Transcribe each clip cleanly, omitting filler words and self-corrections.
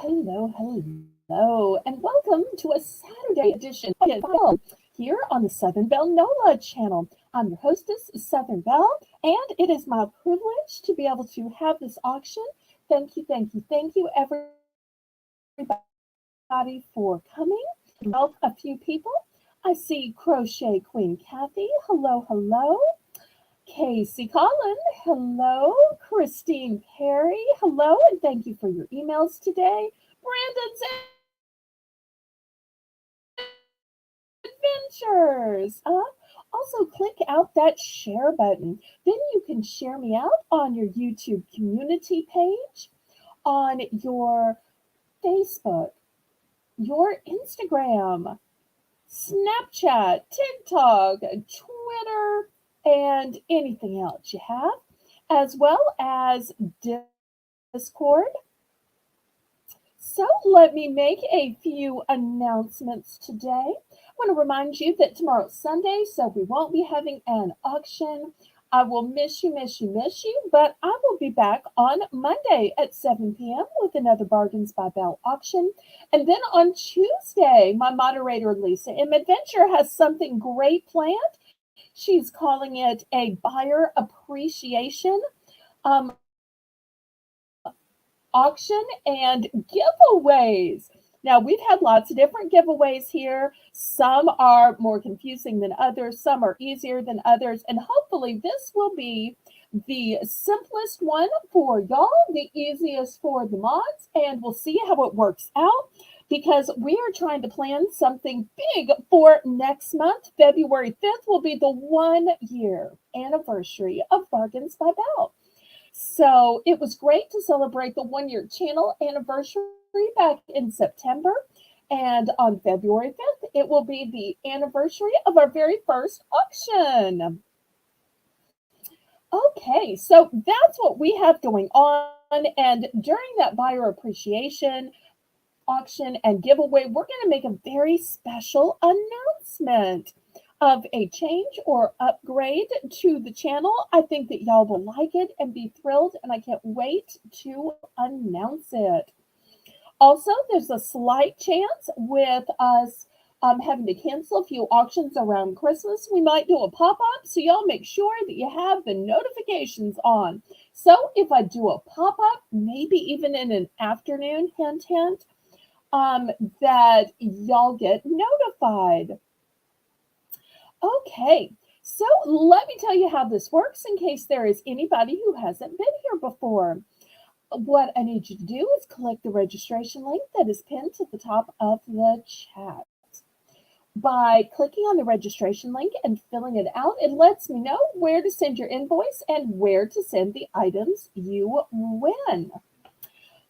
hello, and welcome to a Saturday edition of Bargain Bell here on the Southern Belle NOLA channel. I'm your hostess, Southern Belle, and it is my privilege to be able to have this auction. Thank you, everybody for coming. Help a few people. I see Crochet Queen Kathy. Hello. Casey Collin, hello. Christine Perry, hello, and thank you for your emails today. Brandon's Adventures. Also, click out that share button. Then you can share me out on your YouTube community page, on your Facebook, your Instagram, Snapchat, TikTok, Twitter, and anything else you have, as well as Discord. So let me make a few announcements today. I want to remind you that tomorrow's Sunday, so we won't be having an auction. I will miss you, but I will be back on Monday at 7 p.m. with another Bargains by Belle auction. And then on Tuesday, my moderator, Lisa M. Adventure, has something great planned. She's calling it a buyer appreciation um, auction and giveaways. Now, we've had lots of different giveaways here. Some are more confusing than others, some are easier than others, and hopefully this will be the simplest one for y'all, the easiest for the mods, and we'll see how it works out because we are trying to plan something big for next month. February 5th will be the 1 year anniversary of Bargains by Belle. So it was great to celebrate the 1 year channel anniversary back in September. And on February 5th, it will be the anniversary of our very first auction. Okay, so that's what we have going on. And during that buyer appreciation auction and giveaway, we're going to make a very special announcement of a change or upgrade to the channel. I think that y'all will like it and be thrilled, and I can't wait to announce it. Also, there's a slight chance with us having to cancel a few auctions around Christmas. We might do a pop-up, so y'all make sure that you have the notifications on. So if I do a pop-up, maybe even in an afternoon, hint, that y'all get notified. Okay, so let me tell you how this works in case there is anybody who hasn't been here before. What I need you to do is click the registration link that is pinned to the top of the chat. By clicking on the registration link and filling it out, it lets me know where to send your invoice and where to send the items you win.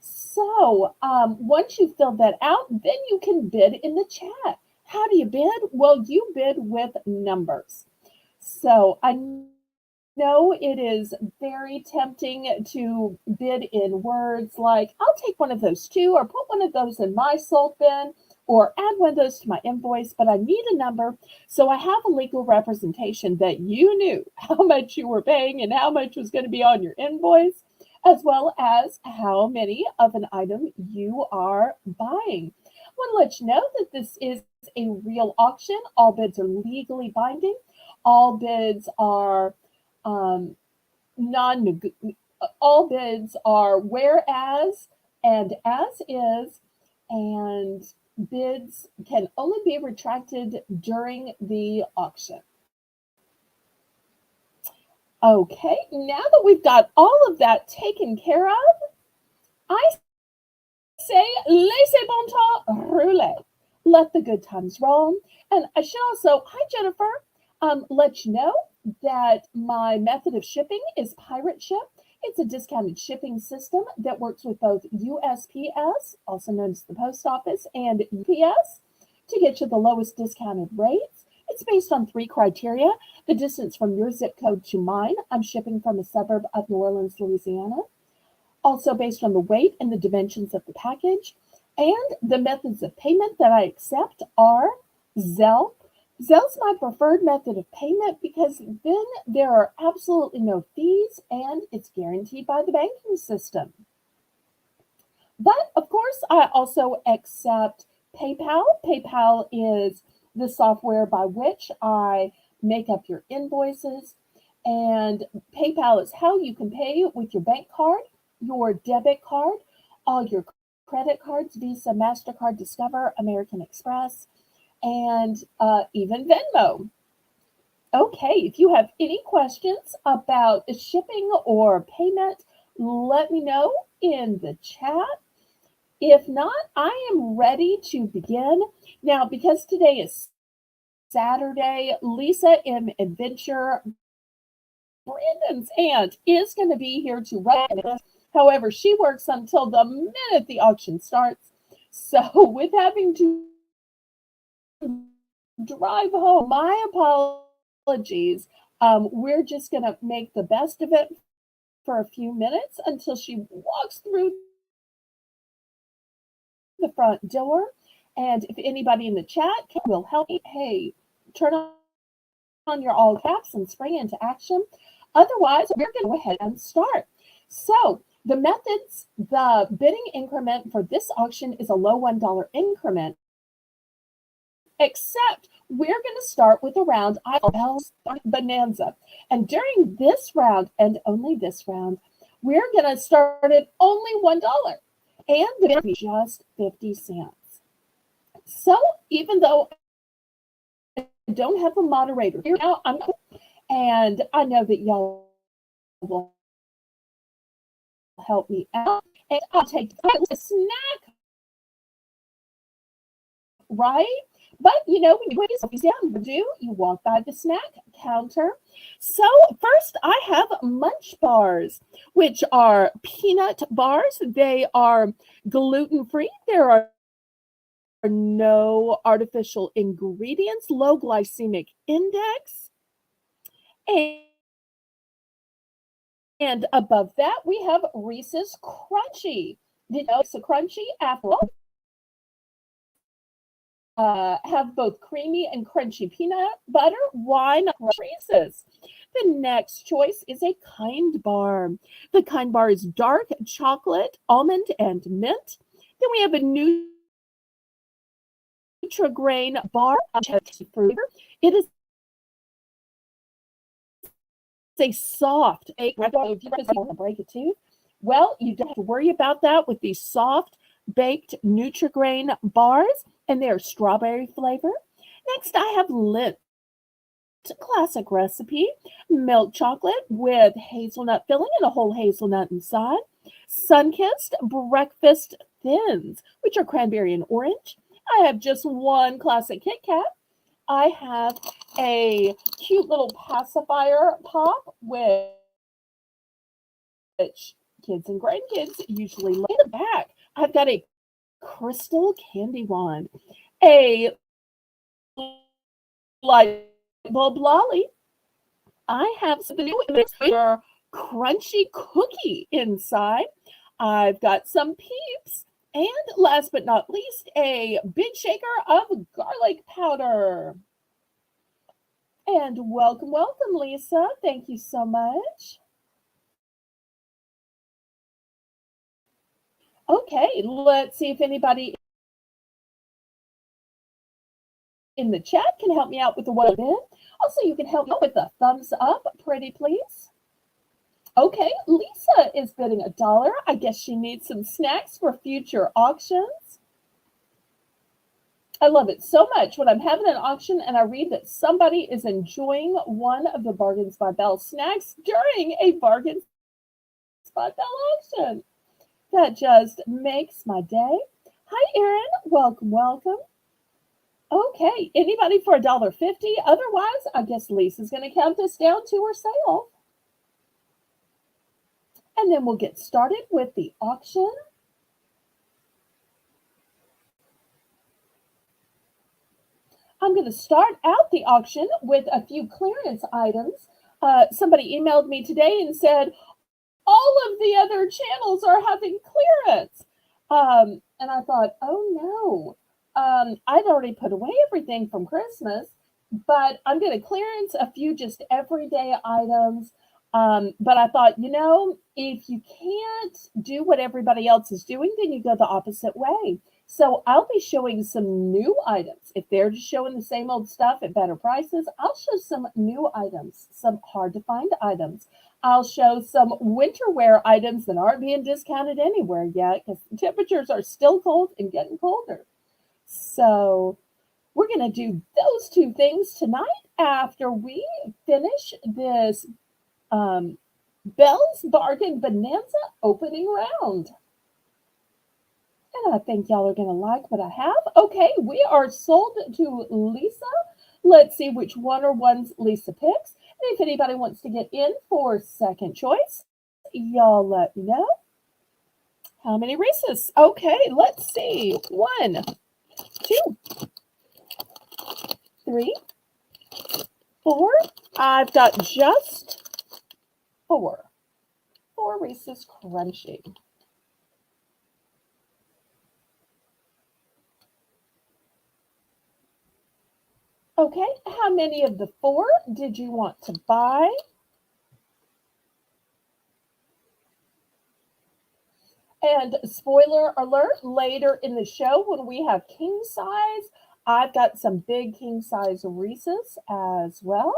So once you fill that out, then you can bid in the chat. How do you bid? Well, you bid with numbers. So I know it is very tempting to bid in words like, I'll take one of those too, or put one of those in my sold bin, or add one of those to my invoice, but I need a number. So I have a legal representation that you knew how much you were paying and how much was going to be on your invoice, as well as how many of an item you are buying. I want to let you know that this is a real auction. All bids are legally binding. All bids are all bids are whereas and as is, and bids can only be retracted during the auction. Okay, now that we've got all of that taken care of, I say laissez bon temps rouler. Let the good times roll. And I should also, hi Jennifer, let you know that my method of shipping is Pirate Ship. It's a discounted shipping system that works with both USPS, also known as the post office, and UPS to get you the lowest discounted rates. It's based on 3 criteria: the distance from your zip code to mine. I'm shipping from a suburb of New Orleans, Louisiana. Also based on the weight and the dimensions of the package. And the methods of payment that I accept are Zelle. Zelle's my preferred method of payment because then there are absolutely no fees and it's guaranteed by the banking system. But of course, I also accept PayPal. PayPal is the software by which I make up your invoices. And PayPal is how you can pay with your bank card, your debit card, all your credit cards, Visa, MasterCard, Discover, American Express, and even Venmo. Okay, if you have any questions about shipping or payment, let me know in the chat. If not, I am ready to begin. Now, because today is Saturday, Lisa in Adventure, Brandon's aunt, is going to be here to run this. However, she works until the minute the auction starts. So, with having to drive home, my apologies. We're just going to make the best of it for a few minutes until she walks through the front door. And if anybody in the chat will help me, hey, turn on your all caps and spring into action. Otherwise, we're going to go ahead and start. So the methods, the bidding increment for this auction is a low $1 increment, except we're going to start with a round I call Bonanza. And during this round, and only this round, we're going to start at only $1. And the bid is just 50 cents. So even though I don't have a moderator here now, and I know that y'all will help me out, and I'll take a snack, right? But you know, when you put yourself down, you walk by the snack counter. So first, I have Munch bars, which are peanut bars. They are gluten-free. There are no artificial ingredients, low glycemic index. And above that, we have Reese's Crunchy. Did you know it's a crunchy after all? Have both creamy and crunchy peanut butter. Why not Reese's? The next choice is a Kind Bar. The Kind Bar is dark chocolate, almond, and mint. Then we have a Nutri-Grain bar. It is a soft egg. If you guys want to break a tooth, well, you don't have to worry about that with these soft baked Nutri-Grain bars, and they're strawberry flavor. Next, I have Lindt. Classic recipe, milk chocolate with hazelnut filling and a whole hazelnut inside. Sunkissed breakfast thins, which are cranberry and orange. I have just one classic Kit Kat. I have a cute little pacifier pop, which kids and grandkids usually love. In the back, I've got a crystal candy wand, a light bulb lolly. I have some new crunchy cookie inside. I've got some Peeps. And last but not least, a big shaker of garlic powder. And welcome, welcome, Lisa. Thank you so much. Okay, let's see if anybody in the chat can help me out with the one bid. Also, you can help me with a thumbs up, pretty please. Okay, Lisa is bidding $1. I guess she needs some snacks for future auctions. I love it so much when I'm having an auction and I read that somebody is enjoying one of the Bargains by Belle snacks during a Bargains by Belle auction. That just makes my day. Hi, Erin. Welcome, welcome. Okay, anybody for $1.50? Otherwise, I guess Lisa's going to count us down to her sale. And then we'll get started with the auction. I'm going to start out the auction with a few clearance items. Somebody emailed me today and said, all of the other channels are having clearance. And I thought, oh no, I'd already put away everything from Christmas, but I'm going to clearance a few just everyday items. But I thought, if you can't do what everybody else is doing, then you go the opposite way. So I'll be showing some new items. If they're just showing the same old stuff at better prices, I'll show some new items, some hard to find items. I'll show some winter wear items that aren't being discounted anywhere yet because temperatures are still cold and getting colder. So we're going to do those two things tonight after we finish this Belle's Bargain Bonanza opening round. And I think y'all are going to like what I have. Okay, we are sold to Lisa. Let's see which one or ones Lisa picks. And if anybody wants to get in for second choice, y'all let me know. How many Reese's? Okay, let's see. 1, 2, 3, 4. I've got just 4. 4 Reese's Crunchy. Okay, how many of the 4 did you want to buy? And spoiler alert, later in the show when we have king size, I've got some big king size Reese's as well.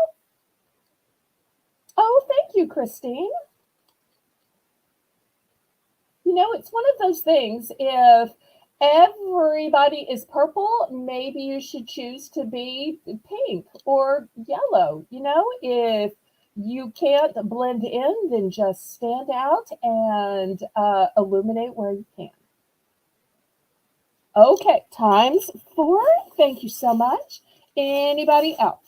Oh, thank you, Christine. It's one of those things. If everybody is purple, maybe you should choose to be pink or yellow. If you can't blend in, then just stand out and illuminate where you can. Okay, times 4. Thank you so much. Anybody else?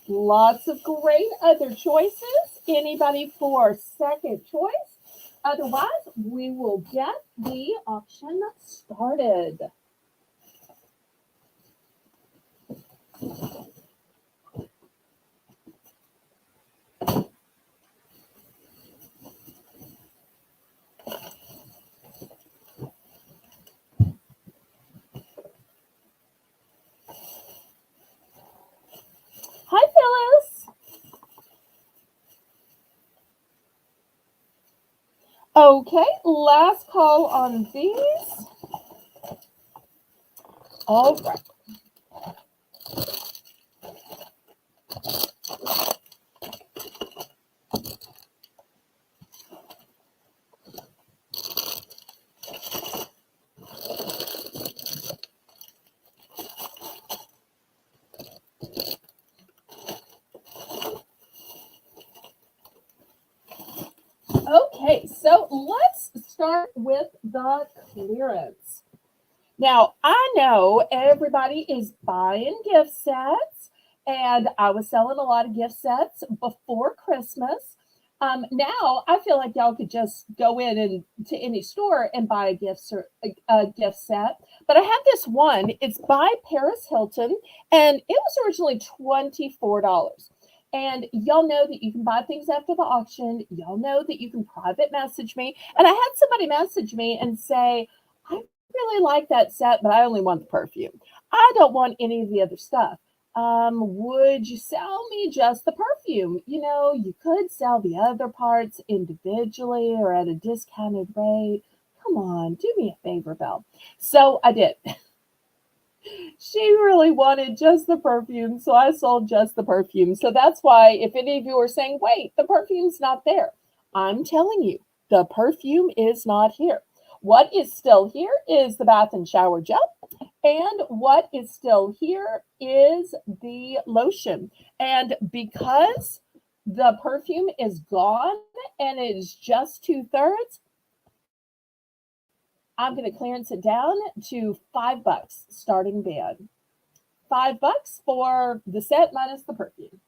Lots of great other choices. Anybody for second choice? Otherwise, we will get the auction started. Hi, Phyllis. Okay, last call on these. All right. Okay, so let's start with the clearance. Now, I know everybody is buying gift sets, and I was selling a lot of gift sets before Christmas. Now, I feel like y'all could just go in and to any store and buy a gift set. But I have this one. It's by Paris Hilton, and it was originally $24. And y'all know that you can buy things after the auction. Y'all know that you can private message me. And I had somebody message me and say, I really like that set, but I only want the perfume. I don't want any of the other stuff. Would you sell me just the perfume? You could sell the other parts individually or at a discounted rate. Come on, do me a favor, Belle. So I did. She really wanted just the perfume, so I sold just the perfume. So that's why, if any of you are saying, wait, the perfume's not there, I'm telling you, the perfume is not here. What is still here is the bath and shower gel. And what is still here is the lotion. And because the perfume is gone and it is just 2/3, I'm going to clearance it down to $5 starting bid. $5 for the set minus the perfume.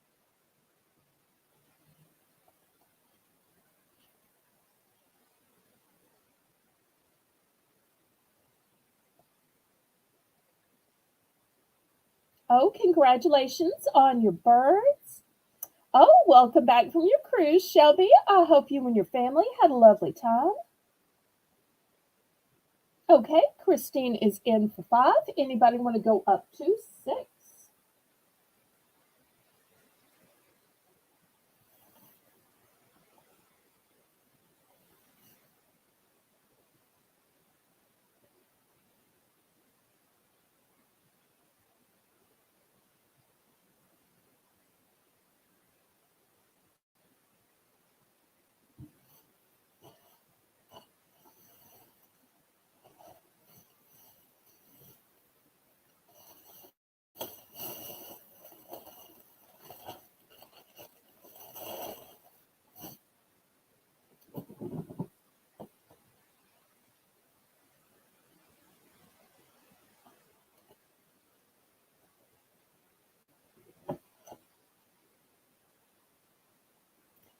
Oh, congratulations on your birds. Oh, welcome back from your cruise, Shelby. I hope you and your family had a lovely time. Okay, Christine is in for 5. Anybody want to go up to 6?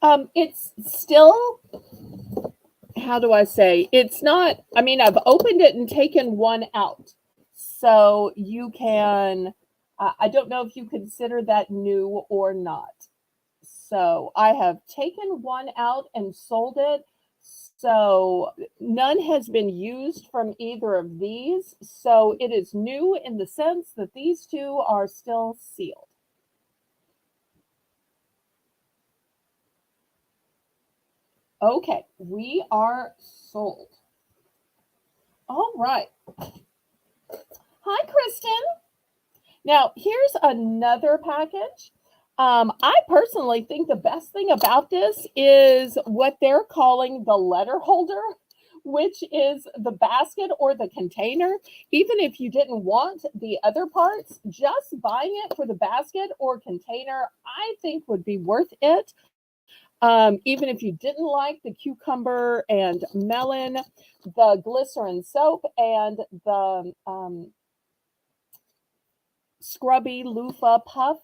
It's still, how do I say? It's not, I mean, I've opened it and taken one out. So you can, I don't know if you consider that new or not. So I have taken one out and sold it. So none has been used from either of these. So it is new in the sense that these two are still sealed. Okay, we are sold. All right. Hi, Kristen. Now, here's another package. I personally think the best thing about this is what they're calling the letter holder, which is the basket or the container. Even if you didn't want the other parts, just buying it for the basket or container, I think would be worth it. Even if you didn't like the cucumber and melon, the glycerin soap, and the scrubby loofah puff.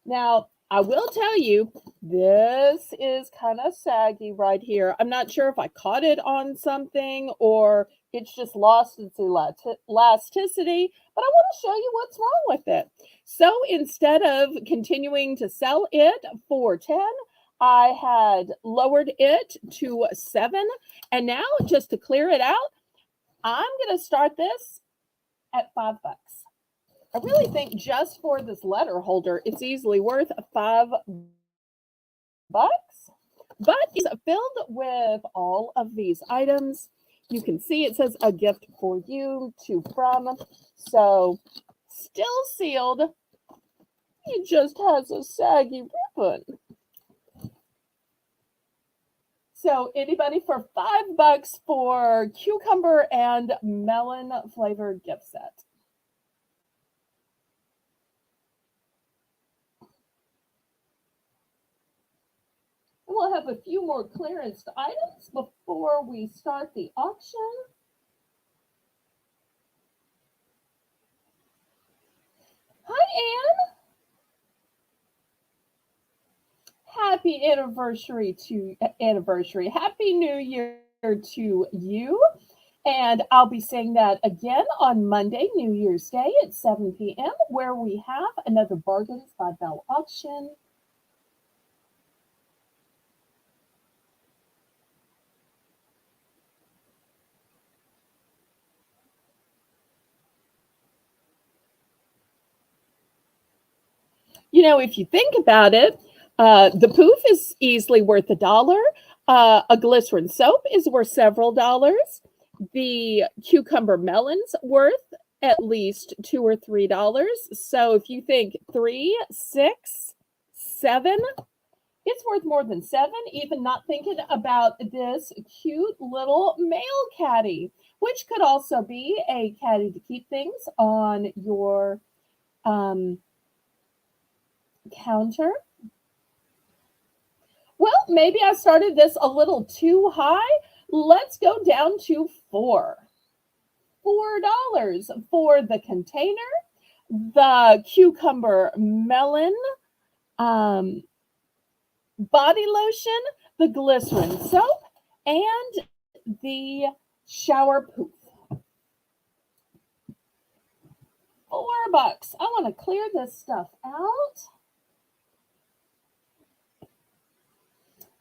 Now, I will tell you, this is kind of saggy right here. I'm not sure if I caught it on something or it's just lost its elasticity, but I want to show you what's wrong with it. So instead of continuing to sell it for 10, I had lowered it to 7. And now, just to clear it out, I'm going to start this at $5. I really think just for this letter holder, it's easily worth $5. But it's filled with all of these items. You can see it says a gift for you, to from. So still sealed. It just has a saggy ribbon. So anybody for $5 for cucumber and melon flavored gift set. We'll have a few more clearance items before we start the auction. Hi, Anne. Happy anniversary to anniversary. Happy New Year to you. And I'll be saying that again on Monday, New Year's Day at 7 p.m., where we have another Bargains by Belle auction. You know, if you think about it, the poof is easily worth $1. A glycerin soap is worth several dollars. The cucumber melon's worth at least $2 or $3. So if you think 3, 6, 7, it's worth more than 7. Even not thinking about this cute little male caddy, which could also be a caddy to keep things on your counter. Well, maybe I started this a little too high. Let's go down to 4. $4 for the container, the cucumber melon body lotion, the glycerin soap, and the shower poof. $4. I want to clear this stuff out.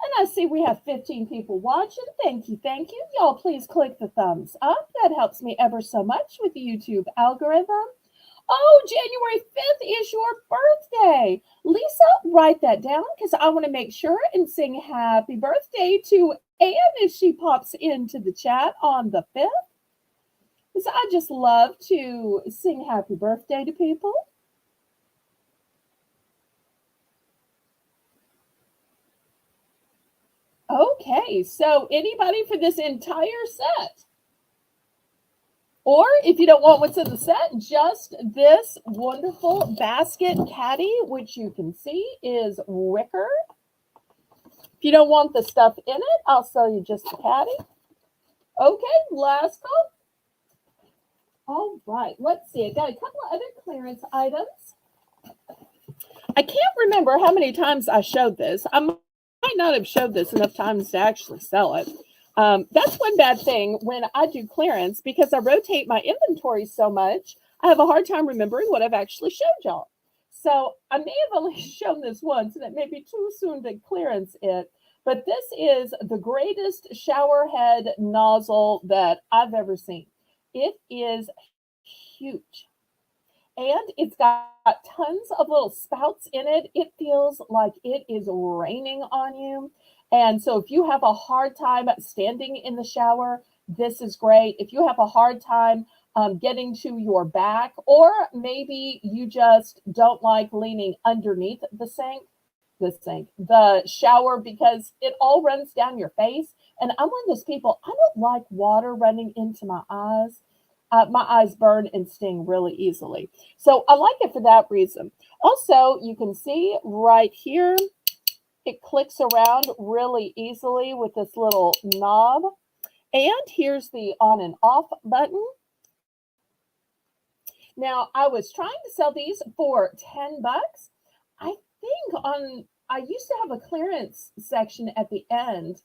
And I see we have 15 people watching. Thank you, thank you. Y'all please click the thumbs up. That helps me ever so much with the YouTube algorithm. Oh, January 5th is your birthday. Lisa, write that down because I want to make sure and sing happy birthday to Anne if she pops into the chat on the 5th. Because I just love to sing happy birthday to people. Okay, so anybody for this entire set? Or if you don't want what's in the set, just this wonderful basket caddy, which you can see is wicker. If you don't want the stuff in it, I'll sell you just the caddy. Okay, last call. All right, let's see. I got a couple of other clearance items. I can't remember how many times I showed this. I might not have showed this enough times to actually sell it. That's one bad thing when I do clearance, because I rotate my inventory so much, I have a hard time remembering what I've actually showed y'all. So I may have only shown this once, and it may be too soon to clearance it, but this is the greatest shower head nozzle that I've ever seen. It is huge. And it's got tons of little spouts in it. It feels like it is raining on you. And so if you have a hard time standing in the shower, this is great. If you have a hard time getting to your back, or maybe you just don't like leaning underneath the shower, because it all runs down your face. And I'm one of those people, I don't like water running into my eyes. My eyes burn and sting really easily. So I like it for that reason. Also, you can see right here, it clicks around really easily with this little knob. And here's the on and off button. Now, I was trying to sell these for 10 bucks. I used to have a clearance section at the end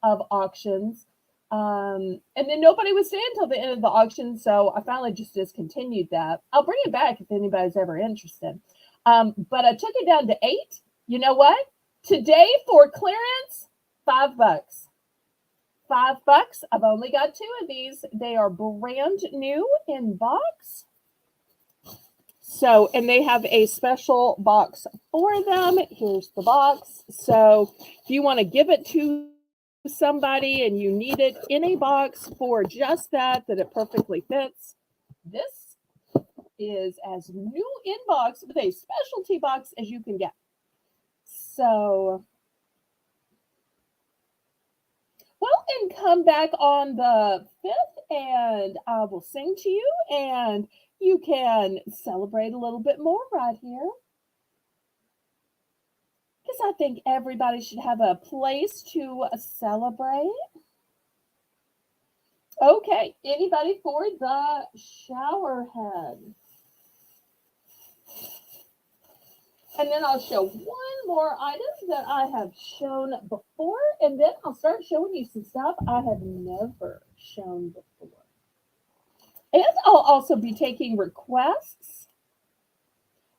of auctions. And then nobody would stay until the end of the auction, so I finally just discontinued that. I'll bring it back if anybody's ever interested. But I took it down to 8. You know what? Today for clearance, 5 bucks. 5 bucks. I've only got 2 of these. They are brand new in box. So, and they have a special box for them. Here's the box. So if you want to give it to somebody and you need it in a box for just that it perfectly fits, this is as new in box with a specialty box as you can get. So, well, and come back on the 5th and I will sing to you and you can celebrate a little bit more right here, because I think everybody should have a place to celebrate. Okay, anybody for the shower head? And then I'll show one more item that I have shown before, and then I'll start showing you some stuff I have never shown before. And I'll also be taking requests.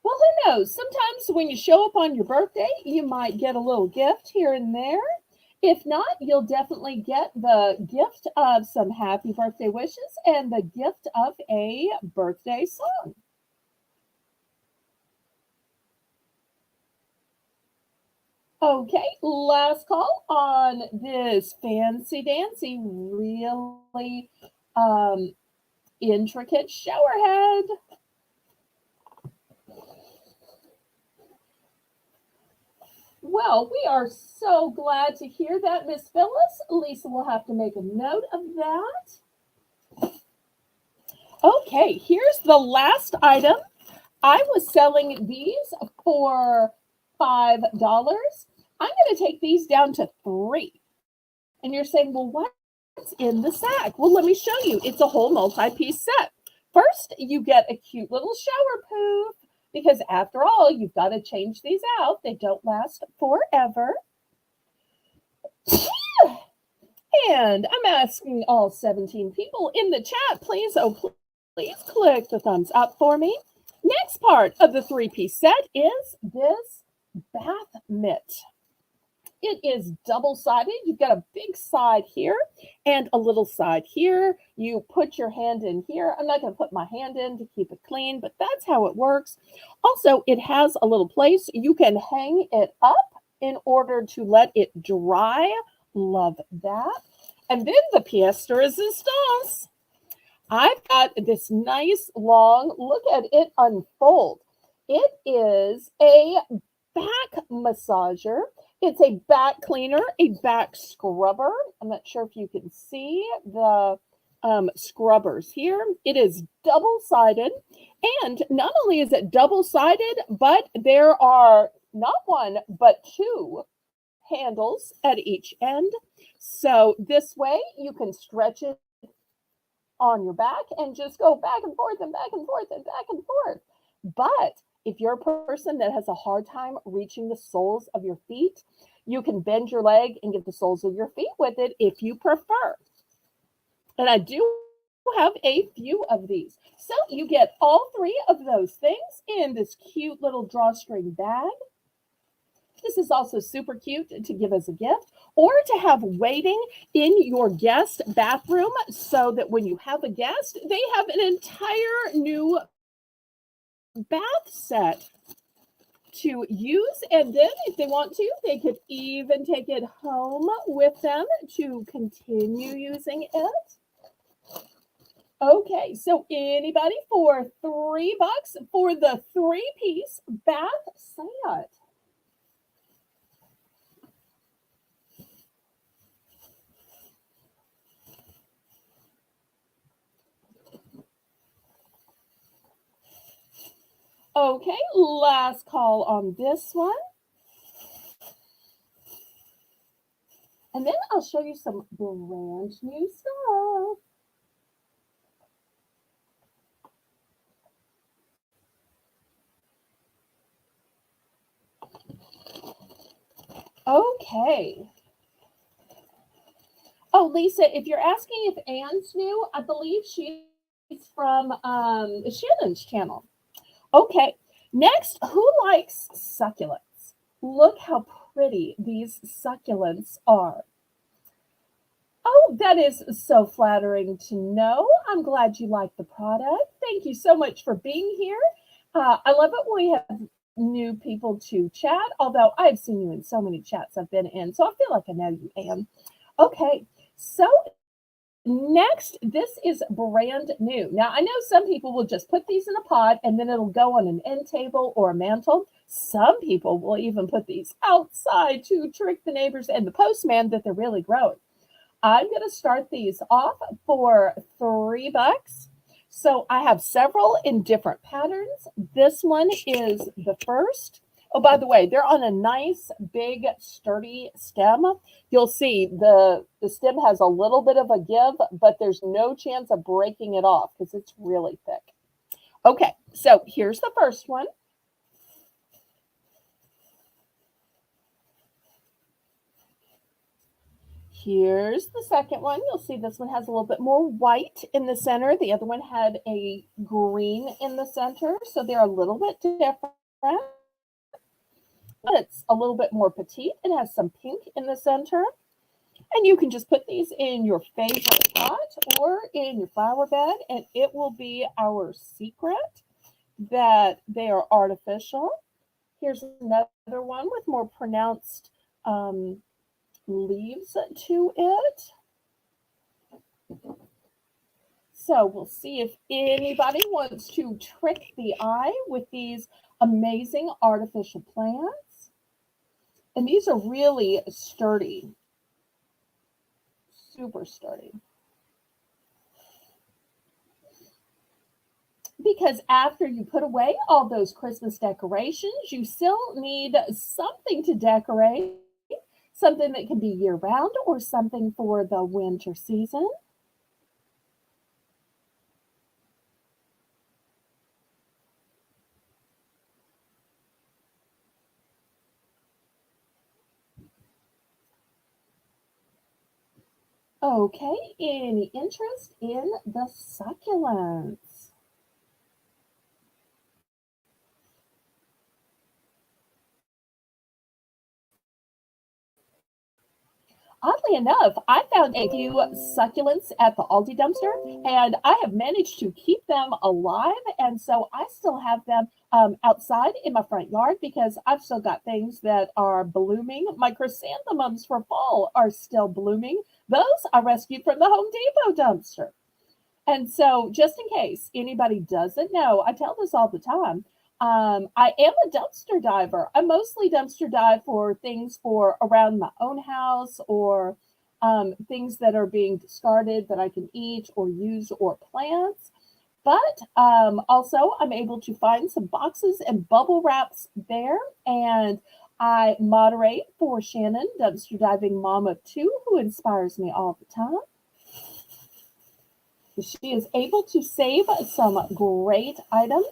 Well, who knows? Sometimes when you show up on your birthday, you might get a little gift here and there. If not, you'll definitely get the gift of some happy birthday wishes and the gift of a birthday song. Okay, last call on this fancy dancy, really intricate shower head. Well, we are so glad to hear that, Miss Phyllis. Lisa will have to make a note of that. Okay, here's the last item. I was selling these for $5. I'm going to take these down to 3. And you're saying, well, what's in the sack? Well, let me show you. It's a whole multi-piece set. First, you get a cute little shower poof, because after all, you've got to change these out. They don't last forever. And I'm asking all 17 people in the chat, please, please click the thumbs up for me. Next part of the 3-piece set is this bath mitt. It is double-sided. You've got a big side here and a little side here. You put your hand in here. I'm not going to put my hand in to keep it clean, but that's how it works. Also, it has a little place you can hang it up in order to let it dry. Love that. And then the pièce de résistance. I've got this nice long, look at it unfold. It is a back massager. It's a back cleaner, a back scrubber. I'm not sure if you can see the scrubbers here. It is double-sided. And not only is it double-sided, but there are not 1, but 2 handles at each end. So this way you can stretch it on your back and just go back and forth and back and forth and back and forth. But if you're a person that has a hard time reaching the soles of your feet, You can bend your leg and get the soles of your feet with it if you prefer. And I do have a few of these. So you get all three of those things in this cute little drawstring bag. This is also super cute to give as a gift or to have waiting in your guest bathroom so that when you have a guest, they have an entire new bath set to use. And then if they want to, they could even take it home with them to continue using it. Okay, so anybody for $3 for the 3-piece bath set? Okay, last call on this one. And then I'll show you some brand new stuff. Okay. Oh, Lisa, if you're asking if Anne's new, I believe she's from Shannon's channel. Okay. Next, who likes succulents? Look how pretty these succulents are. Oh, that is so flattering to know. I'm glad you like the product. Thank you so much for being here. I love it when we have new people to chat, although I've seen you in so many chats I've been in, so I feel like I know you, Anne. Okay, so next, this is brand new. Now, I know some people will just put these in a pot and then it'll go on an end table or a mantle. Some people will even put these outside to trick the neighbors and the postman that they're really growing. I'm going to start these off for $3. So I have several in different patterns. This one is the first. Oh, by the way, they're on a nice, big, sturdy stem. You'll see the stem has a little bit of a give, but there's no chance of breaking it off because it's really thick. Okay, so here's the first one. Here's the second one. You'll see this one has a little bit more white in the center. The other one had a green in the center, so they're a little bit different. It's a little bit more petite. It has some pink in the center. And you can just put these in your favorite pot or in your flower bed, and it will be our secret that they are artificial. Here's another one with more pronounced leaves to it. So we'll see if anybody wants to trick the eye with these amazing artificial plants. And these are really sturdy, super sturdy. Because after you put away all those Christmas decorations, you still need something to decorate, something that can be year round or something for the winter season. Okay, any interest in the succulents? Oddly enough, I found a few succulents at the Aldi dumpster, and I have managed to keep them alive. And so I still have them outside in my front yard because I've still got things that are blooming. My chrysanthemums for fall are still blooming. Those I rescued from the Home Depot dumpster. And so, just in case anybody doesn't know, I tell this all the time. I am a dumpster diver. I mostly dumpster dive for things for around my own house or things that are being discarded that I can eat or use or plants. But also, I'm able to find some boxes and bubble wraps there. And I moderate for Shannon, dumpster diving mom of two, who inspires me all the time. She is able to save some great items,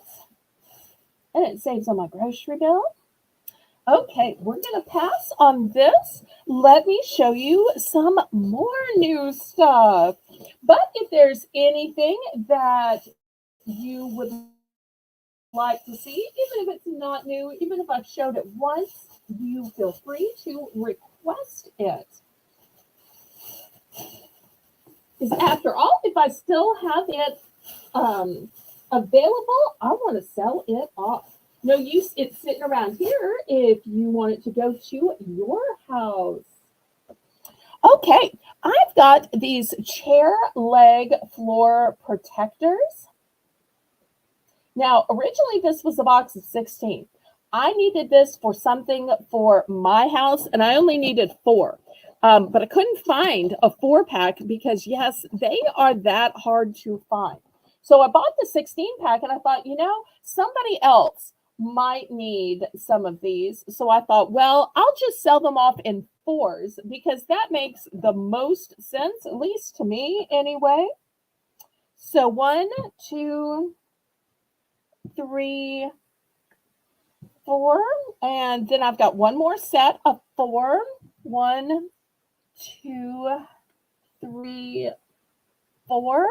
and it saves on my grocery bill. Okay, we're going to pass on this. Let me show you some more new stuff. But if there's anything that you would like to see, even if it's not new, even if I've showed it once, you feel free to request it. Because after all, if I still have it available, I want to sell it off. No use it's sitting around here if you want it to go to your house. Okay, I've got these chair leg floor protectors. Now, originally this was a box of 16. I needed this for something for my house, and I only needed 4. But I couldn't find a 4-pack because, yes, they are that hard to find. So I bought the 16-pack, and I thought, somebody else might need some of these. So I thought, well, I'll just sell them off in 4s because that makes the most sense, at least to me anyway. So 1, 2, 3, 4, and then I've got one more set of 4. 1, 2, 3, 4.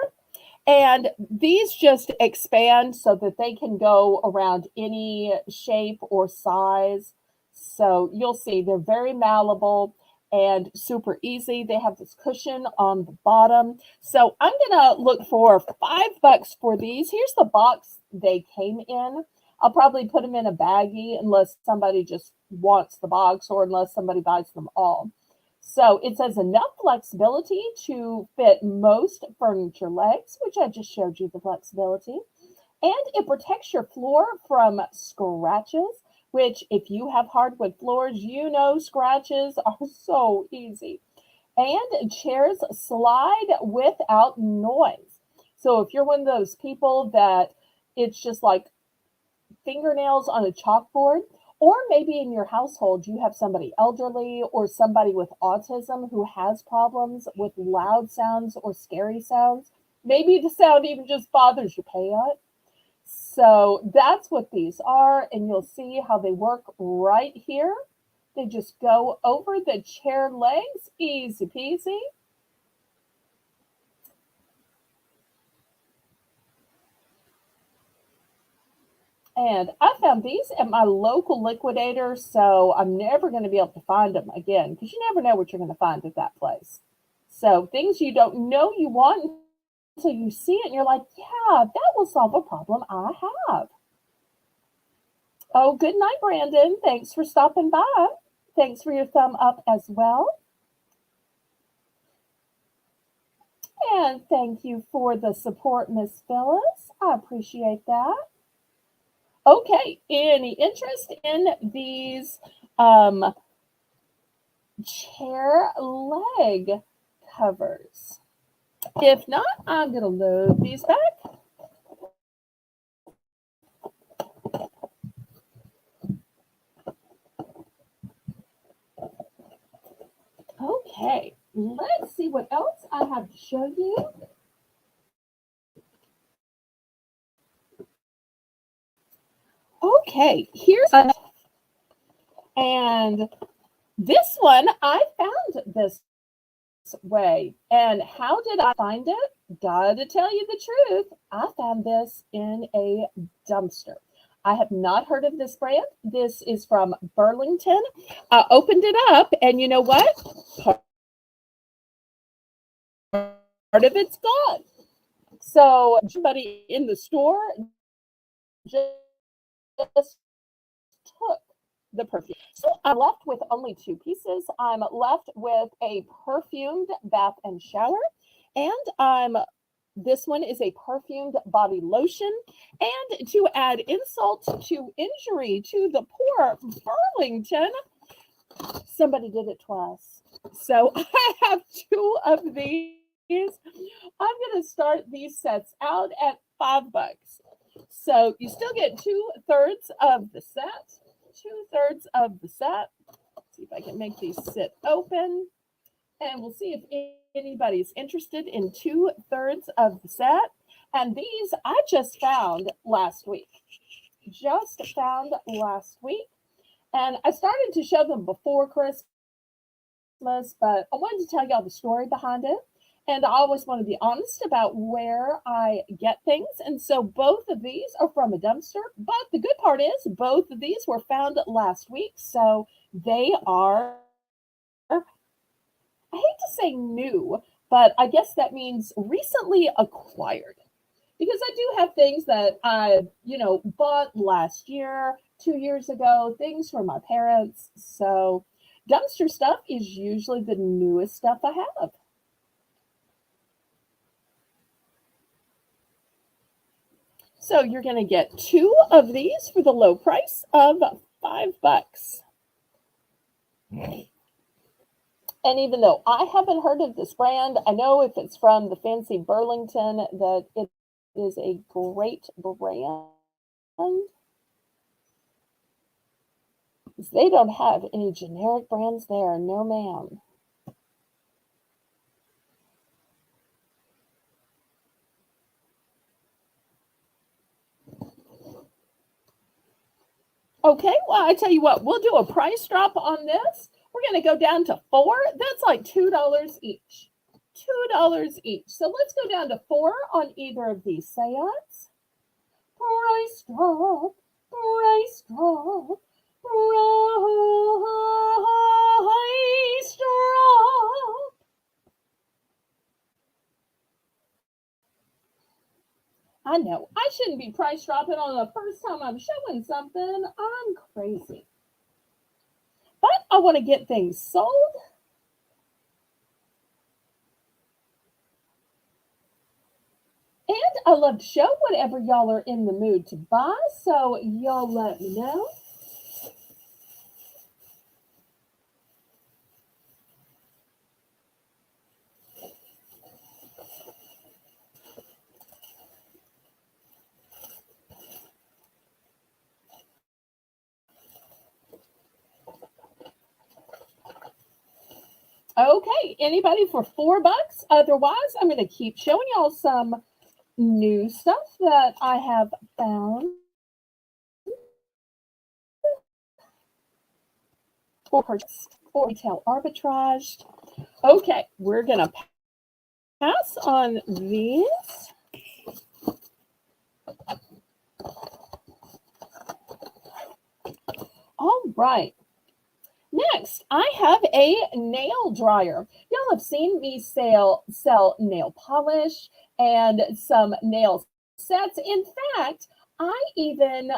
And these just expand so that they can go around any shape or size. So you'll see they're very malleable and super easy. They have this cushion on the bottom. So I'm going to look for $5 for these. Here's the box they came in. I'll probably put them in a baggie unless somebody just wants the box or unless somebody buys them all. So it says enough flexibility to fit most furniture legs, which I just showed you the flexibility. And it protects your floor from scratches, which if you have hardwood floors, scratches are so easy. And chairs slide without noise. So if you're one of those people that it's just like fingernails on a chalkboard, or maybe in your household you have somebody elderly or somebody with autism who has problems with loud sounds or scary sounds. Maybe the sound even just bothers your palate. So that's what these are, and you'll see how they work right here. They just go over the chair legs, easy peasy. And I found these at my local liquidator, so I'm never going to be able to find them again because you never know what you're going to find at that place. So things you don't know you want until you see it and you're like, yeah, that will solve a problem I have. Oh, good night, Brandon. Thanks for stopping by. Thanks for your thumb up as well. And thank you for the support, Miss Phyllis. I appreciate that. Okay, any interest in these chair leg covers? If not, I'm going to load these back. Okay, let's see what else I have to show you. Okay, here's and this one I found this way. And how did I find it? Gotta tell you the truth. I found this in a dumpster. I have not heard of this brand. This is from Burlington. I opened it up, and you know what? Part of it's gone. So somebody in the store just took the perfume. So I'm left with only 2 pieces. I'm left with a perfumed bath and shower, and this one is a perfumed body lotion. And to add insult to injury to the poor Burlington, somebody did it twice. So I have 2 of these. I'm going to start these sets out at $5. So you still get 2/3 of the set. 2/3 of the set. Let's see if I can make these sit open. And we'll see if anybody's interested in 2/3 of the set. And these I just found last week. And I started to show them before Christmas, but I wanted to tell y'all the story behind it. And I always want to be honest about where I get things. And so both of these are from a dumpster. But the good part is both of these were found last week. So they are, I hate to say new, but I guess that means recently acquired. Because I do have things that I, bought last year, 2 years ago, things from my parents. So dumpster stuff is usually the newest stuff I have. So you're going to get two of these for the low price of $5. And even though I haven't heard of this brand, I know if it's from the fancy Burlington that it is a great brand. They don't have any generic brands there, no ma'am. Okay, well, I tell you what, we'll do a price drop on this. We're going to go down to four. That's like $2 each. $2 each. So let's go down to four on either of these seance. Price drop, price drop, price drop. I know I shouldn't be price dropping on the first time I'm showing something. I'm crazy. But I want to get things sold. And I love to show whatever y'all are in the mood to buy. So y'all let me know. Okay, anybody for $4? Otherwise, I'm going to keep showing y'all some new stuff that I have found for purchase for retail arbitrage. Okay, we're going to pass on these. All right. Next, I have a nail dryer. Y'all have seen me sell nail polish and some nail sets. In fact, I even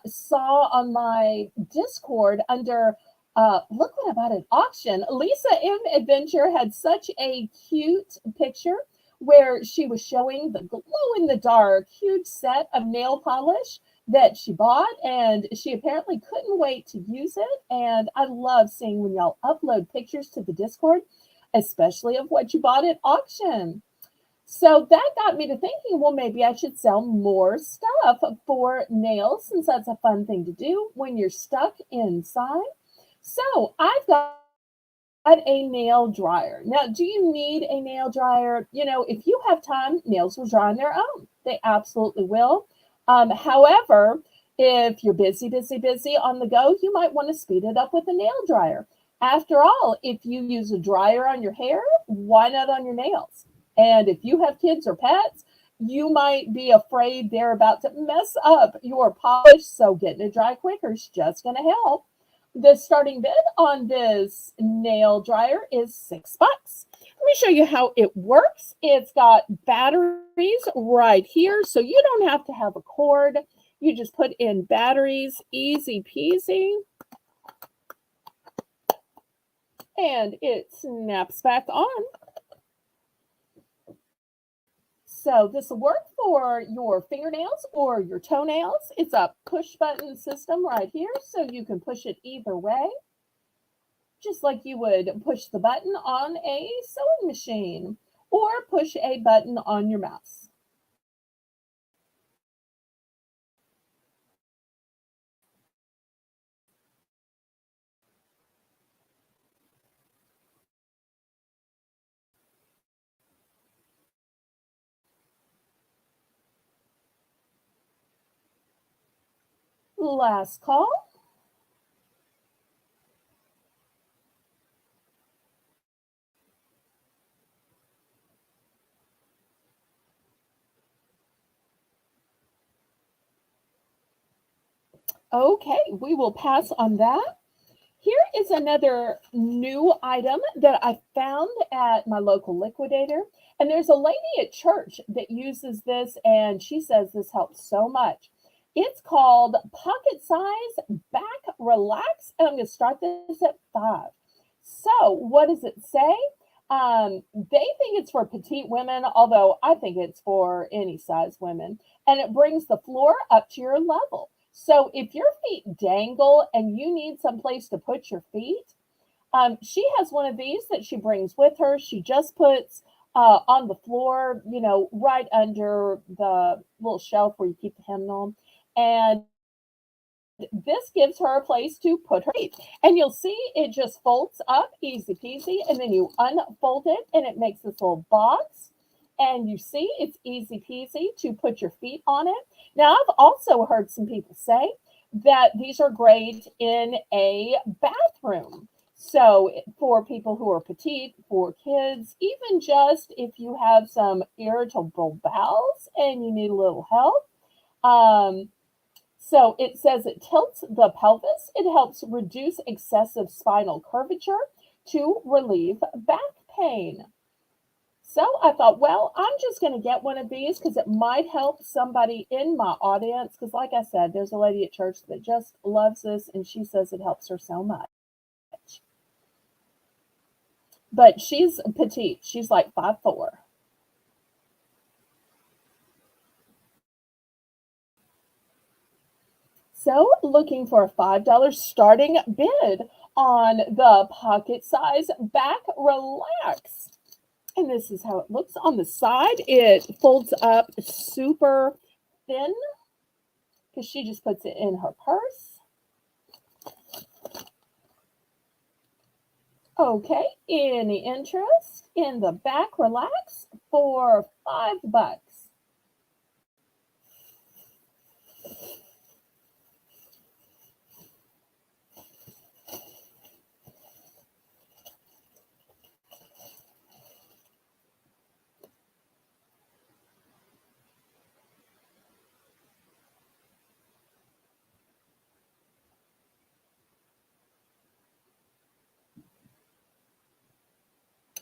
saw on my Discord under look what I bought at auction. Lisa M Adventure had such a cute picture where she was showing the glow in the dark huge set of nail polish that she bought, and she apparently couldn't wait to use it. And I love seeing when y'all upload pictures to the Discord, especially of what you bought at auction. So that got me to thinking, well, maybe I should sell more stuff for nails since that's a fun thing to do when you're stuck inside. So I've got a nail dryer. Now, do you need a nail dryer? If you have time, nails will dry on their own. They absolutely will. However, if you're busy, busy, busy on the go, you might want to speed it up with a nail dryer. After all, if you use a dryer on your hair, why not on your nails? And if you have kids or pets, you might be afraid they're about to mess up your polish. So getting it dry quicker is just going to help. The starting bid on this nail dryer is $6. Let me show you how it works. It's got batteries right here, so you don't have to have a cord. You just put in batteries, easy peasy. And it snaps back on. So this will work for your fingernails or your toenails. It's a push button system right here, so you can push it either way, just like you would push the button on a sewing machine or push a button on your mouse. Last call. Okay, we will pass on that. Here is another new item that I found at my local liquidator. And there's a lady at church that uses this, and she says this helps so much. It's called Pocket Size Back Relax, and I'm going to start this at 5. So, what does it say? They think it's for petite women, although I think it's for any size women. And it brings the floor up to your level. So if your feet dangle and you need some place to put your feet, she has one of these that she brings with her. She just puts on the floor, right under the little shelf where you keep the hymnal. And this gives her a place to put her feet. And you'll see it just folds up easy peasy. And then you unfold it and it makes this little box. And you see it's easy peasy to put your feet on it. Now, I've also heard some people say that these are great in a bathroom. So, for people who are petite, for kids, even just if you have some irritable bowels and you need a little help, so it says it tilts the pelvis. It helps reduce excessive spinal curvature to relieve back pain. So I thought, well, I'm just going to get one of these because it might help somebody in my audience. Because, like I said, there's a lady at church that just loves this and she says it helps her so much. But she's petite, she's like 5'4". So, looking for a $5 starting bid on the pocket size back relax. And this is how it looks on the side. It folds up super thin because she just puts it in her purse. Okay, any interest in the back relax for $5?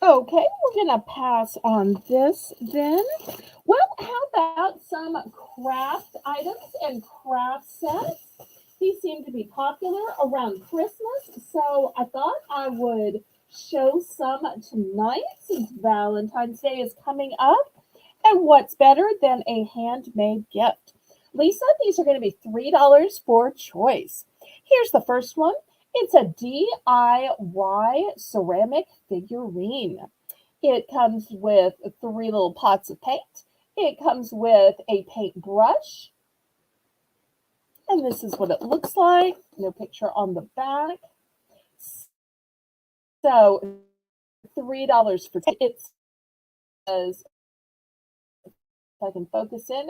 Okay, we're going to pass on this then. Well, how about some craft items and craft sets? These seem to be popular around Christmas, so I thought I would show some tonight since Valentine's Day is coming up. And what's better than a handmade gift? Lisa, these are going to be $3 for choice. Here's the first one. It's a DIY ceramic figurine. It comes with 3 little pots of paint. It comes with a paintbrush. And this is what it looks like. No picture on the back. So $3 for it says, if I can focus in,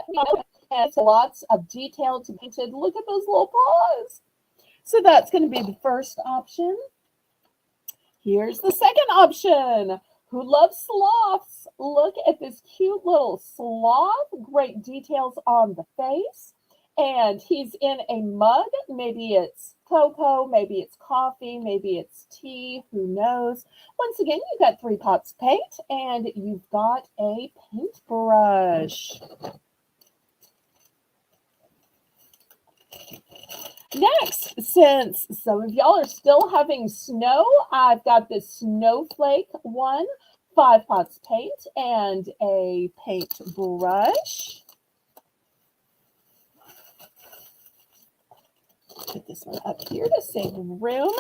and lots of detail to painted. Look at those little paws. So that's going to be the first option. Here's the second option. Who loves sloths? Look at this cute little sloth. Great details on the face. And he's in a mug. Maybe it's cocoa, maybe it's coffee, maybe it's tea, who knows. Once again, you've got 3 pots of paint and you've got a paintbrush. Next, since some of y'all are still having snow, I've got this snowflake one, 5 pots of paint and a paintbrush. Put this one up here to save room.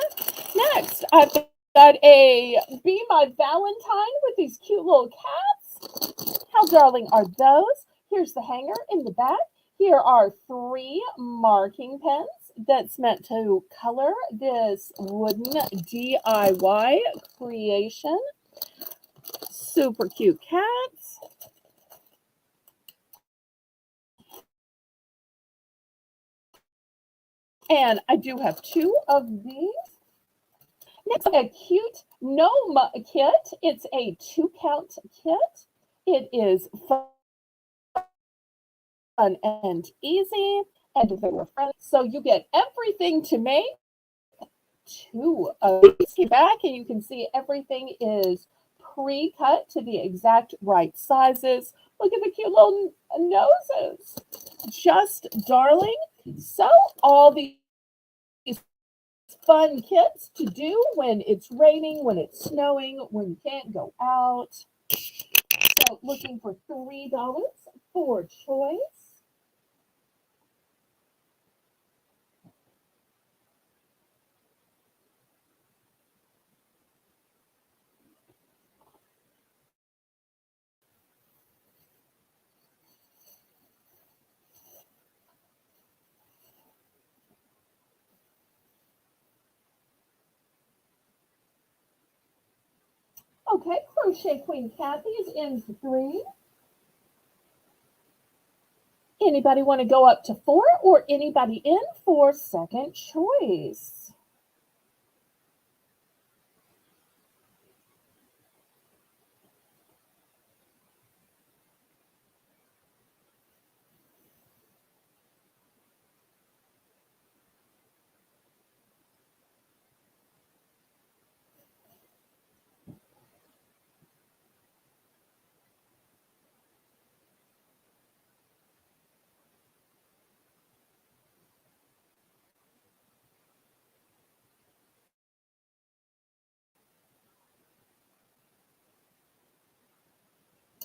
Next, I've got a Be My Valentine with these cute little cats. How darling are those? Here's the hanger in the back. Here are 3 marking pens that's meant to color this wooden DIY creation. Super cute cats. And I do have 2 of these. Next, a cute gnome kit. It's a 2-count kit. It is fun and easy. and they were friends. So you get everything to make two of these. Back, and you can see everything is pre-cut to the exact right sizes. Look at the cute little noses. Just darling. So all these fun kits to do when it's raining, when it's snowing, when you can't go out. So looking for $3 for choice. Okay, Crochet Queen Kathy is in for 3. Anybody want to go up to 4, or anybody in for second choice?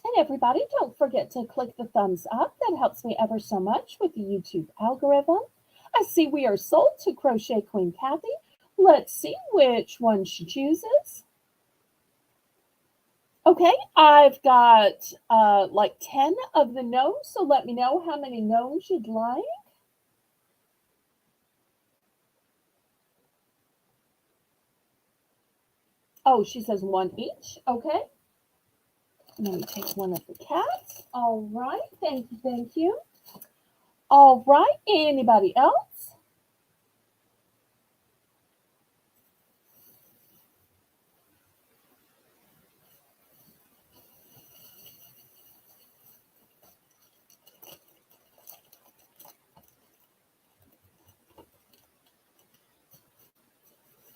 And everybody, don't forget to click the thumbs up. That helps me ever so much with the YouTube algorithm. I see we are sold to Crochet Queen Kathy. Let's see which one she chooses. Okay, I've got like 10 of the gnomes, so let me know how many gnomes you'd like. Oh, she says 1 each. Okay. Let me take one of the cats. All right. Thank you. Thank you. All right. Anybody else?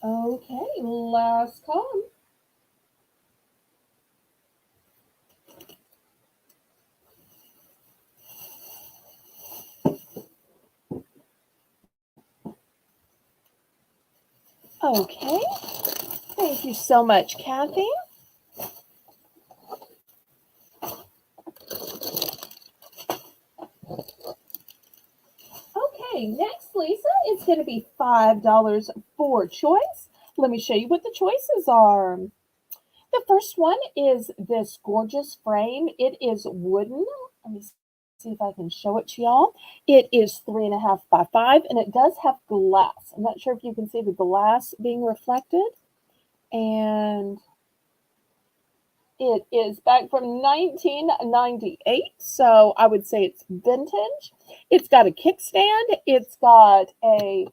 Okay. Last call. Okay. Thank you so much, Kathy. Okay, next, Lisa, it's going to be $5 for choice. Let me show you what the choices are. The first one is this gorgeous frame. It is wooden. Let me see if I can show it to y'all. It is 3.5 by 5, and it does have glass. I'm not sure if you can see the glass being reflected. And it is back from 1998, so I would say it's vintage. It's got a kickstand. It's got a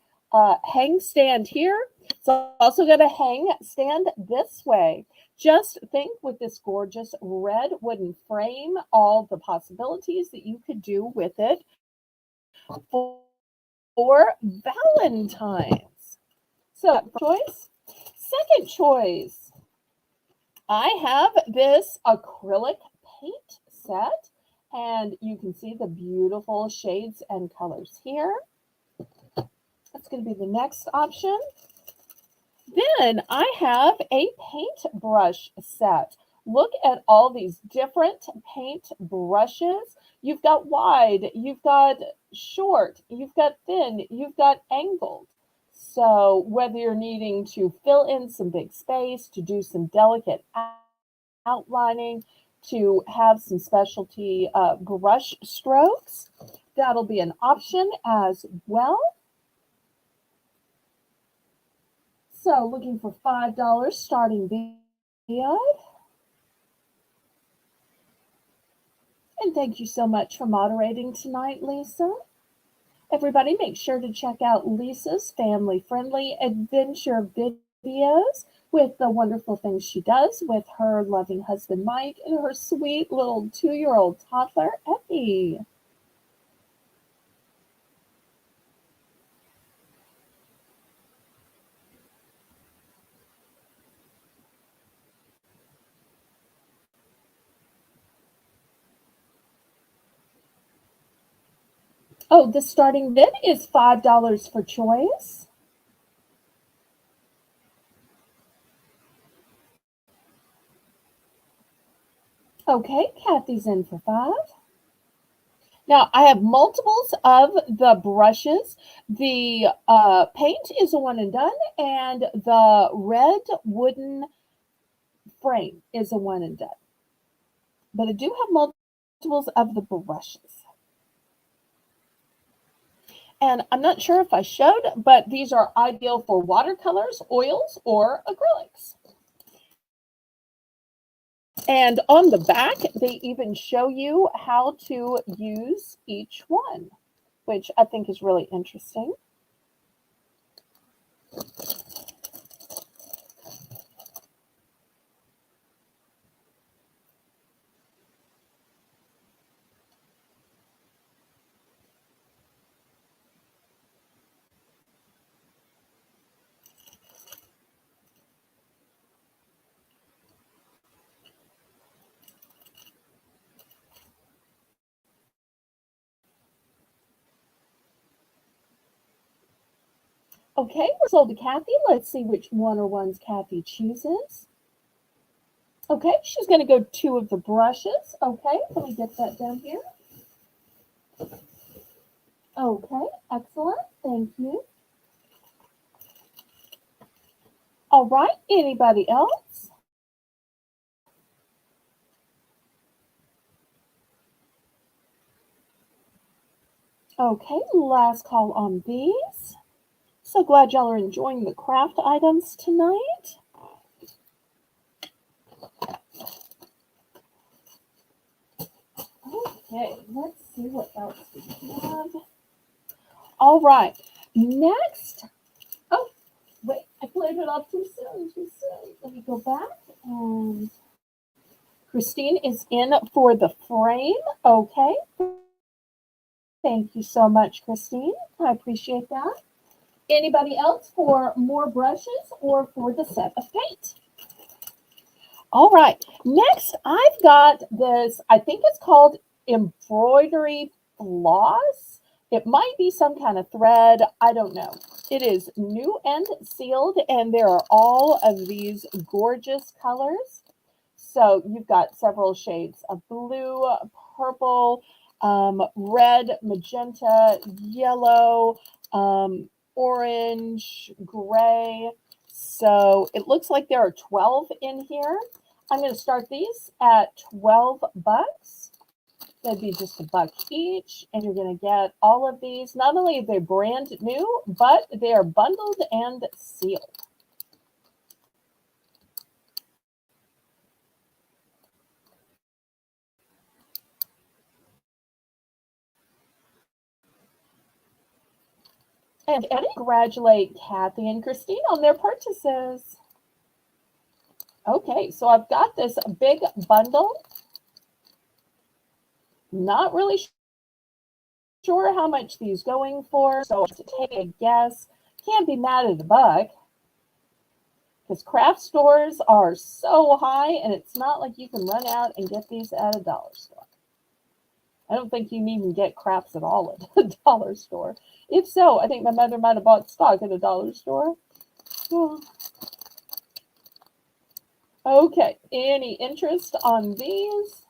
hang stand here. It's also got a hang stand this way. Just think with this gorgeous red wooden frame, all the possibilities that you could do with it for Valentine's. So, choice. Second choice. I have this acrylic paint set, and you can see the beautiful shades and colors here. That's going to be the next option. Then I have a paintbrush set. Look at all these different paint brushes. You've got wide, you've got short, you've got thin, you've got angled. So whether you're needing to fill in some big space, to do some delicate outlining, to have some specialty brush strokes, that'll be an option as well. So looking for $5 starting bid. And thank you so much for moderating tonight, Lisa. Everybody, make sure to check out Lisa's family-friendly adventure videos with the wonderful things she does with her loving husband, Mike, and her sweet little 2-year-old toddler, Effie. Oh, the starting bid is $5 for choice. Okay, Kathy's in for 5. Now, I have multiples of the brushes. The paint is a one and done, and the red wooden frame is a one and done. But I do have multiples of the brushes. And I'm not sure if I showed, but these are ideal for watercolors, oils, or acrylics. And on the back, they even show you how to use each one, which I think is really interesting. Okay, we're sold to Kathy. Let's see which one or ones Kathy chooses. Okay, she's going to go 2 of the brushes. Okay, let me get that down here. Okay, excellent. Thank you. All right, anybody else? Okay, last call on these. So glad y'all are enjoying the craft items tonight. Okay, let's see what else we have. All right, next. Oh, wait, I played it off too soon, too soon. Let me go back, and Christine is in for the frame. Okay, thank you so much, Christine. I appreciate that. Anybody else for more brushes or for the set of paint? All right, next I've got this, I think it's called embroidery floss. It might be some kind of thread, I don't know. It is new and sealed, and there are all of these gorgeous colors. So you've got several shades of blue, purple, red, magenta, yellow, orange, gray. So it looks like there are 12 in here. I'm going to start these at 12 bucks. That'd be just $1 each, and you're going to get all of these. Not only are they brand new, but they are bundled and sealed. And congratulate Kathy and Christine on their purchases. Okay, so I've got this big bundle. Not really sure how much these going for, so to take a guess, can't be mad at $1 because craft stores are so high, and it's not like you can run out and get these at a dollar store. I don't think you can even get crafts at all at a dollar store. If so, I think my mother might have bought stock at a dollar store. Okay, any interest on these?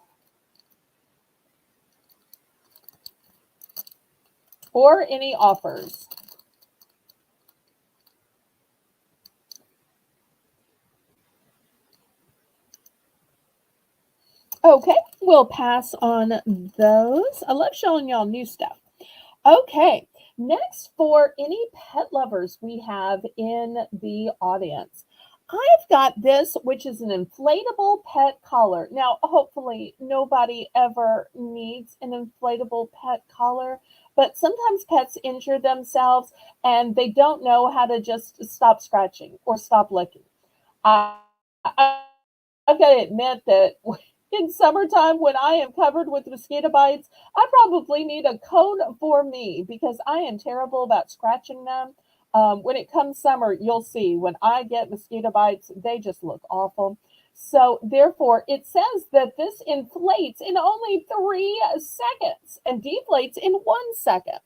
Or any offers? Okay, we'll pass on those. I love showing y'all new stuff. Okay, next for any pet lovers we have in the audience. I've got this, which is an inflatable pet collar. Now, hopefully nobody ever needs an inflatable pet collar, but sometimes pets injure themselves and they don't know how to just stop scratching or stop licking. I, I've got to admit that in summertime, when I am covered with mosquito bites, I probably need a cone for me because I am terrible about scratching them. When it comes summer, you'll see when I get mosquito bites, they just look awful. So, therefore, it says that this inflates in only 3 seconds and deflates in 1 second.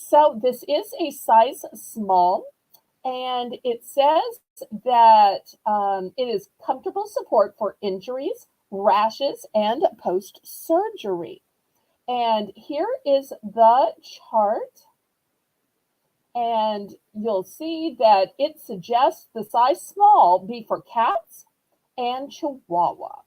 So this is a size small, and it says that it is comfortable support for injuries, rashes, and post surgery. And here is the chart, and you'll see that it suggests the size small be for cats and Chihuahua.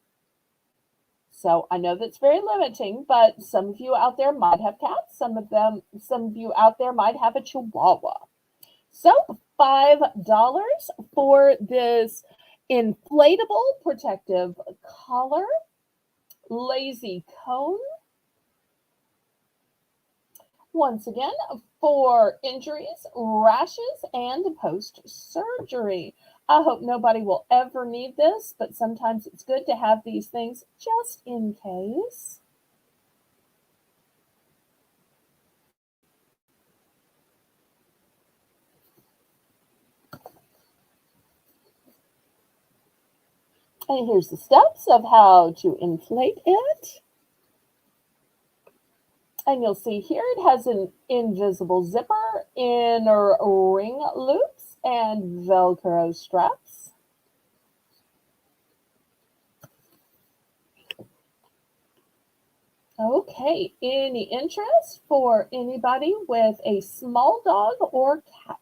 So I know that's very limiting, but some of you out there might have cats. Some of you out there might have a Chihuahua. So $5 for this inflatable protective collar, lazy cone. Once again, for injuries, rashes, and post-surgery. I hope nobody will ever need this, but sometimes it's good to have these things just in case. And here's the steps of how to inflate it. And you'll see here it has an invisible zipper, inner ring loops, and Velcro straps. Okay, any interest for anybody with a small dog or cat?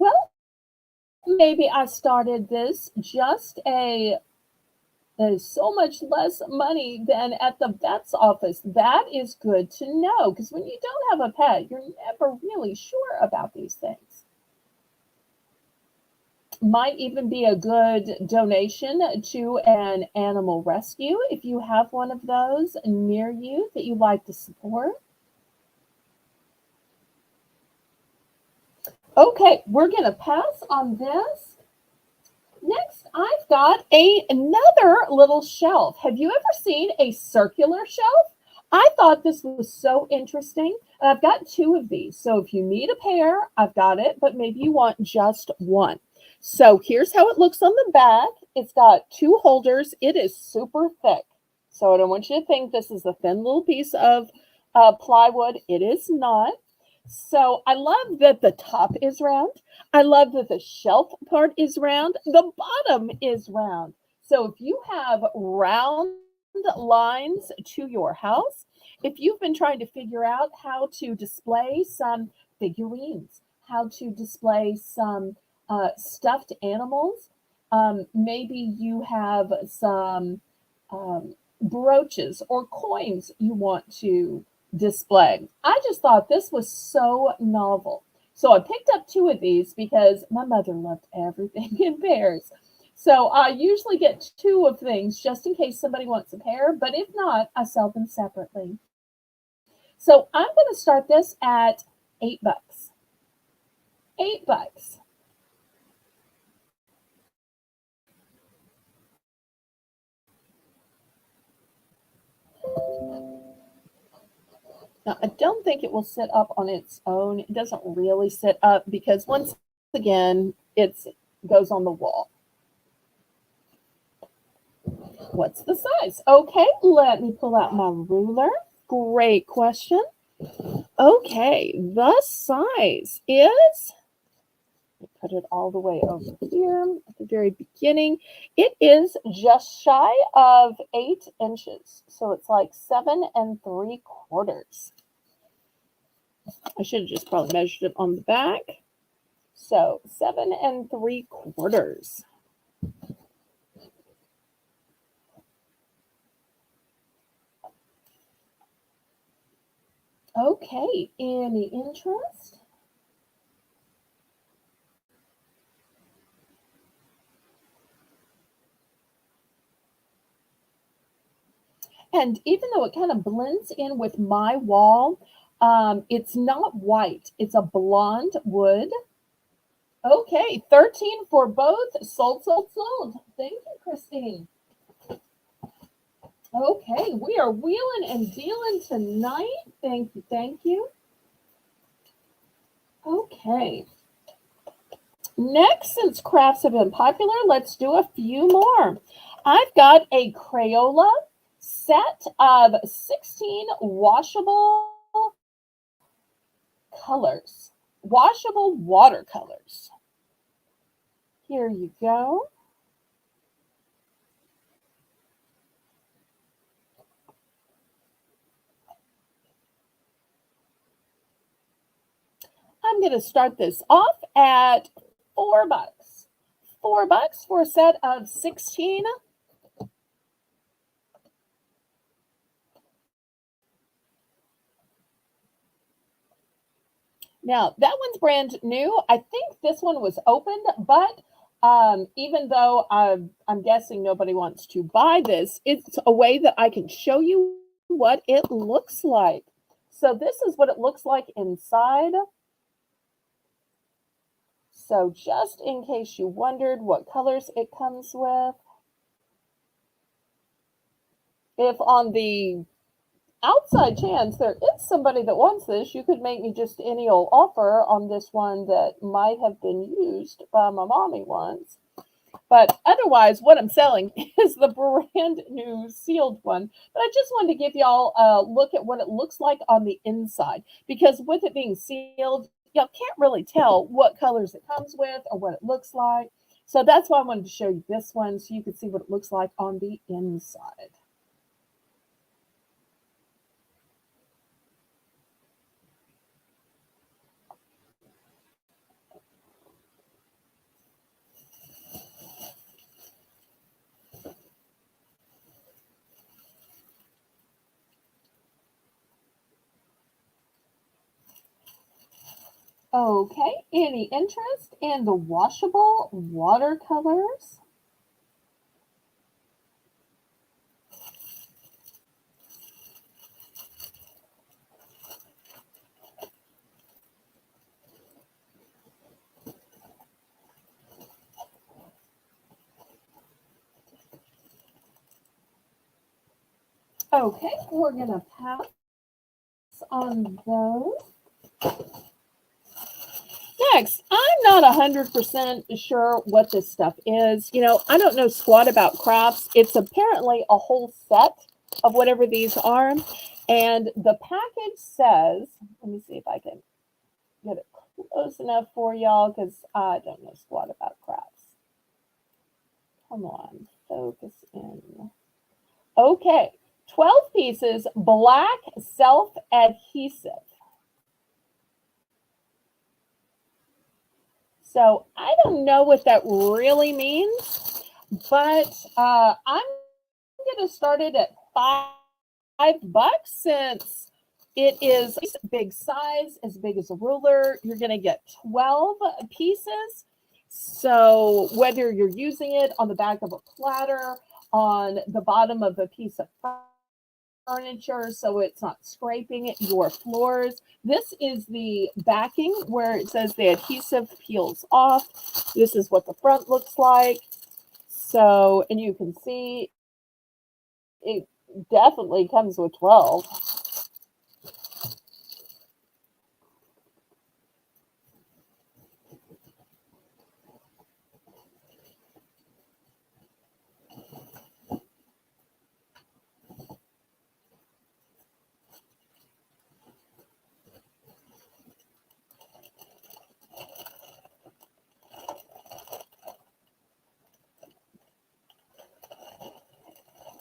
Well, maybe I started this just there's so much less money than at the vet's office. That is good to know because when you don't have a pet, you're never really sure about these things. Might even be a good donation to an animal rescue if you have one of those near you that you like to support. Okay, we're going to pass on this. Next, I've got another little shelf. Have you ever seen a circular shelf? I thought this was so interesting. And I've got two of these. So if you need a pair, I've got it, but maybe you want just one. So here's how it looks on the back. It's got two holders. It is super thick. So I don't want you to think this is a thin little piece of plywood. It is not. So I love that the top is round. I love that the shelf part is round. The bottom is round. So if you have round lines to your house, if you've been trying to figure out how to display some figurines, how to display some stuffed animals, maybe you have some brooches or coins you want to display. I just thought this was so novel. So I picked up two of these because my mother loved everything in pairs. So I usually get two of things just in case somebody wants a pair, but if not, I sell them separately. So I'm going to start this at $8. $8. Now, I don't think it will sit up on its own. It doesn't really sit up because once again, it goes on the wall. What's the size? Okay, let me pull out my ruler. Great question. Okay, the size is, put it all the way over here at the very beginning. It is just shy of 8 inches. So it's like 7 3/4. I should have just probably measured it on the back. So 7 3/4. Okay, any interest? And even though it kind of blends in with my wall, it's not white. It's a blonde wood. Okay, 13 for both. Sold, sold, sold. Thank you, Christine. Okay, we are wheeling and dealing tonight. Thank you, thank you. Okay. Next, since crafts have been popular, let's do a few more. I've got a Crayola set of 16 washable colors, washable watercolors. Here you go. I'm going to start this off at $4. $4 for a set of 16. Now, that one's brand new. I think this one was opened, but even though I'm guessing nobody wants to buy this, it's a way that I can show you what it looks like. So this is what it looks like inside. So just in case you wondered what colors it comes with, if on the outside chance there is somebody that wants this, you could make me just any old offer on this one that might have been used by my mommy once. But otherwise, what I'm selling is the brand new sealed one. But I just wanted to give y'all a look at what it looks like on the inside, because with it being sealed, y'all can't really tell what colors it comes with or what it looks like. So that's why I wanted to show you this one so you could see what it looks like on the inside. Okay, any interest in the washable watercolors? Okay, we're going to pass on those. Next, I'm not 100% sure what this stuff is. You know, I don't know squat about crafts. It's apparently a whole set of whatever these are. And the package says, let me see if I can get it close enough for y'all because I don't know squat about crafts. Come on, focus in. Okay, 12 pieces, black self-adhesive. So I don't know what that really means, but I'm going to start it at $5 since it is big size, as big as a ruler. You're going to get 12 pieces. So whether you're using it on the back of a platter, on the bottom of a piece of furniture so it's not scraping your floors. This is the backing where it says the adhesive peels off. This is what the front looks like. So, and you can see it definitely comes with 12.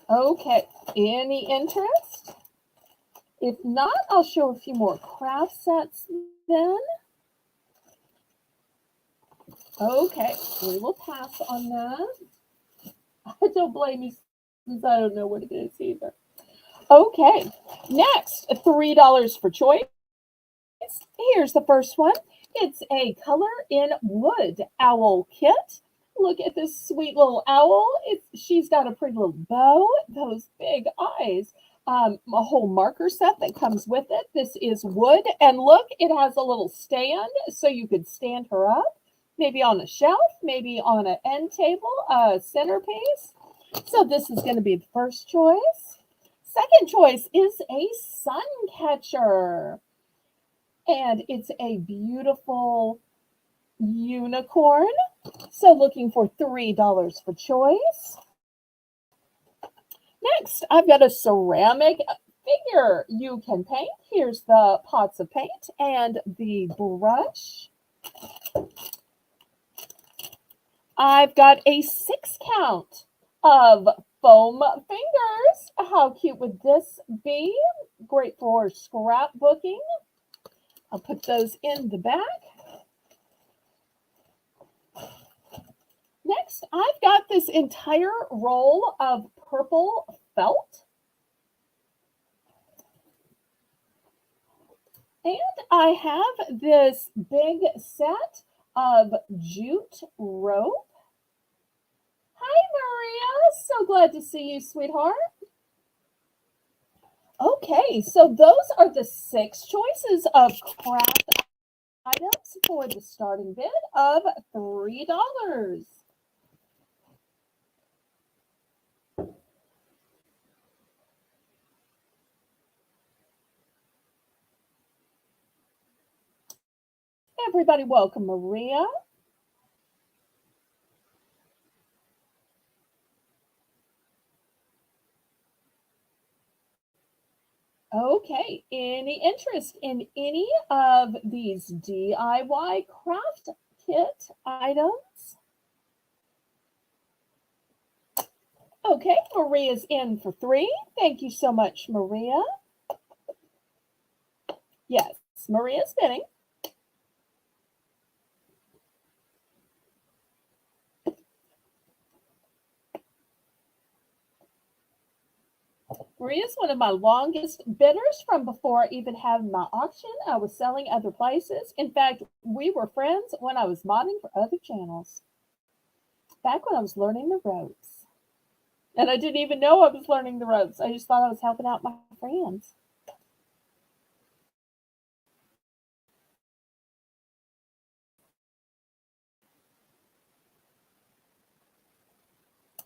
Okay, any interest? If not, I'll show a few more craft sets then. Okay, we will pass on that. I don't blame you since I don't know what it is either. Okay, next, $3 for choice. Here's the first one. It's a color in wood owl kit. Look at this sweet little owl. She's got a pretty little bow, those big eyes. A whole marker set that comes with it. This is wood. And look, it has a little stand so you could stand her up, maybe on a shelf, maybe on an end table, a centerpiece. So this is going to be the first choice. Second choice is a sun catcher. And it's a beautiful unicorn. So looking for $3 for choice. Next, I've got a ceramic figure you can paint. Here's the pots of paint and the brush. I've got a 6 count of foam fingers. How cute would this be? Great for scrapbooking. I'll put those in the back. Next, I've got this entire roll of purple felt. And I have this big set of jute rope. Hi, Maria. So glad to see you, sweetheart. Okay, so those are the 6 choices of craft items for the starting bid of $3. Everybody welcome Maria. Okay, any interest in any of these DIY craft kit items? Okay, Maria's in for 3. Thank you so much, Maria. Yes, Maria's bidding. Maria's one of my longest bidders from before I even had my auction. I was selling other places. In fact, we were friends when I was modding for other channels. Back when I was learning the ropes. And I didn't even know I was learning the ropes. I just thought I was helping out my friends.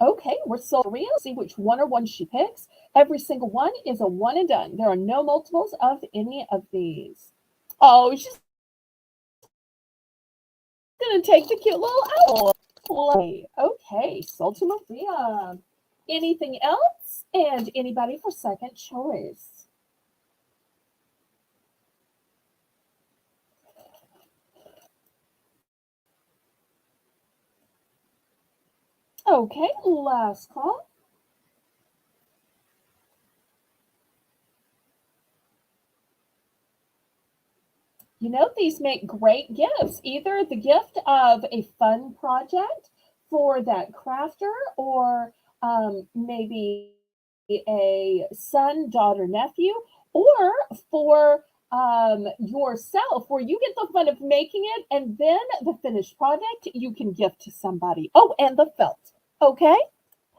Okay, we're sold Maria. See which one or one she picks. Every single one is a one and done. There are no multiples of any of these. Oh, she's gonna take the cute little owl. Okay, sold to Maria. Anything else? And anybody for second choice? Okay, last call. You know, these make great gifts. Either the gift of a fun project for that crafter, or maybe a son, daughter, nephew, or for yourself, where you get the fun of making it and then the finished product you can gift to somebody. Oh, and the felt. Okay,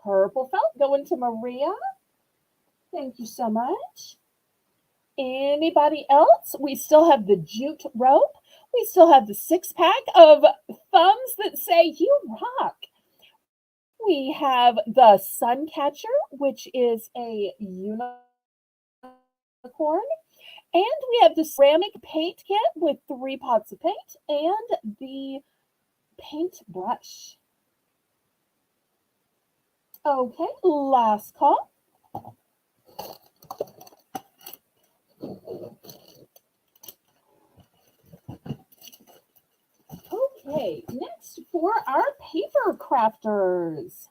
purple felt going to Maria. Thank you so much. Anybody else? We still have the jute rope. We still have the 6-pack of thumbs that say you rock. We have the sun catcher, which is a unicorn. And we have the ceramic paint kit with 3 pots of paint and the paint brush. Okay, last call. Okay, next for our paper crafters.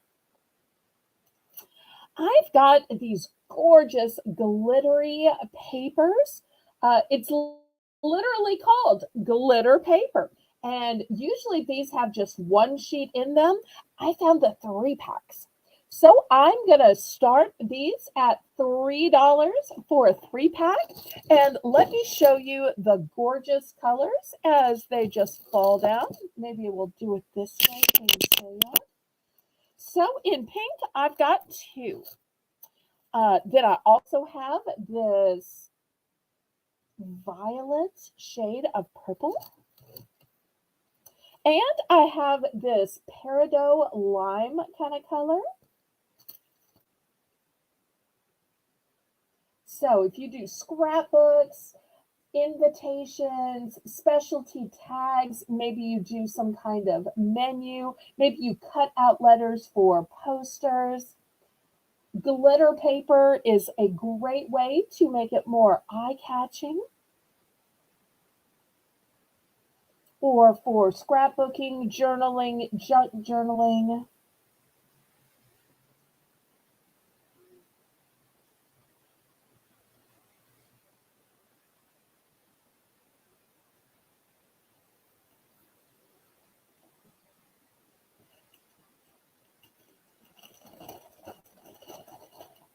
I've got these gorgeous glittery papers. It's literally called glitter paper. And usually these have just one sheet in them. I found the 3-packs. So I'm going to start these at $3 for a 3-pack. And let me show you the gorgeous colors as they just fall down. Maybe we'll do it this way. So in pink, I've got 2. Then I also have this violet shade of purple. And I have this peridot lime kind of color. So if you do scrapbooks, invitations, specialty tags. Maybe you do some kind of menu. Maybe you cut out letters for posters. Glitter paper is a great way to make it more eye catching. Or for scrapbooking, journaling, junk journaling.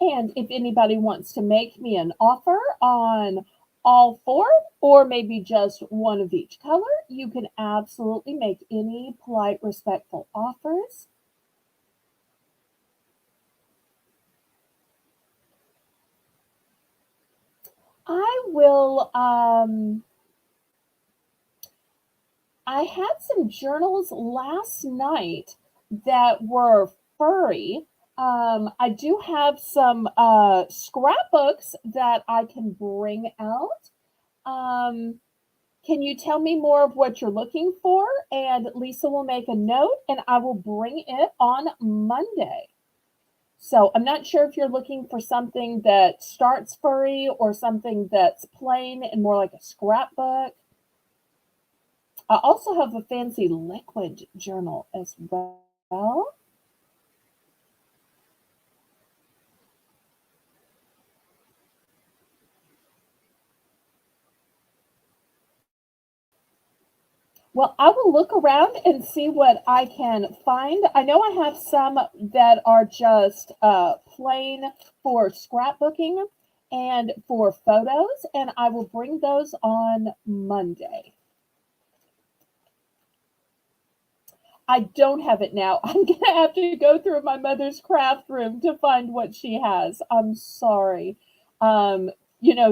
And if anybody wants to make me an offer on all four, or maybe just one of each color, you can absolutely make any polite, respectful offers. I will, I had some journals last night that were furry. I do have some scrapbooks that I can bring out. Um, can you tell me more of what you're looking for? And Lisa will make a note and I will bring it on Monday. So I'm not sure if you're looking for something that starts furry or something that's plain and more like a scrapbook. I also have a fancy liquid journal as well. Well, I will look around and see what I can find. I know I have some that are just plain for scrapbooking and for photos, and I will bring those on Monday. I don't have it now. I'm going to have to go through my mother's craft room to find what she has. I'm sorry. Um,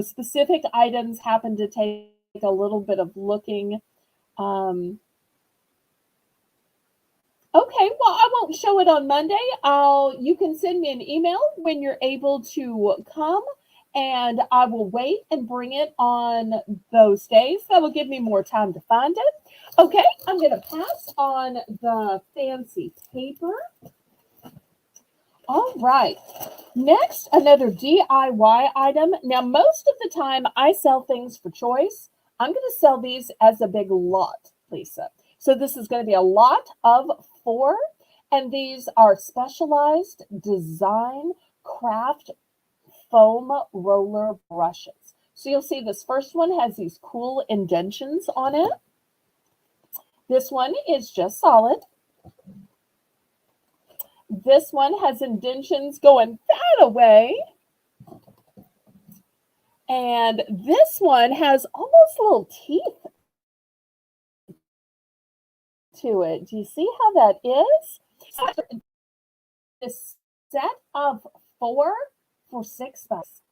specific items happen to take a little bit of looking. Um, okay, well, I won't show it on Monday. You can send me an email when you're able to come, and I will wait and bring it on those days. That will give me more time to find it. Okay, I'm going to pass on the fancy paper. All right. Next, another DIY item. Now, most of the time I sell things for choice. I'm going to sell these as a big lot, Lisa. So this is going to be a lot of 4, and these are specialized design craft foam roller brushes. So you'll see this first one has these cool indentions on it. This one is just solid. This one has indentions going that away. And this one has almost little teeth to it. Do you see how that is? This set of 4 for $6.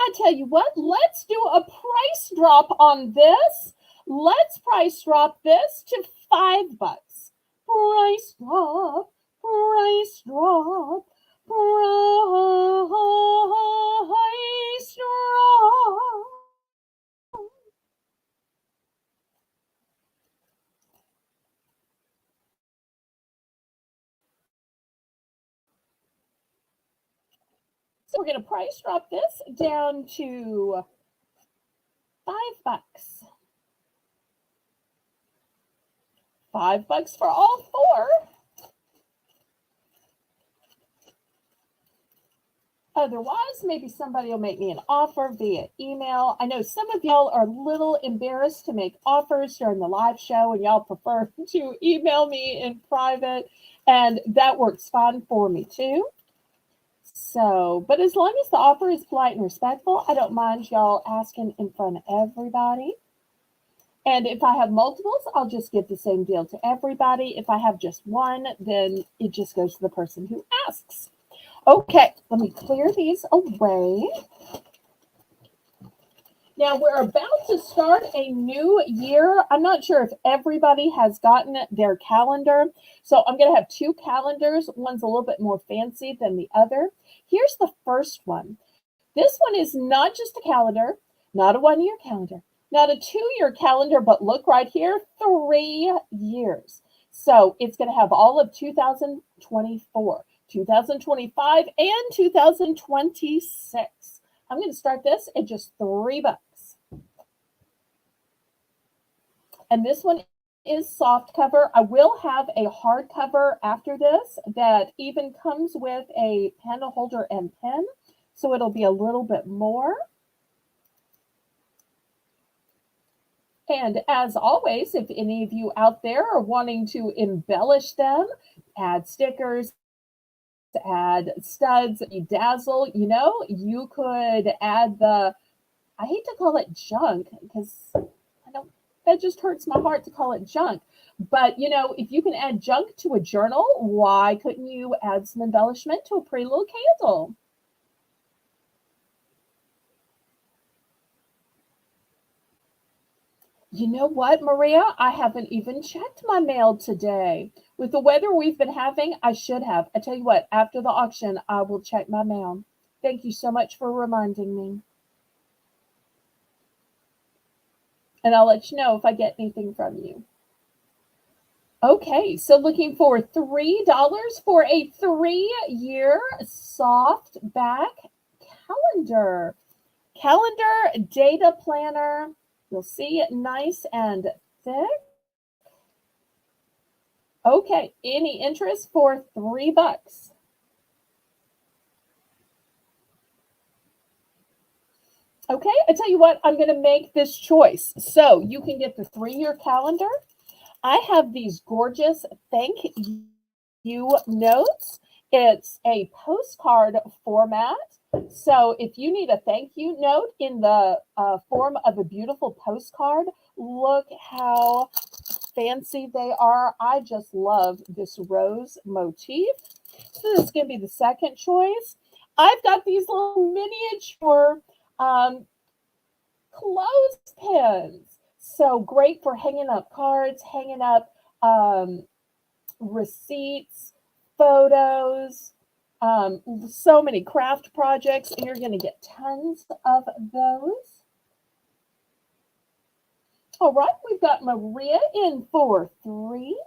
I tell you what, let's do a price drop on this. Let's price drop this to $5. Price drop Price drop. Price drop. So we're going to price drop this down to $5. $5 for all four. Otherwise, maybe somebody will make me an offer via email. I know some of y'all are a little embarrassed to make offers during the live show and y'all prefer to email me in private, and that works fine for me too. So, but as long as the offer is polite and respectful, I don't mind y'all asking in front of everybody. And if I have multiples, I'll just give the same deal to everybody. If I have just one, then it just goes to the person who asks. Okay, let me clear these away. Now we're about to start a new year. I'm not sure if everybody has gotten their calendar. So I'm going to have two calendars. One's a little bit more fancy than the other. Here's the first one. This one is not just a calendar, not a 1-year calendar, not a 2-year calendar, but look right here, 3 years. So it's going to have all of 2024, 2025, and 2026. I'm going to start this at just $3. And this one is soft cover. I will have a hard cover after this that even comes with a pen holder and pen. So it'll be a little bit more. And as always, if any of you out there are wanting to embellish them, add stickers, add studs, bedazzle, you could add I hate to call it junk because I don't, that just hurts my heart to call it junk. But, if you can add junk to a journal, why couldn't you add some embellishment to a pretty little candle? You know what, Maria? I haven't even checked my mail today. With the weather we've been having, I should have. I tell you what, after the auction, I will check my mail. Thank you so much for reminding me. And I'll let you know if I get anything from you. Okay, so looking for $3 for a 3-year soft back calendar. Calendar data planner. You'll see it nice and thick. Okay, any interest for $3? Okay, I tell you what, I'm going to make this choice. So you can get the 3-year calendar. I have these gorgeous thank you notes. It's a postcard format. So if you need a thank you note in the form of a beautiful postcard, look how fancy they are. I just love this rose motif. So this is going to be the second choice. I've got these little miniature clothespins. So great for hanging up cards, hanging up receipts, photos, so many craft projects, and you're going to get tons of those. All right, we've got Maria in for 3.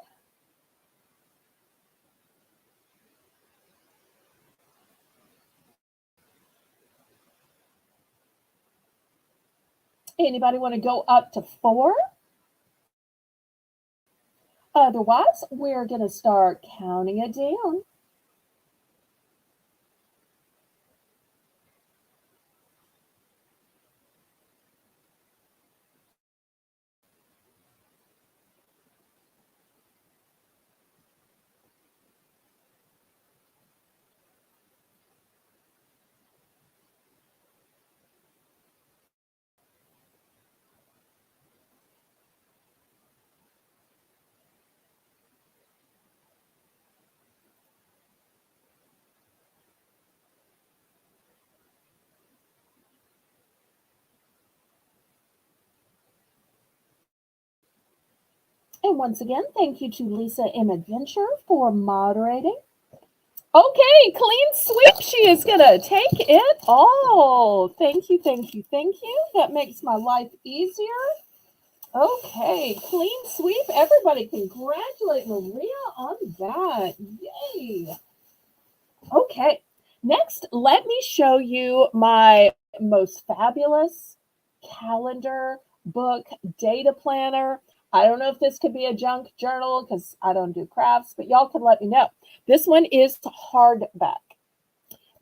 Anybody want to go up to 4? Otherwise, we're going to start counting it down. And once again, thank you to Lisa M. Adventure for moderating. Okay, clean sweep. She is going to take it all. Thank you, thank you, thank you. That makes my life easier. Okay, clean sweep. Everybody congratulate Maria on that. Yay. Okay, next, let me show you my most fabulous calendar, book, data planner. I don't know if this could be a junk journal because I don't do crafts, but y'all can let me know. This one is hardback.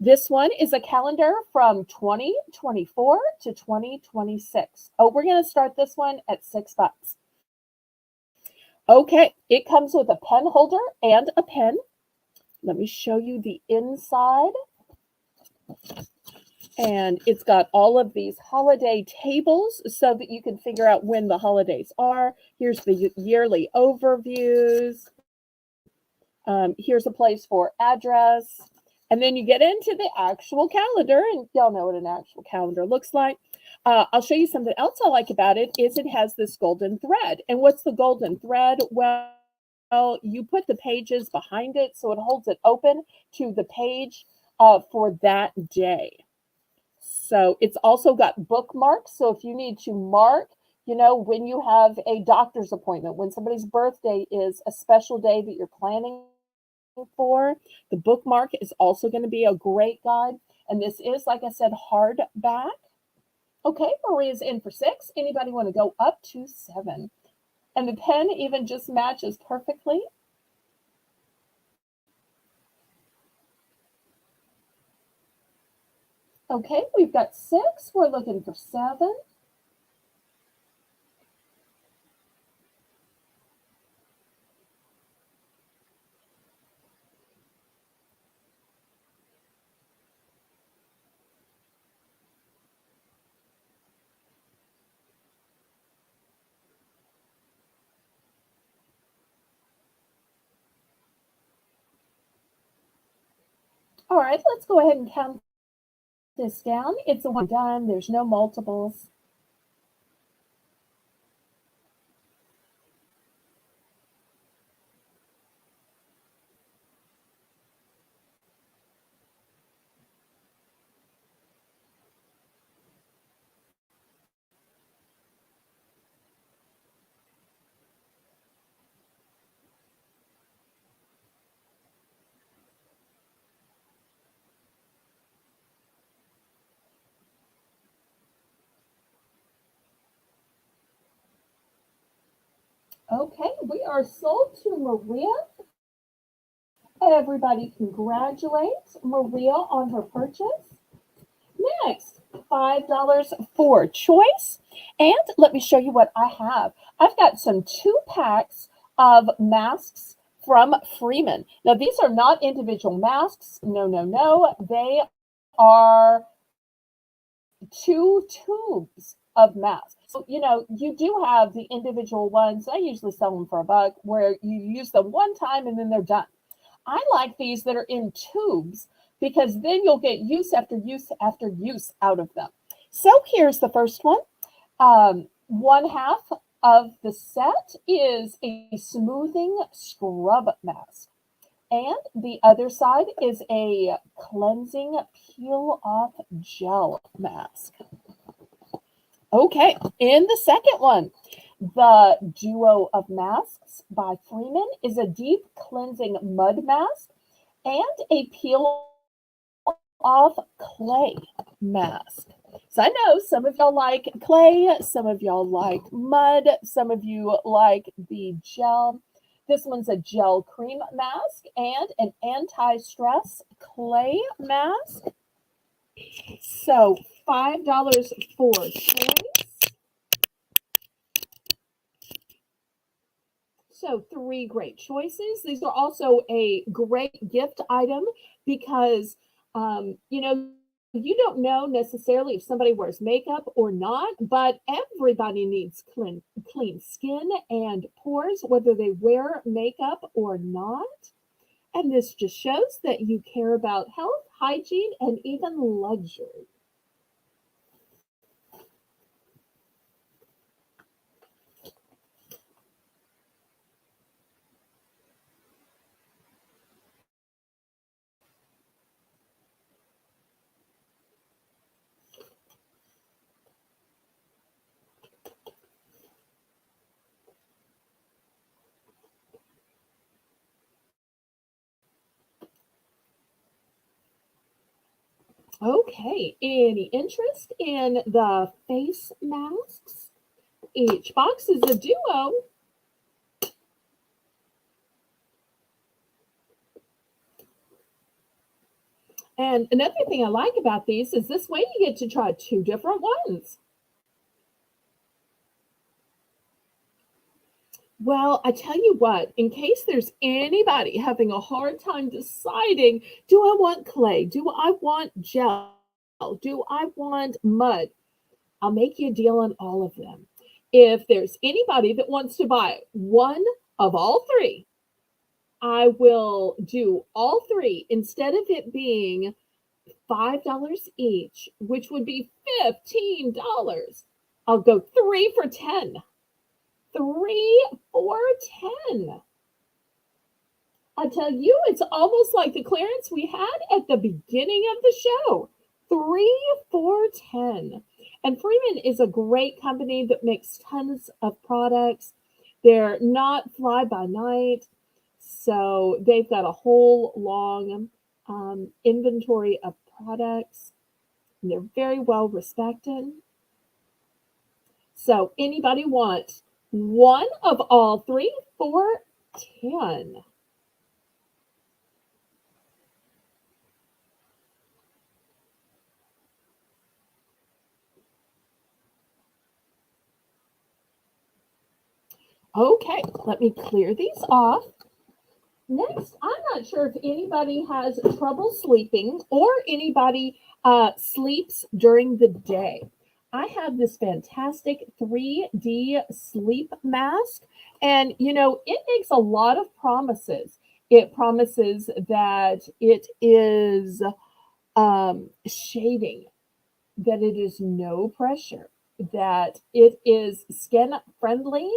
This one is a calendar from 2024 to 2026. Oh, we're going to start this one at $6. Okay, it comes with a pen holder and a pen. Let me show you the inside. And it's got all of these holiday tables so that you can figure out when the holidays are. Here's the yearly overviews. Here's a place for address. And then you get into the actual calendar, and y'all know what an actual calendar looks like. I'll show you something else I like about it is it has this golden thread. And what's the golden thread? Well, you put the pages behind it so it holds it open to the page for that day. So it's also got bookmarks. So if you need to mark, you know, when you have a doctor's appointment, when somebody's birthday is a special day that you're planning for, the bookmark is also going to be a great guide. And this is, like I said, hardback. Okay, Maria's in for 6. Anybody want to go up to 7? And the pen even just matches perfectly. Okay, we've got 6. We're looking for 7. All right, let's go ahead and count this down. It's a one done. There's no multiples. Okay, we are sold to Maria. Everybody congratulate Maria on her purchase. Next, $5 for choice. And let me show you what I have. I've got some 2-packs of masks from Freeman. Now, these are not individual masks. No, no, no. They are 2 tubes of masks. So, you know, you do have the individual ones. I usually sell them for $1 where you use them one time and then they're done. I like these that are in tubes because then you'll get use after use after use out of them. So here's the first one. 1/2 of the set is a smoothing scrub mask. And the other side is a cleansing peel-off gel mask. Okay, in the second one, the duo of masks by Freeman is a deep cleansing mud mask and a peel-off clay mask. So I know some of y'all like clay, some of y'all like mud, some of you like the gel. This one's a gel cream mask and an anti-stress clay mask. So $5 for choice. So 3 great choices. These are also a great gift item because, you know, you don't know necessarily if somebody wears makeup or not, but everybody needs clean skin and pores, whether they wear makeup or not. And this just shows that you care about health, hygiene, and even luxury. Okay, any interest in the face masks? Each box is a duo. And another thing I like about these is this way you get to try two different ones. Well, I tell you what, in case there's anybody having a hard time deciding, do I want clay? Do I want gel? Do I want mud? I'll make you a deal on all of them. If there's anybody that wants to buy one of all three, I will do all three instead of it being $5 each, which would be $15. I'll go three for 10. Three for 10. I tell you, it's almost like the clearance we had at the beginning of the show. 3 for 10. And Freeman is a great company that makes tons of products. They're not fly by night, so they've got a whole long inventory of products. And they're very well respected. So anybody want one of all three for 10? Okay, let me clear these off. Next, I'm not sure if anybody has trouble sleeping or anybody sleeps during the day. I have this fantastic 3D sleep mask, and it makes a lot of promises. It promises that it is shading, that it is no pressure, that it is skin friendly,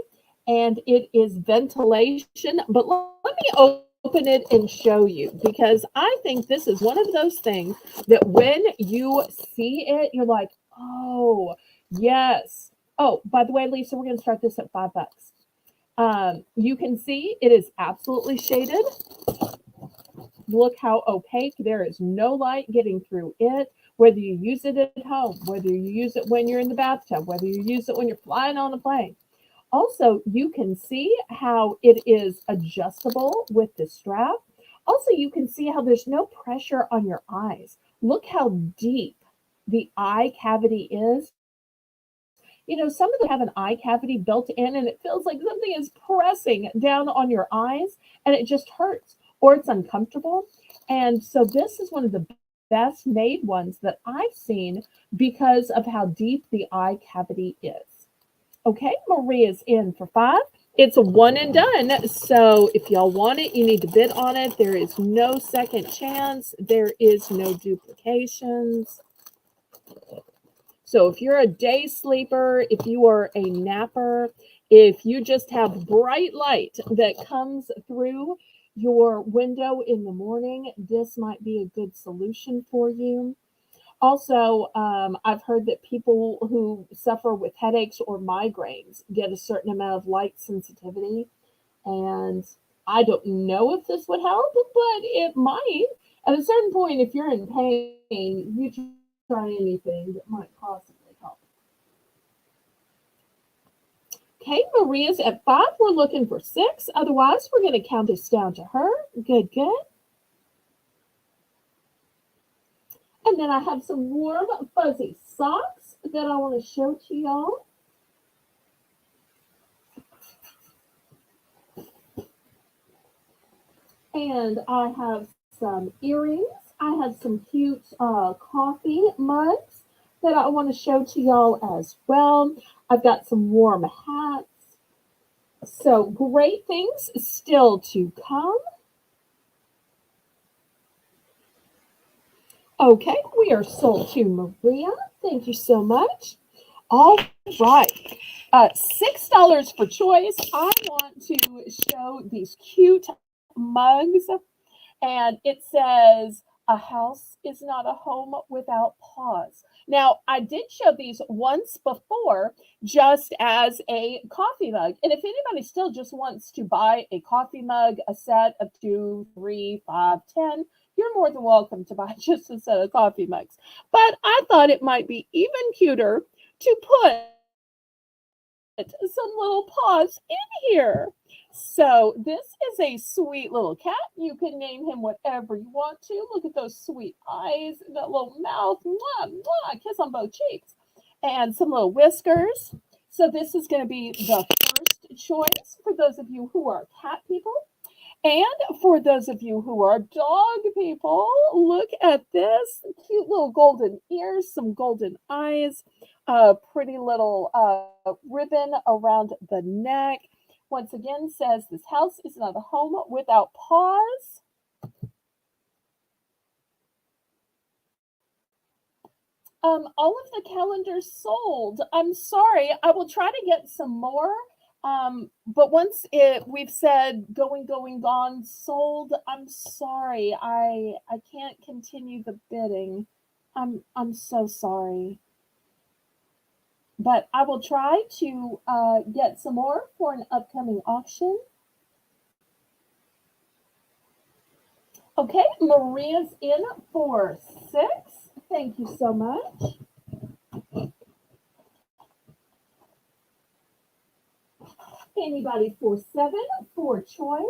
and it is ventilation. But let me open it and show you because I think this is one of those things that when you see it, you're like, oh, yes. Oh, by the way, Lisa, we're going to start this at $5. You can see it is absolutely shaded. Look how opaque. There is no light getting through it. Whether you use it at home, whether you use it when you're in the bathtub, whether you use it when you're flying on a plane. Also, you can see how it is adjustable with the strap. Also, you can see how there's no pressure on your eyes. Look how deep the eye cavity is. Some of them have an eye cavity built in, and it feels like something is pressing down on your eyes, and it just hurts or it's uncomfortable. And so, this is one of the best made ones that I've seen because of how deep the eye cavity is. Okay, Maria's in for 5. It's a one and done. So if y'all want it, you need to bid on it. There is no second chance. There is no duplications. So if you're a day sleeper, if you are a napper, if you just have bright light that comes through your window in the morning, this might be a good solution for you. Also, I've heard that people who suffer with headaches or migraines get a certain amount of light sensitivity. And I don't know if this would help, but it might. At a certain point, if you're in pain, you try anything that might possibly help. Okay, Maria's at 5. We're looking for 6. Otherwise, we're going to count this down to her. Good, good. And then I have some warm, fuzzy socks that I want to show to y'all. And I have some earrings. I have some cute coffee mugs that I want to show to y'all as well. I've got some warm hats. So great things still to come. Okay, we are sold to Maria. Thank you so much. All right. $6 for choice. I want to show these cute mugs. And it says, a house is not a home without pause. Now, I did show these once before just as a coffee mug. And if anybody still just wants to buy a coffee mug, a set of 2, 3, 5, 10, You're more than welcome to buy just a set of coffee mugs. But I thought it might be even cuter to put some little paws in here. So this is a sweet little cat. You can name him whatever you want to. Look at those sweet eyes, that little mouth. Mwah, mwah, kiss on both cheeks. And some little whiskers. So this is going to be the first choice for those of you who are cat people. And for those of you who are dog people, look at this cute little golden ears, some golden eyes, a pretty little ribbon around the neck. Once again, says this house is not a home without paws. All of the calendars sold. I'm sorry. I will try to get some more. But once we've said going, going, gone, sold, I'm sorry. I can't continue the bidding. I'm so sorry. But I will try to get some more for an upcoming auction. Okay, Maria's in for 6. Thank you so much. Anybody for 7 for choice?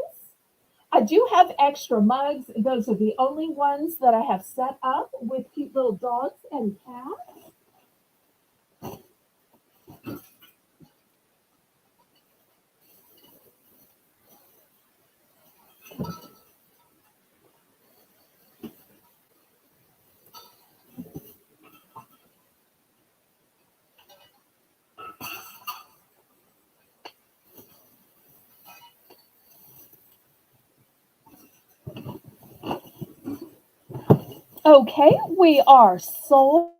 I do have extra mugs. Those are the only ones that I have set up with cute little dogs and cats. Okay, we are sold.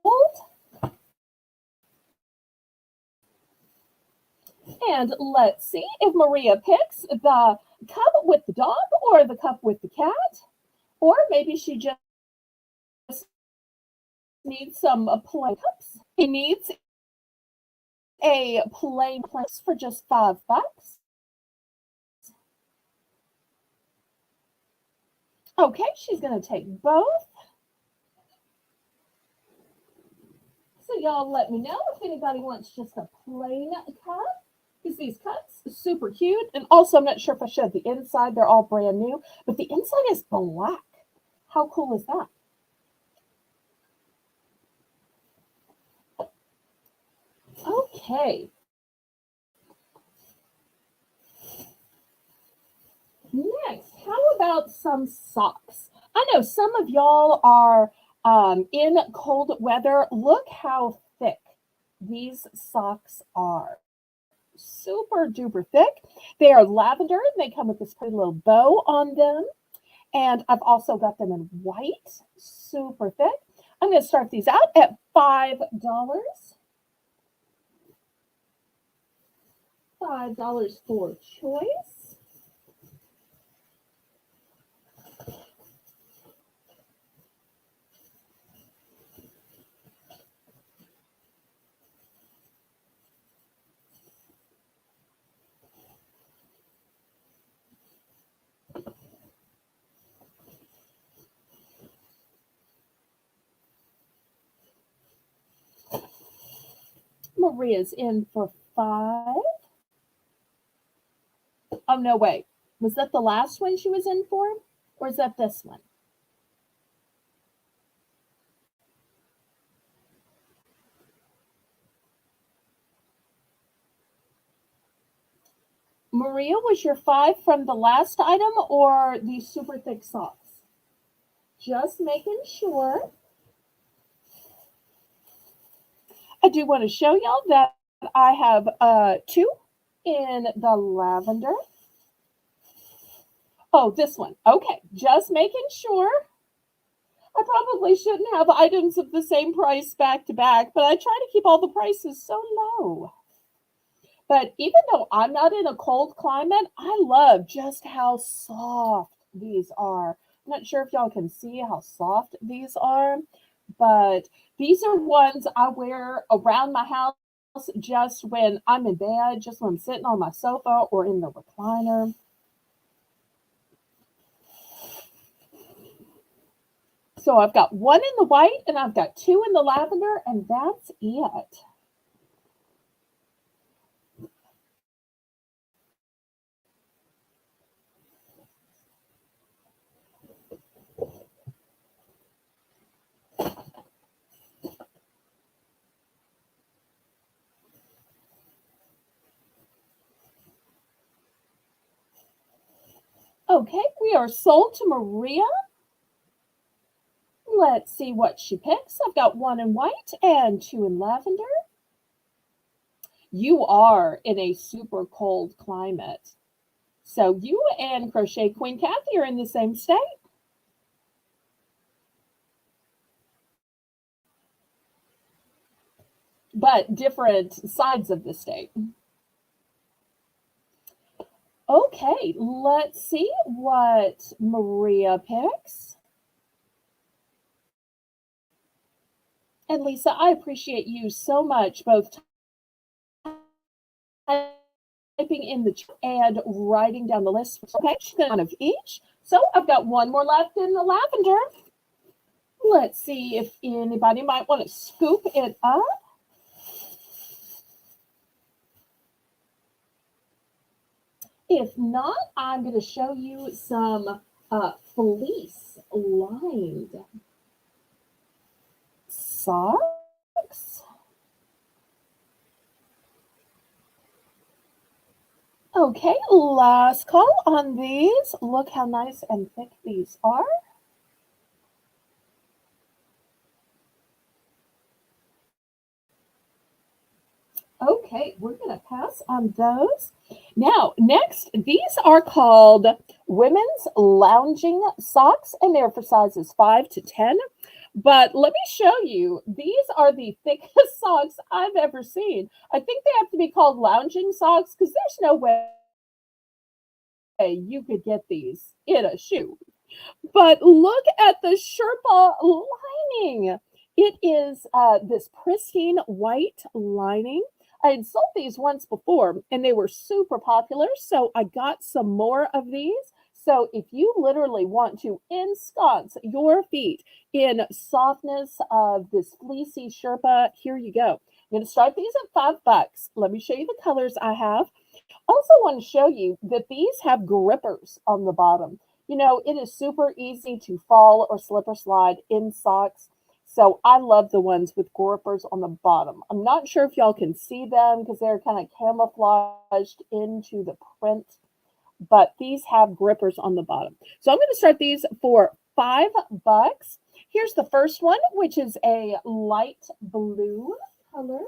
And let's see if Maria picks the cup with the dog or the cup with the cat. Or maybe she just needs some plain cups. He needs a plain place for just $5. Okay, she's going to take both. So y'all let me know if anybody wants just a plain cup. Because these cups are super cute. And also, I'm not sure if I showed the inside. They're all brand new. But the inside is black. How cool is that? Okay. Next, how about some socks? I know some of y'all are in cold weather. Look how thick these socks are. Super duper thick. They are lavender. They come with this pretty little bow on them. And I've also got them in white. Super thick. I'm going to start these out at $5. $5 for choice. Maria's in for 5. Oh, no, wait. Was that the last one she was in for? Or is that this one? Maria, was your 5 from the last item or the super thick socks? Just making sure. I do want to show y'all that I have 2 in the lavender. Oh, this one. Okay, just making sure. I probably shouldn't have items of the same price back to back, but I try to keep all the prices so low. But even though I'm not in a cold climate, I love just how soft these are. I'm not sure if y'all can see how soft these are, but these are ones I wear around my house just when I'm in bed, just when I'm sitting on my sofa or in the recliner. So I've got one in the white and I've got two in the lavender, and that's it. Okay, we are sold to Maria. Let's see what she picks. I've got one in white and two in lavender. You are in a super cold climate. So you and Crochet Queen Kathy are in the same state. But different sides of the state. Okay, let's see what Maria picks. And Lisa, I appreciate you so much, both typing in the chat and writing down the list. Okay, one of each. So I've got one more left in the lavender. Let's see if anybody might want to scoop it up. If not, I'm going to show you some fleece lined socks. Okay, last call on these. Look how nice and thick these are. Okay, we're going to pass on those. Now, next, these are called women's lounging socks, and they're for sizes 5 to 10. But let me show you, these are the thickest socks I've ever seen. I think they have to be called lounging socks because there's no way you could get these in a shoe. But look at the Sherpa lining. It is this pristine white lining. I had sold these once before and they were super popular, so I got some more of these. So if you literally want to ensconce your feet in softness of this fleecy Sherpa, here you go. I'm going to start these at $5. Let me show you the colors I have. Also want to show you that these have grippers on the bottom. You know, it is super easy to fall or slip or slide in socks. So I love the ones with grippers on the bottom. I'm not sure if y'all can see them because they're kind of camouflaged into the print, but these have grippers on the bottom. So I'm going to start these for $5. Here's the first one, which is a light blue color.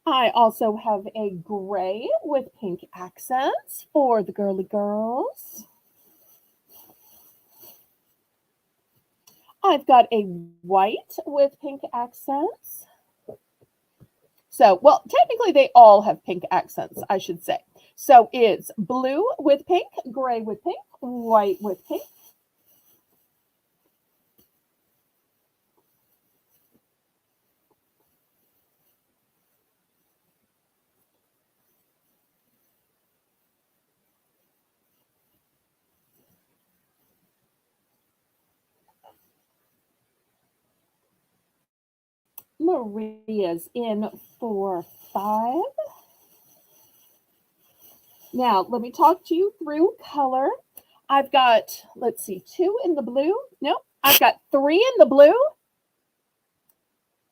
I also have a gray with pink accents for the girly girls. I've got a white with pink accents. So, well, technically they all have pink accents, I should say. So it's blue with pink, gray with pink, white with pink. Maria's in for $5. Now, let me talk to you through color. I've got, let's see, 2 in the blue. Nope, I've got 3 in the blue.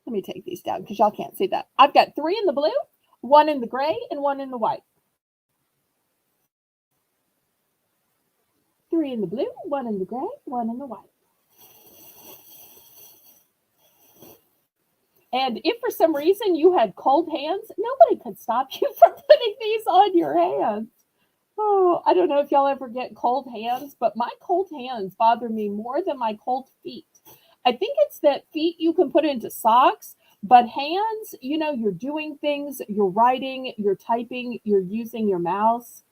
Let me take these down because y'all can't see that. I've got 3 in the blue, 1 in the gray, and 1 in the white. 3 in the blue, 1 in the gray, 1 in the white. And if for some reason you had cold hands, nobody could stop you from putting these on your hands. Oh, I don't know if y'all ever get cold hands, but my cold hands bother me more than my cold feet. I think it's that feet you can put into socks, but hands, you know, you're doing things, you're writing, you're typing, you're using your mouse.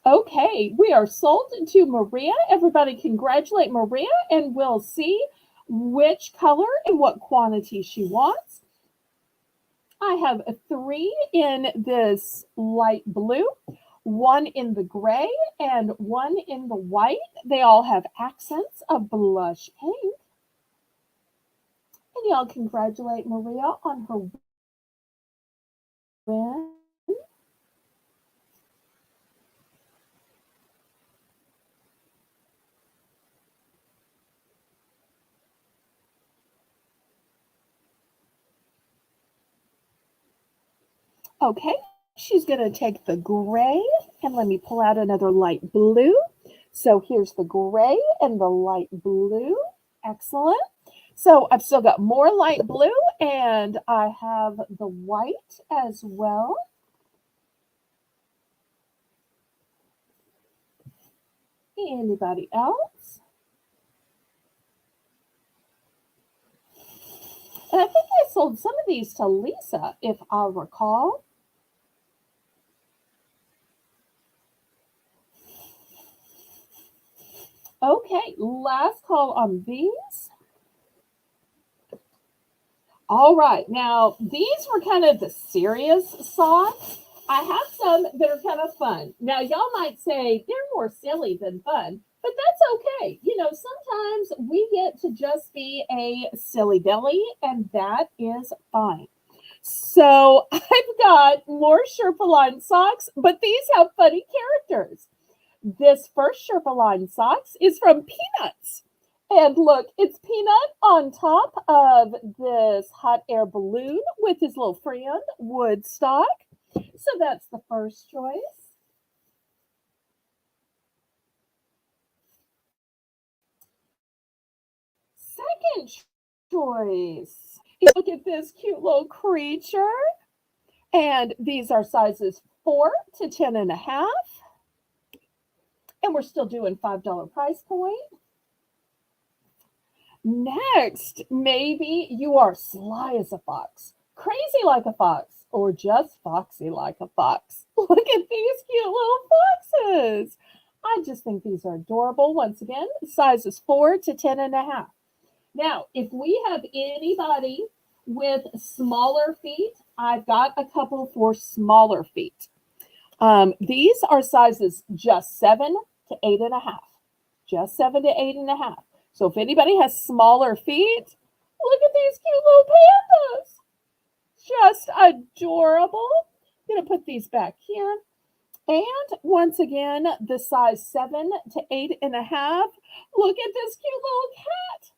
Okay, we are sold to Maria. Everybody congratulate Maria, and we'll see which color and what quantity she wants. I have 3 in this light blue, one in the gray and one in the white. They all have accents of blush pink. And y'all congratulate Maria on her win. Okay, she's going to take the gray and let me pull out another light blue. So here's the gray and the light blue. Excellent. So I've still got more light blue and I have the white as well. Anybody else? And I think I sold some of these to Lisa, if I recall. Okay, last call on these. All right, now these were kind of the serious socks. I have some that are kind of fun. Now, y'all might say they're more silly than fun, but that's okay. You know, sometimes we get to just be a silly Billy, and that is fine. So I've got more Sherpa line socks, but these have funny characters. This first Sherpa line socks is from Peanuts. And look, it's Peanut on top of this hot air balloon with his little friend, Woodstock. So that's the first choice. Second choice. Look at this cute little creature. And these are sizes 4 to 10 and a half. And we're still doing $5 price point. Next, maybe you are sly as a fox, crazy like a fox, or just foxy like a fox. Look at these cute little foxes. I just think these are adorable. Once again, sizes 4 to 10 and a half. Now, if we have anybody with smaller feet, I've got a couple for smaller feet. These are sizes just 7 to 8.5. Just 7 to 8.5. So if anybody has smaller feet, look at these cute little pandas. Just adorable. I'm going to put these back here. And once again, the size 7 to 8.5. Look at this cute little cat.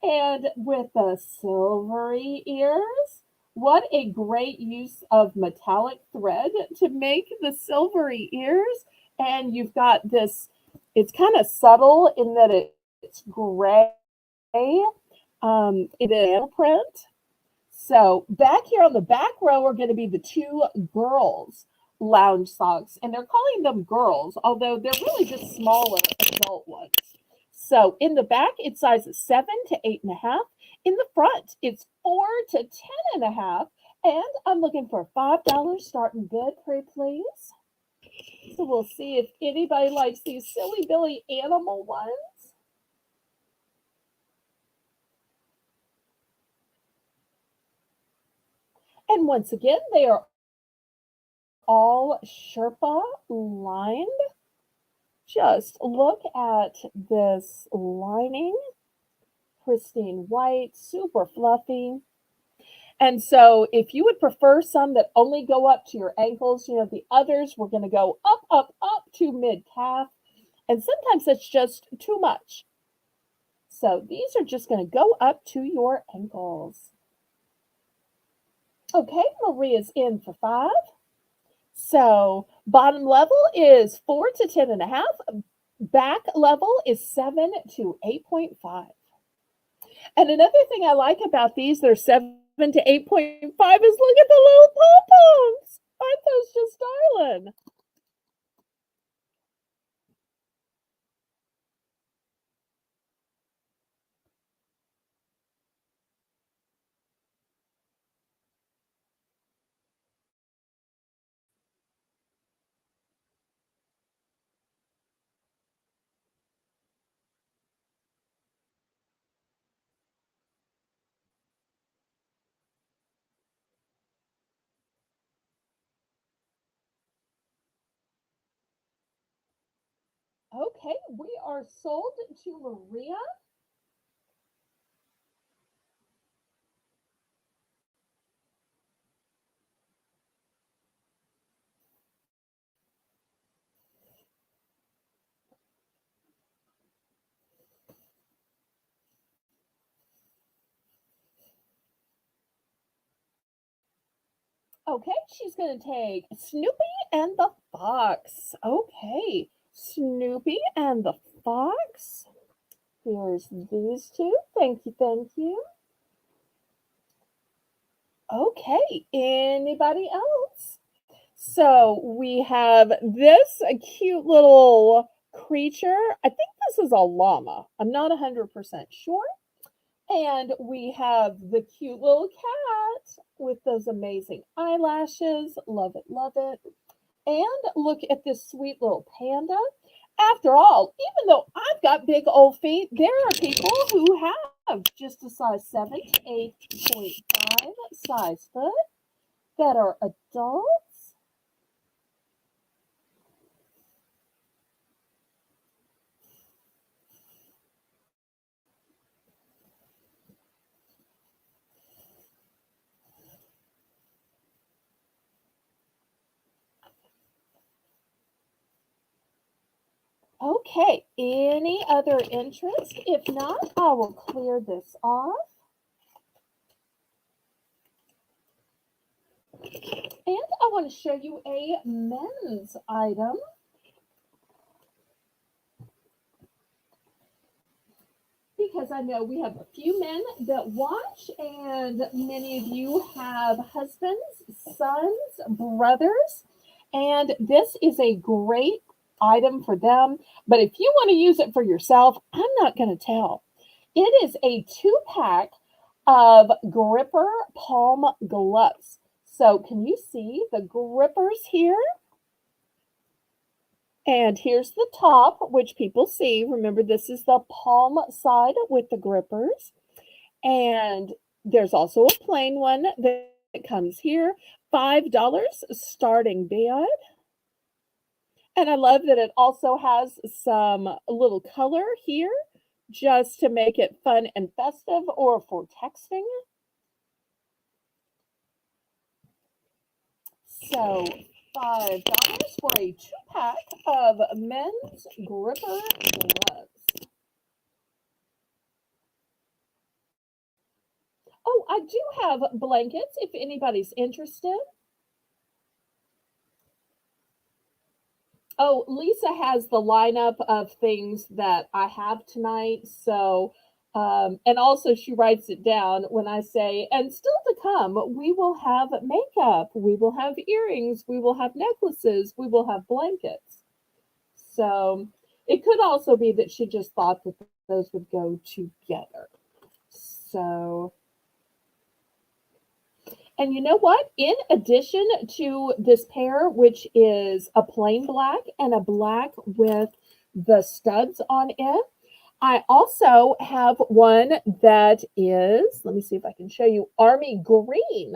And with the silvery ears, what a great use of metallic thread to make the silvery ears. And you've got this, it's kind of subtle in that it's gray in the print. So back here on the back row are going to be the two girls lounge socks. And they're calling them girls, although they're really just smaller adult ones. So in the back, it's sizes 7 to 8.5. In the front, it's 4 to 10.5. And I'm looking for $5 starting bid, pretty please. So we'll see if anybody likes these silly Billy animal ones. And once again, they are all Sherpa lined. Just look at this lining. Pristine white, super fluffy. And so if you would prefer some that only go up to your ankles, you know, the others we're going to go up, up, up to mid calf. And sometimes that's just too much. So these are just going to go up to your ankles. Okay, Maria's in for 5. So bottom level is 4 to 10.5. Back level is 7 to 8.5. And another thing I like about these, they're 7 to 8.5, is look at the little pom-poms. Aren't those just darling? Okay, we are sold to Maria. Okay, she's going to take Snoopy and the Fox. Okay, Snoopy and the Fox. Here's these two. Thank you, thank you. Okay, anybody else? So we have this cute little creature. I think this is a llama. I'm not 100% sure. And we have the cute little cat with those amazing eyelashes. Love it, love it. And look at this sweet little panda. After all, even though I've got big old feet, there are people who have just a size 7 to 8.5 size foot that are adults. Okay, any other interest? If not, I will clear this off. And I want to show you a men's item. Because I know we have a few men that watch, and many of you have husbands, sons, brothers, and this is a great item for them. But if you want to use it for yourself, I'm not going to tell. It is a 2-pack of gripper palm gloves. So, can you see the grippers here? And here's the top, which people see. Remember, this is the palm side with the grippers. And there's also a plain one that comes here, $5 starting bid. And I love that it also has some little color here just to make it fun and festive or for texting. So $5 for a 2-pack of men's gripper gloves. Oh, I do have blankets if anybody's interested. Oh, Lisa has the lineup of things that I have tonight. So, and also she writes it down when I say, and still to come, we will have makeup, we will have earrings, we will have necklaces, we will have blankets. So, it could also be that she just thought that those would go together. So, and you know what? In addition to this pair, which is a plain black and a black with the studs on it, I also have one that is, let me see if I can show you, army green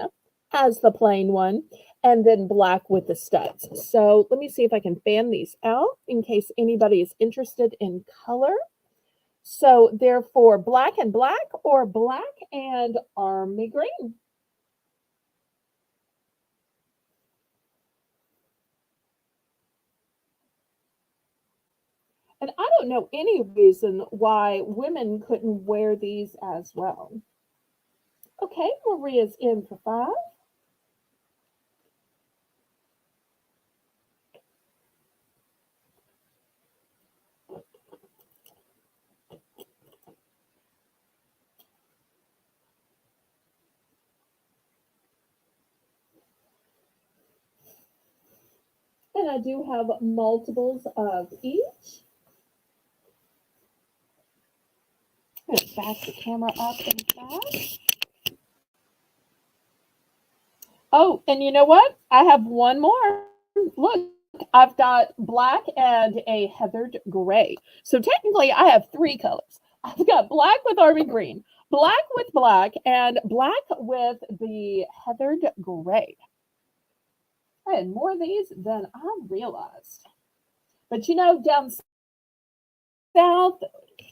as the plain one, and then black with the studs. So let me see if I can fan these out in case anybody is interested in color. So therefore, black and black or black and army green. And I don't know any reason why women couldn't wear these as well. Okay, Maria's in for 5. And I do have multiples of each. I'm going to back the camera up and back. Oh, and you know what? I have one more. Look, I've got black and a heathered gray. So technically, I have 3 colors. I've got black with army green, black with black, and black with the heathered gray. I had more of these than I realized. But you know, down South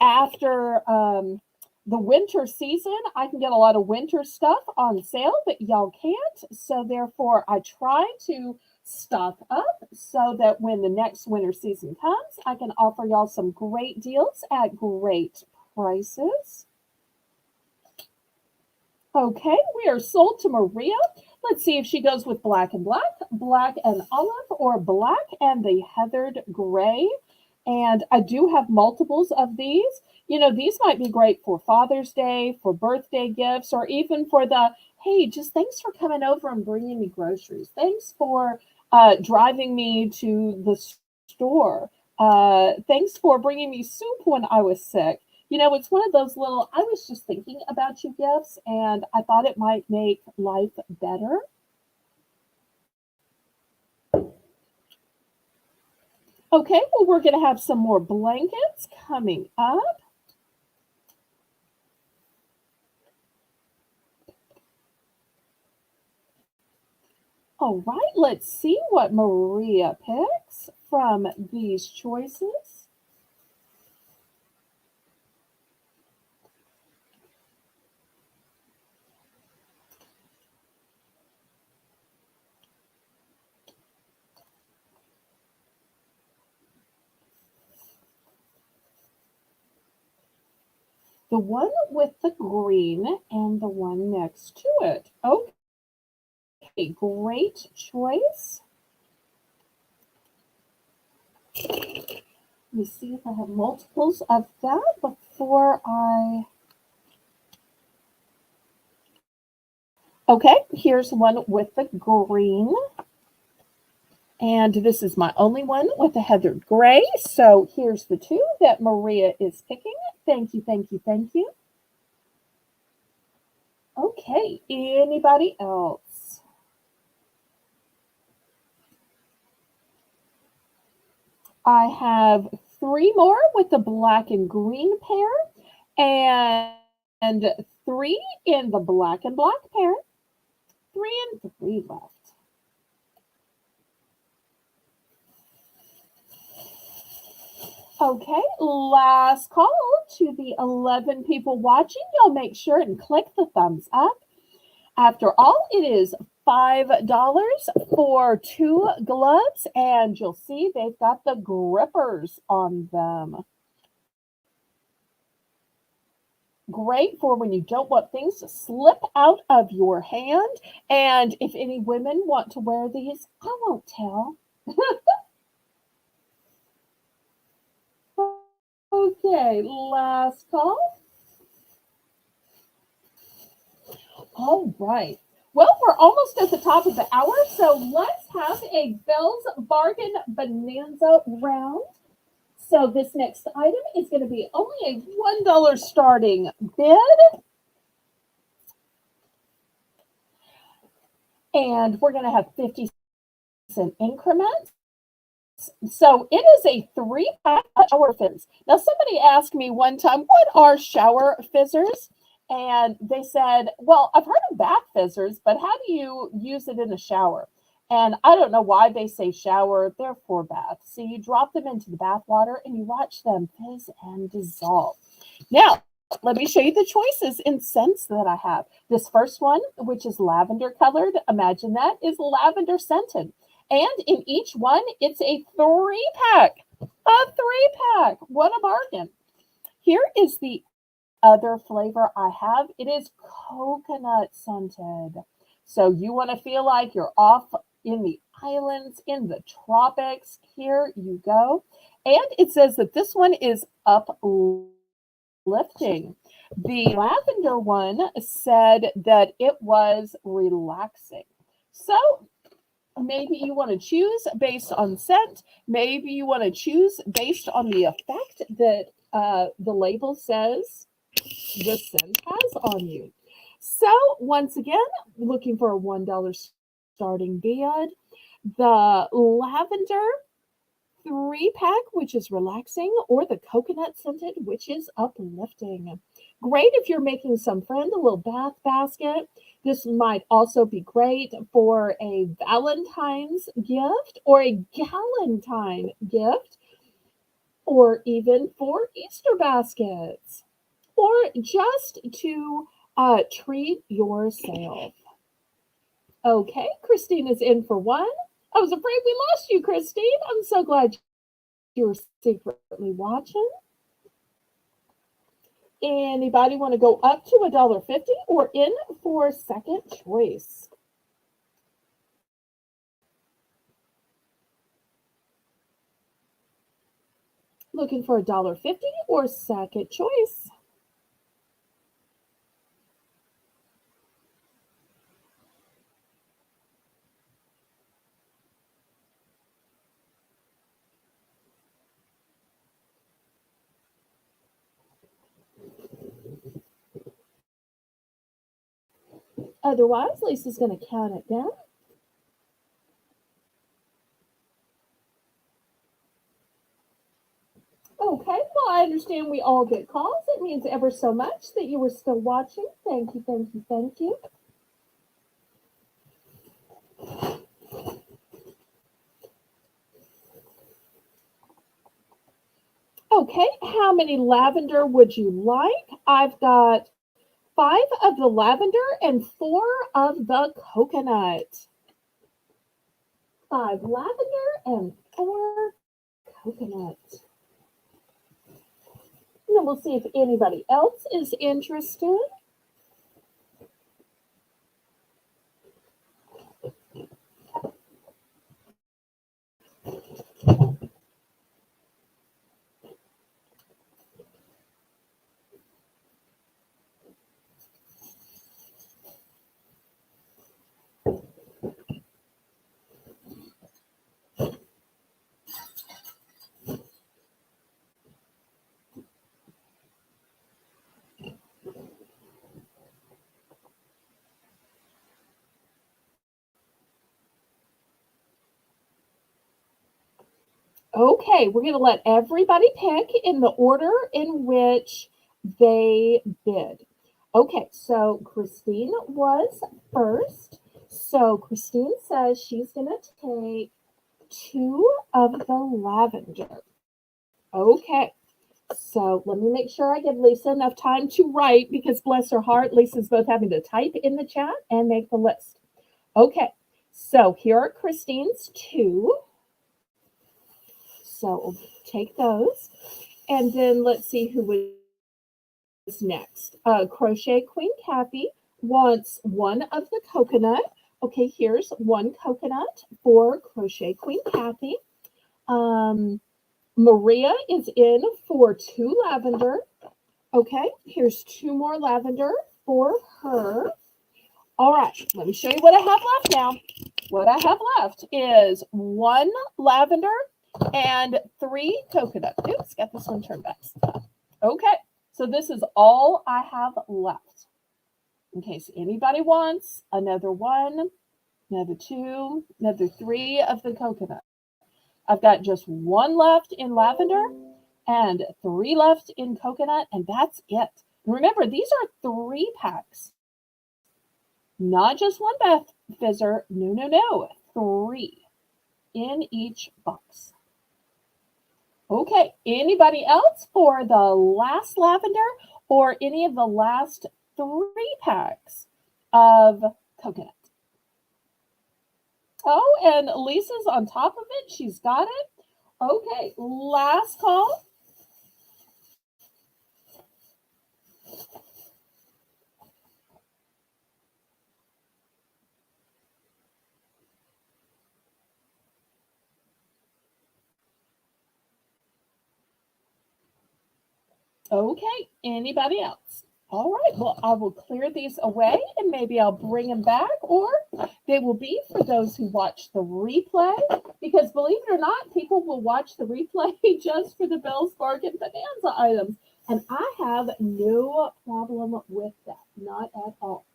after the winter season, I can get a lot of winter stuff on sale, but y'all can't. So therefore, I try to stock up so that when the next winter season comes, I can offer y'all some great deals at great prices. Okay, we are sold to Maria. Let's see if she goes with black and black, black and olive, or black and the heathered gray. And I do have multiples of these. You know, these might be great for Father's Day, for birthday gifts, or even for the, hey, just thanks for coming over and bringing me groceries. Thanks for driving me to the store. Thanks for bringing me soup when I was sick. You know, it's one of those little, I was just thinking about you gifts, and I thought it might make life better. Okay, well, we're going to have some more blankets coming up. All right, let's see what Maria picks from these choices. The one with the green and the one next to it. Okay, great choice. Let me see if I have multiples of that before I. Okay, here's one with the green. And this is my only one with the heathered gray. So here's the two that Maria is picking. Thank you, thank you, thank you. Okay, anybody else? I have three more with the black and green pair and three in the black and black pair. Three and three left. Okay, last call to the 11 people watching. You'll make sure and click the thumbs up. After all, it is $5 for two gloves, and you'll see they've got the grippers on them. Great for when you don't want things to slip out of your hand. And if any women want to wear these, I won't tell. Okay, last call. All right. Well, we're almost at the top of the hour, so let's have a Belle's Bargain Bonanza round. So this next item is going to be only a $1 starting bid. And we're going to have 50-cent increments. So it is a 3-pack shower fizzers. Now, somebody asked me one time, what are shower fizzers? And they said, well, I've heard of bath fizzers, but how do you use it in a shower? And I don't know why they say shower. They're for bath. So you drop them into the bath water and you watch them fizz and dissolve. Now, let me show you the choices in scents that I have. This first one, which is lavender colored, imagine that, is lavender scented. And in each one, it's a 3-pack. A 3-pack. What a bargain. Here is the other flavor I have. It is coconut scented. So you want to feel like you're off in the islands, in the tropics. Here you go. And it says that this one is uplifting. The lavender one said that it was relaxing. So maybe you want to choose based on scent. Maybe you want to choose based on the effect that the label says the scent has on you. So once again, looking for a $1 starting bid. The lavender 3-pack, which is relaxing, or the coconut scented, which is uplifting. Great if you're making some friend a little bath basket. This might also be great for a Valentine's gift or a Galentine gift. or even for Easter baskets, or just to treat yourself. Okay, Christine is in for one. I was afraid we lost you, Christine. I'm so glad you were secretly watching. Anybody want to go up to $1.50 or in for second choice? Looking for $1.50 or second choice? Otherwise, Lisa's going to count it down. Okay, well, I understand we all get calls. It means ever so much that you were still watching. Thank you, thank you, thank you. Okay, how many lavender would you like? I've got 5 of the lavender and 4 of the coconut. 5 lavender and 4 coconut. And then we'll see if anybody else is interested. Okay, we're going to let everybody pick in the order in which they bid. Okay, so Christine was first. So Christine says she's going to take 2 of the lavender. Okay, so let me make sure I give Lisa enough time to write because bless her heart, Lisa's both having to type in the chat and make the list. Okay, so here are Christine's 2. So we'll take those. And then let's see who was next. Crochet Queen Kathy wants 1 of the coconut. Okay, here's 1 coconut for Crochet Queen Kathy. Maria is in for 2 lavender. Okay, here's 2 more lavender for her. All right, let me show you what I have left now. What I have left is 1 lavender and 3 coconut. Oops, got this one turned back. Okay, so this is all I have left. In case anybody wants another 1, another 2, another 3 of the coconut. I've got just 1 left in lavender and 3 left in coconut, and that's it. Remember, these are 3 packs. Not just 1 bath fizzer. No, no, no. 3 in each box. Okay, anybody else for the last lavender or any of the last 3 packs of coconut? Oh, and Lisa's on top of it. She's got it. Okay, last call. Okay, anybody else? All right, well, I will clear these away and maybe I'll bring them back, or they will be for those who watch the replay, because believe it or not, people will watch the replay just for the Belle's Bargain Bonanza items. And I have no problem with that, not at all.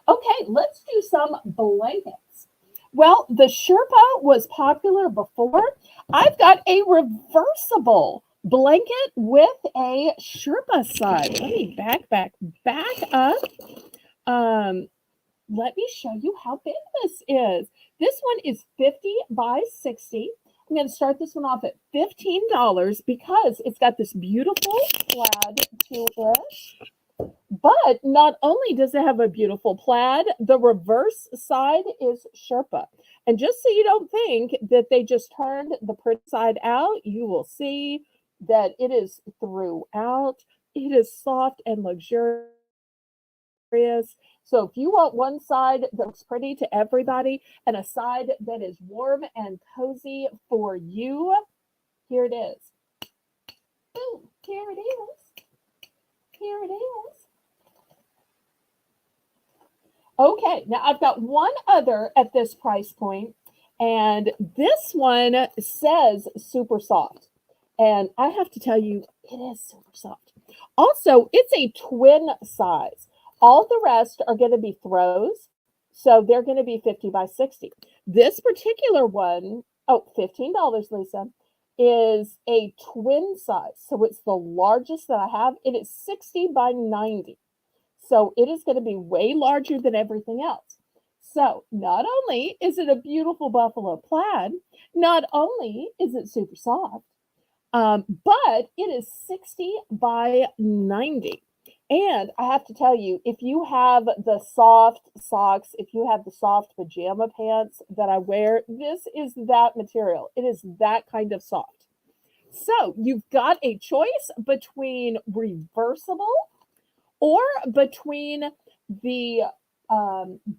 Okay, let's do some blankets. Well, the Sherpa was popular before. I've got a reversible blanket with a Sherpa side. Let me back up. Let me show you how big this is. This one is 50 by 60. I'm going to start this one off at $15 because it's got this beautiful plaid to it. But not only does it have a beautiful plaid, the reverse side is Sherpa. And just so you don't think that they just turned the print side out, you will see that it is throughout. It is soft and luxurious. So if you want one side that looks pretty to everybody and a side that is warm and cozy for you, here it is. Boom, here it is. Here it is. Okay, now I've got one other at this price point, and this one says super soft. And I have to tell you, it is super soft. Also, it's a twin size. All the rest are going to be throws, so they're going to be 50 by 60. This particular one, oh, $15, Lisa, is a twin size. So it's the largest that I have. It is 60 by 90. So it is going to be way larger than everything else. So not only is it a beautiful buffalo plaid, not only is it super soft, but it is 60 by 90. And I have to tell you, if you have the soft socks, if you have the soft pajama pants that I wear, this is that material. It is that kind of soft. So you've got a choice between reversible or between the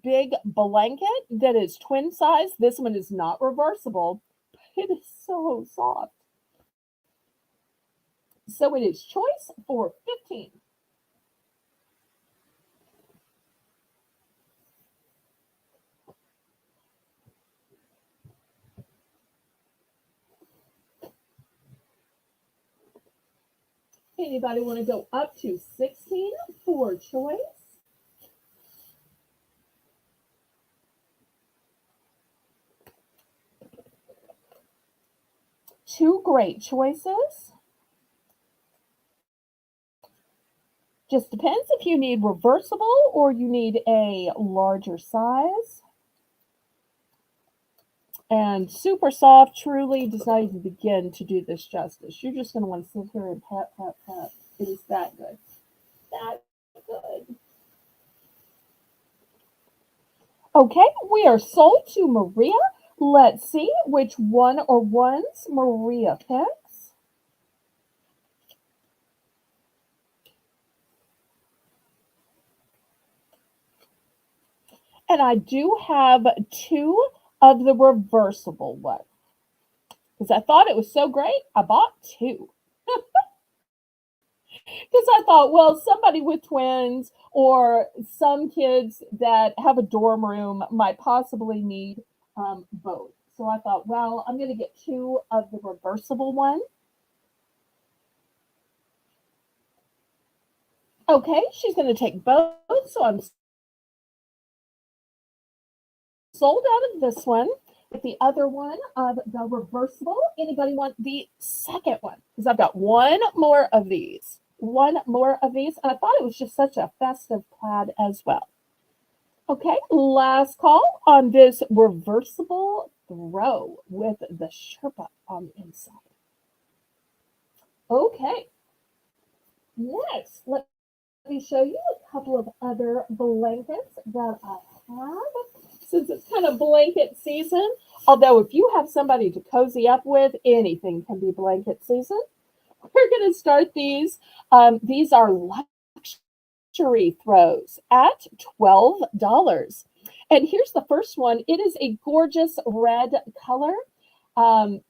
big blanket that is twin size. This one is not reversible. It is so soft. So it is choice for 15. Anybody want to go up to 16 for choice? Two great choices. Just depends if you need reversible or you need a larger size. And super soft truly does not even begin to do this justice. You're just going to want to sit here and pat, pat, pat. It is that good. That good. Okay, we are sold to Maria. Let's see which one or ones Maria picks. And I do have two of the reversible ones. Because I thought it was so great, I bought two. Because I thought, well, somebody with twins or some kids that have a dorm room might possibly need both. So I thought, well, I'm going to get two of the reversible one. Okay, she's going to take both. So I'm sold out of this one. With the other one of the reversible, anybody want the second one? Because I've got one more of these. One more of these. And I thought it was just such a festive plaid as well. Okay, last call on this reversible throw with the Sherpa on the inside. Okay, next, let me show you a couple of other blankets that I have. Since it's kind of blanket season, although if you have somebody to cozy up with, anything can be blanket season. We're going to start these. These are luxury throws at $12. And here's the first one. It is a gorgeous red color. Valentine's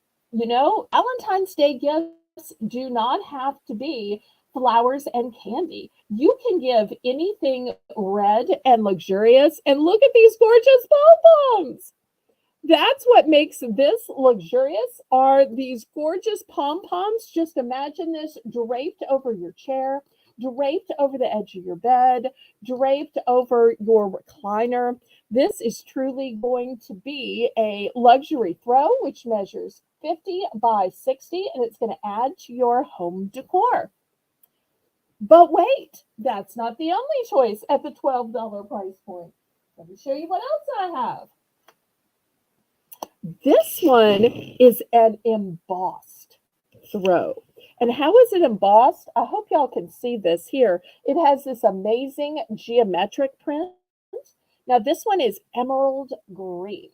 Day gifts do not have to be flowers and candy. You can give anything red and luxurious. And look at these gorgeous pom-poms. That's what makes this luxurious are these gorgeous pom-poms. Just imagine this draped over your chair, draped over the edge of your bed, draped over your recliner. This is truly going to be a luxury throw, which measures 50 by 60, and it's going to add to your home decor. But wait, that's not the only choice at the $12 price point. Let me show you what else I have. This one is an embossed throw. And how is it embossed? I hope y'all can see this here. It has this amazing geometric print. Now, this one is emerald green.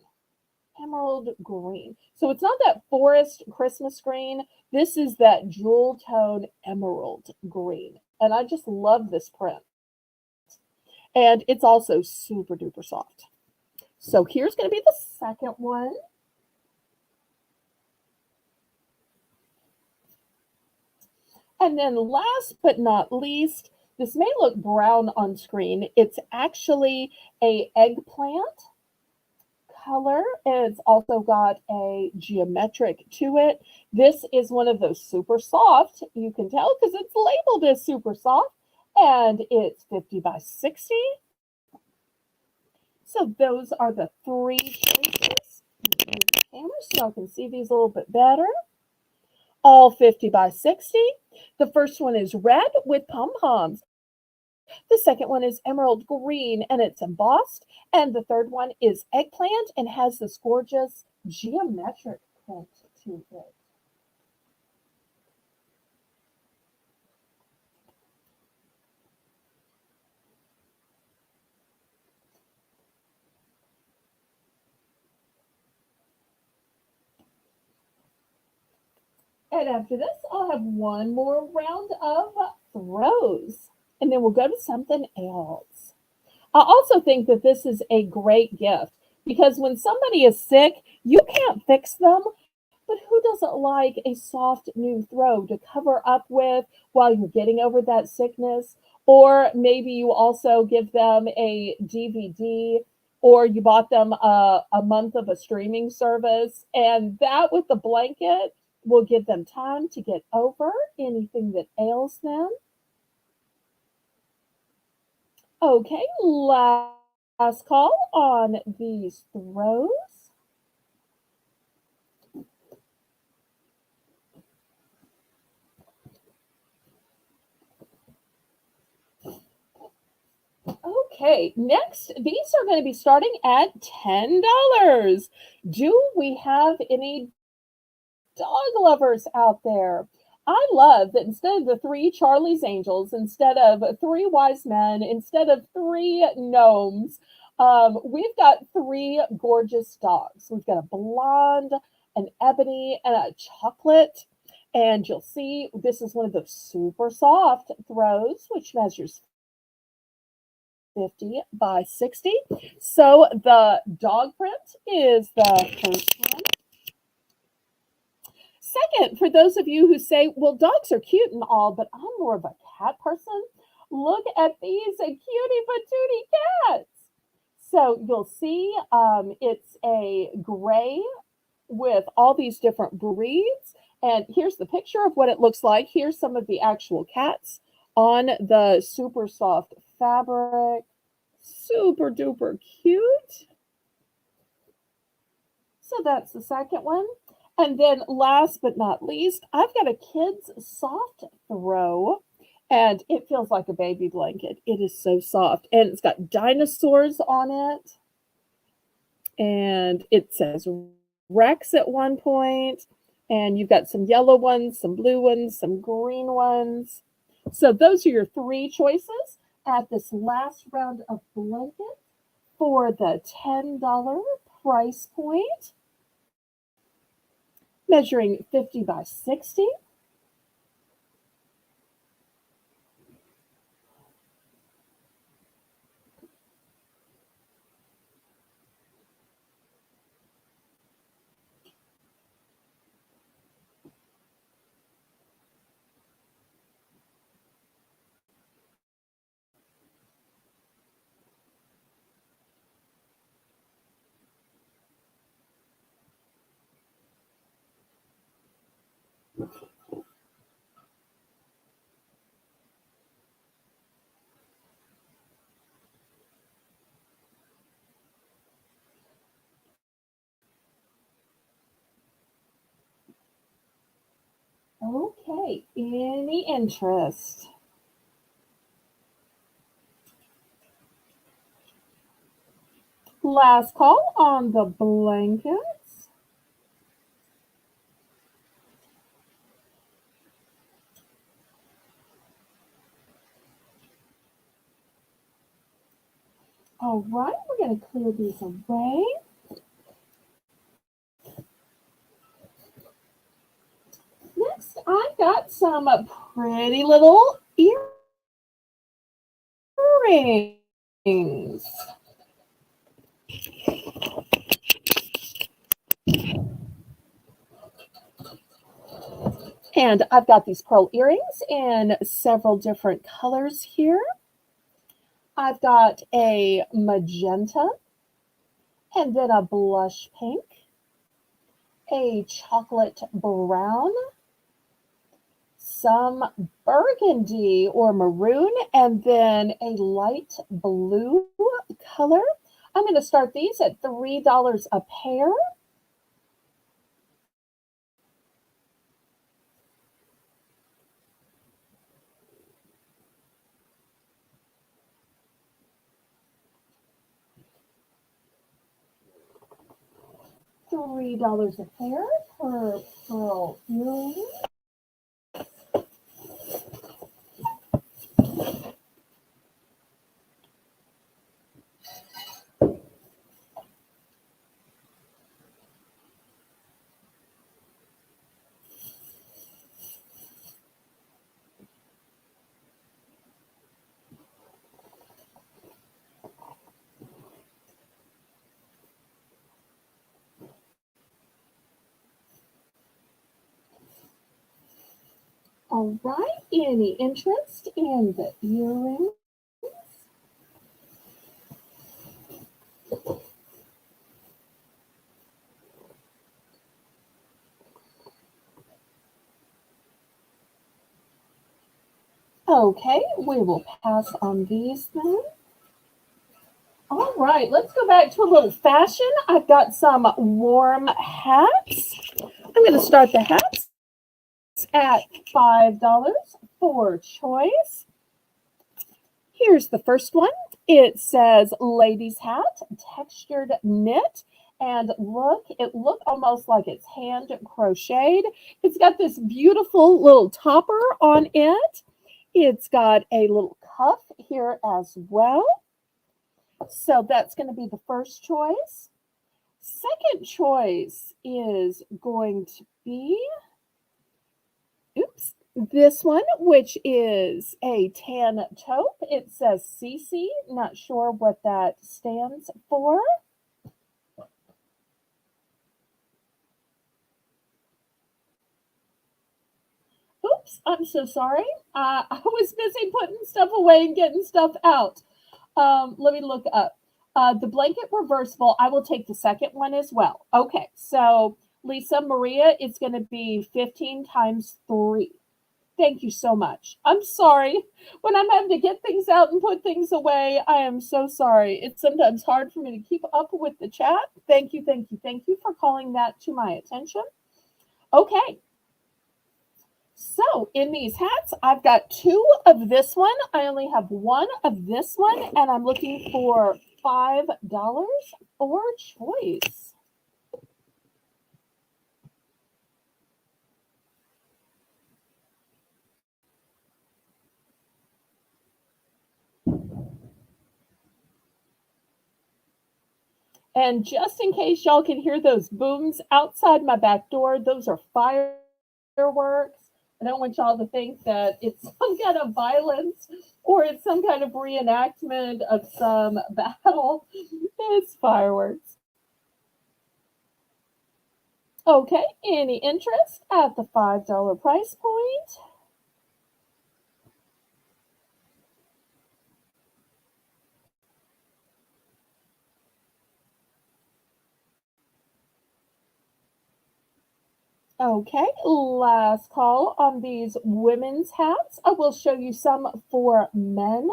Emerald green. So it's not that forest Christmas green. This is that jewel tone emerald green. And I just love this print. And it's also super duper soft. So here's going to be the second one. And then last but not least, this may look brown on screen. It's actually a eggplant color. It's also got a geometric to it. This is one of those super soft. You can tell because it's labeled as super soft. And it's 50 by 60. So those are the three choices. Move the camera so y'all can see these a little bit better. All 50 by 60. The first one is red with pom-poms. The second one is emerald green and it's embossed. And the third one is eggplant and has this gorgeous geometric print to it. And after this, I'll have one more round of throws. And then we'll go to something else. I also think that this is a great gift because when somebody is sick, you can't fix them. But who doesn't like a soft new throw to cover up with while you're getting over that sickness? Or maybe you also give them a DVD or you bought them a month of a streaming service. And that with the blanket will give them time to get over anything that ails them. Okay, last call on these throws. Okay, next, these are going to be starting at $10. Do we have any dog lovers out there? I love that instead of the three Charlie's Angels, instead of three wise men, instead of three gnomes, we've got three gorgeous dogs. We've got a blonde, an ebony, and a chocolate. And you'll see this is one of those super soft throws, which measures 50 by 60. So the dog print is the first one. Second, for those of you who say, well, dogs are cute and all, but I'm more of a cat person, look at these cutie patootie cats. So you'll see it's a gray with all these different breeds. And here's the picture of what it looks like. Here's some of the actual cats on the super soft fabric. Super duper cute. So that's the second one. And then last but not least, I've got a kid's soft throw. And it feels like a baby blanket. It is so soft. And it's got dinosaurs on it. And it says Rex at one point. And you've got some yellow ones, some blue ones, some green ones. So those are your three choices at this last round of blanket for the $10 price point, measuring 50 by 60. Okay, any interest? Last call on the blankets. All right, we're going to clear these away. Next, I've got some pretty little earrings. And I've got these pearl earrings in several different colors here. I've got a magenta and then a blush pink, a chocolate brown, some burgundy or maroon, and then a light blue color. I'm going to start these at $3 a pair. $3 a pair for pearl earrings. All right, any interest in the earrings? Okay, we will pass on these then. All right, let's go back to a little fashion. I've got some warm hats. I'm going to start the hats at $5 for choice. Here's the first one. It says ladies hat, textured knit. And look, it looked almost like it's hand crocheted. It's got this beautiful little topper on it. It's got a little cuff here as well. So that's going to be the first choice. Second choice is going to be, this one, which is a tan taupe. It says CC. Not sure what that stands for. Oops, I'm so sorry. I was busy putting stuff away and getting stuff out. Let me look up. The blanket reversible, I will take the second one as well. Okay, so Lisa Maria, it's going to be 15 times 3. Thank you so much. I'm sorry. When I'm having to get things out and put things away, I am so sorry. It's sometimes hard for me to keep up with the chat. Thank you, thank you, thank you for calling that to my attention. Okay. So in these hats, I've got 2 of this one. I only have 1 of this one, and I'm looking for $5 for choice. And just in case y'all can hear those booms outside my back door, those are fireworks. I don't want y'all to think that it's some kind of violence or it's some kind of reenactment of some battle. It's fireworks. Okay, any interest at the $5 price point? Okay, last call on these women's hats. I will show you some for men.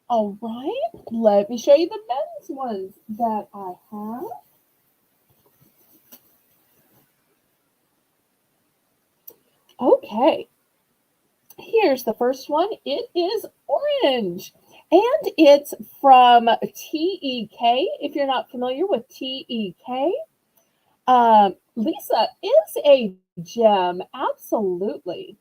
All right, let me show you the men's ones that I have. Okay, here's the first one. It is orange, and it's from TEK. If you're not familiar with TEK, Lisa is a gem, absolutely.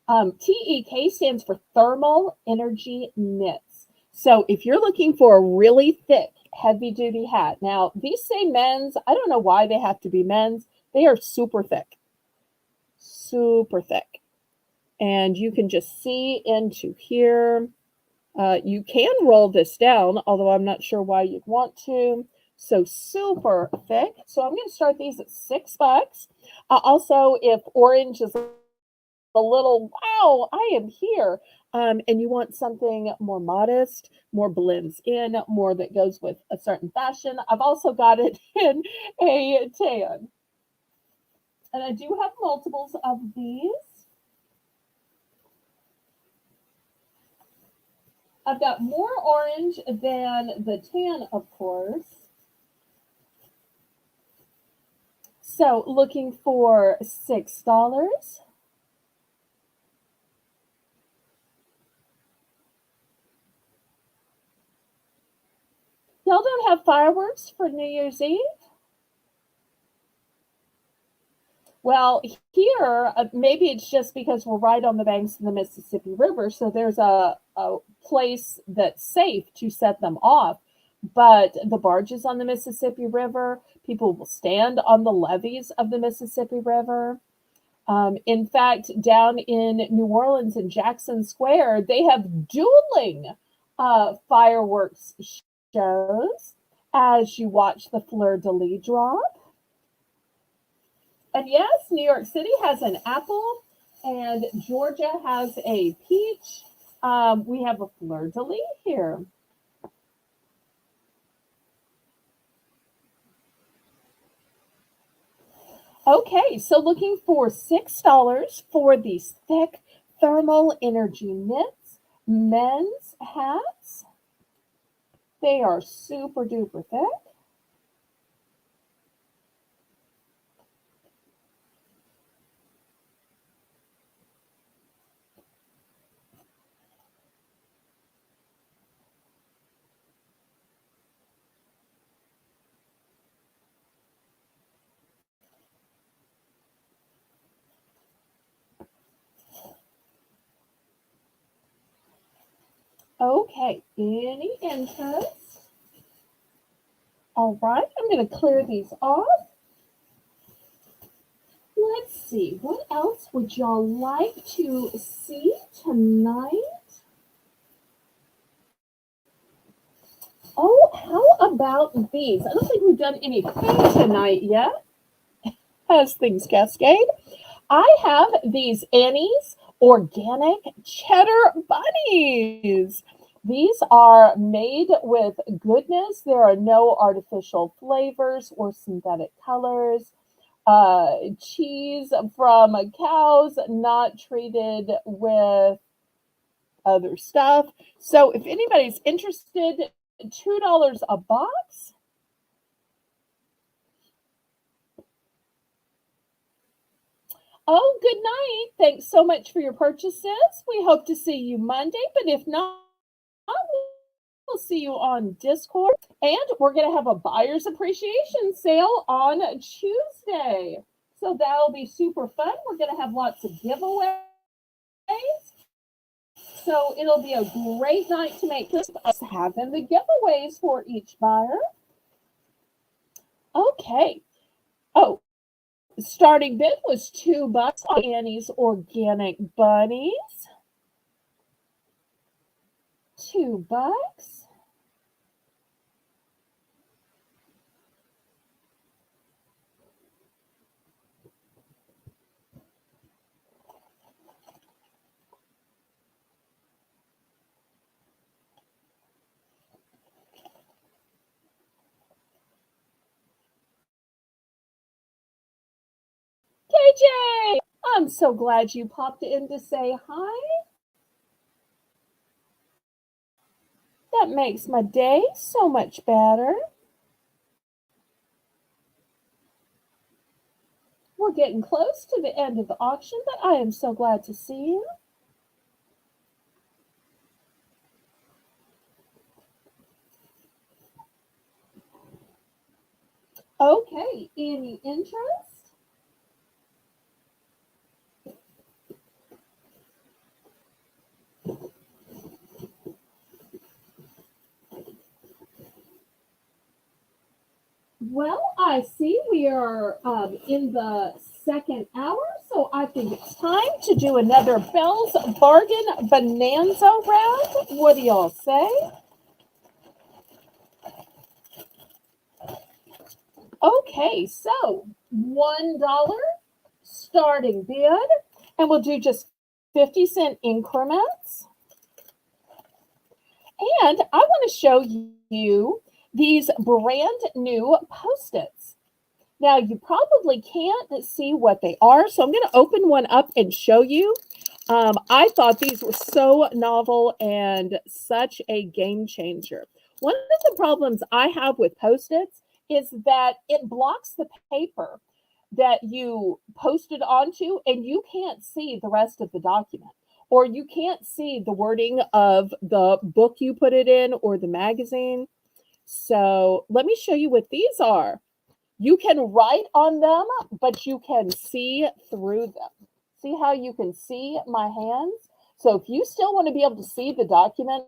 TEK stands for Thermal Energy Knits. So if you're looking for a really thick, heavy duty hat, now these say men's. I don't know why they have to be men's. They are super thick, super thick. And you can just see into here. You can roll this down, although I'm not sure why you'd want to. So super thick. So I'm going to start these at $6. Also, if orange is a little, wow, I am here. And you want something more modest, more blends in, more that goes with a certain fashion. I've also got it in a tan. And I do have multiples of these. I've got more orange than the tan, of course. So looking for $6. Y'all don't have fireworks for New Year's Eve? Well, here, maybe it's just because we're right on the banks of the Mississippi River, so there's a place that's safe to set them off. But the barges on the Mississippi River, people will stand on the levees of the Mississippi River. In fact, down in New Orleans in Jackson Square, they have dueling fireworks shows as you watch the fleur de lis drop. And yes, New York City has an apple, and Georgia has a peach. We have a fleur de lis here. Okay, so looking for $6 for these thick thermal energy knits, men's hats. They are super duper thick. Okay, any interest? All right, I'm going to clear these off. Let's see, what else would y'all like to see tonight? Oh, how about these? I don't think we've done any pink tonight yet, as things cascade. I have these Annie's organic cheddar bunnies. These are made with goodness. There are no artificial flavors or synthetic colors. Cheese from cows, not treated with other stuff. So if anybody's interested, $2 a box. Oh, good night. Thanks so much for your purchases. We hope to see you Monday, but if not, we'll see you on Discord. And we're going to have a buyer's appreciation sale on Tuesday. So that'll be super fun. We're going to have lots of giveaways. So it'll be a great night to make this us having the giveaways for each buyer. Okay. Oh, the starting bid was $2 on Annie's organic bunnies. $2. KJ, I'm so glad you popped in to say hi. That makes my day so much better. We're getting close to the end of the auction, but I am so glad to see you. Okay, any interest? Well, I see we are in the second hour, so I think it's time to do another Bell's Bargain Bonanza round. What do y'all say? Okay, so $1 starting bid, and we'll do just 50-cent increments. And I want to show you these brand new Post-its. Now, you probably can't see what they are, so I'm going to open one up and show you. I thought these were so novel and such a game changer. One of the problems I have with Post-its is that it blocks the paper that you posted onto, and you can't see the rest of the document, or you can't see the wording of the book you put it in or the magazine. So let me show you what these are. You can write on them, but you can see through them. See how you can see my hands? So if you still want to be able to see the document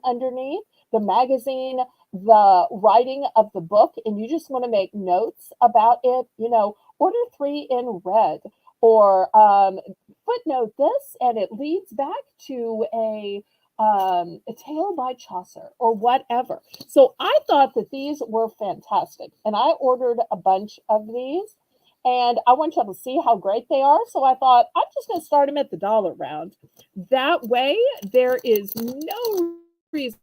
underneath, the magazine, the writing of the book, and you just want to make notes about it, order 3 in red, or footnote this, and it leads back to a tale by Chaucer or whatever. So I thought that these were fantastic, and I ordered a bunch of these, and I want y'all to see how great they are. So I thought I'm just going to start them at the dollar round. That way, there is no reason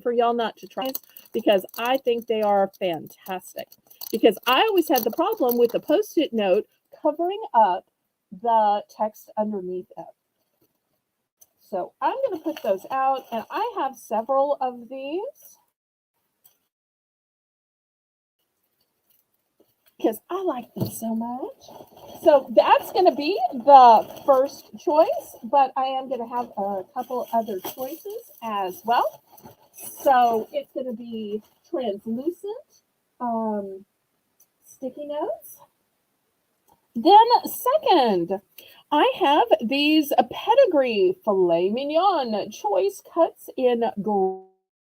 for y'all not to try, because I think they are fantastic. Because I always had the problem with the Post-it note covering up the text underneath it. So I'm going to put those out, and I have several of these because I like them so much. So that's going to be the first choice, but I am going to have a couple other choices as well. So it's going to be translucent sticky notes. Then second, I have these pedigree filet mignon choice cuts in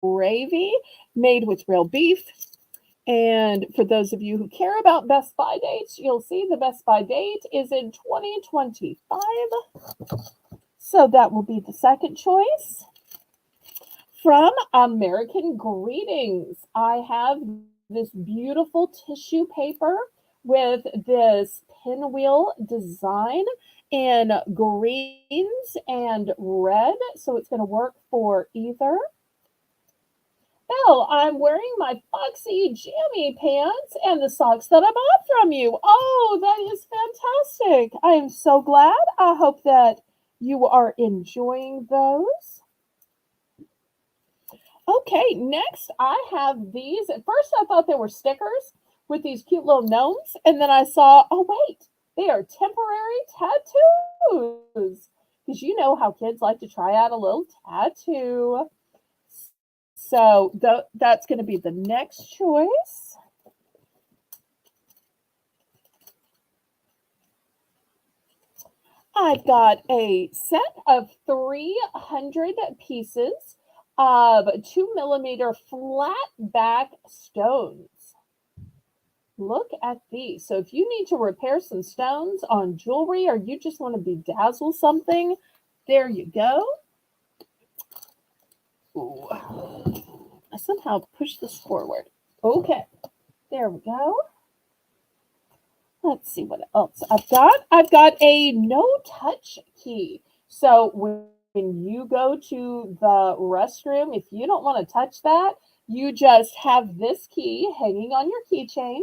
gravy made with real beef. And for those of you who care about Best By dates, you'll see the Best By date is in 2025. So that will be the second choice. From American Greetings, I have this beautiful tissue paper with this pinwheel design in greens and red. So it's going to work for either. Belle, I'm wearing my Foxy Jammy pants and the socks that I bought from you. Oh, that is fantastic. I am so glad. I hope that you are enjoying those. Okay, next I have these. At first I thought they were stickers with these cute little gnomes, and then I saw, oh wait, they are temporary tattoos. Because you know how kids like to try out a little tattoo. So that's going to be the next choice. I've got a set of 300 pieces of 2mm flat back stones. Look at these. So if you need to repair some stones on jewelry, or you just want to bedazzle something, there you go. Ooh. I somehow pushed this forward. Okay, there we go. Let's see what else I've got. I've got a no-touch key. So when you go to the restroom, if you don't want to touch that, you just have this key hanging on your keychain,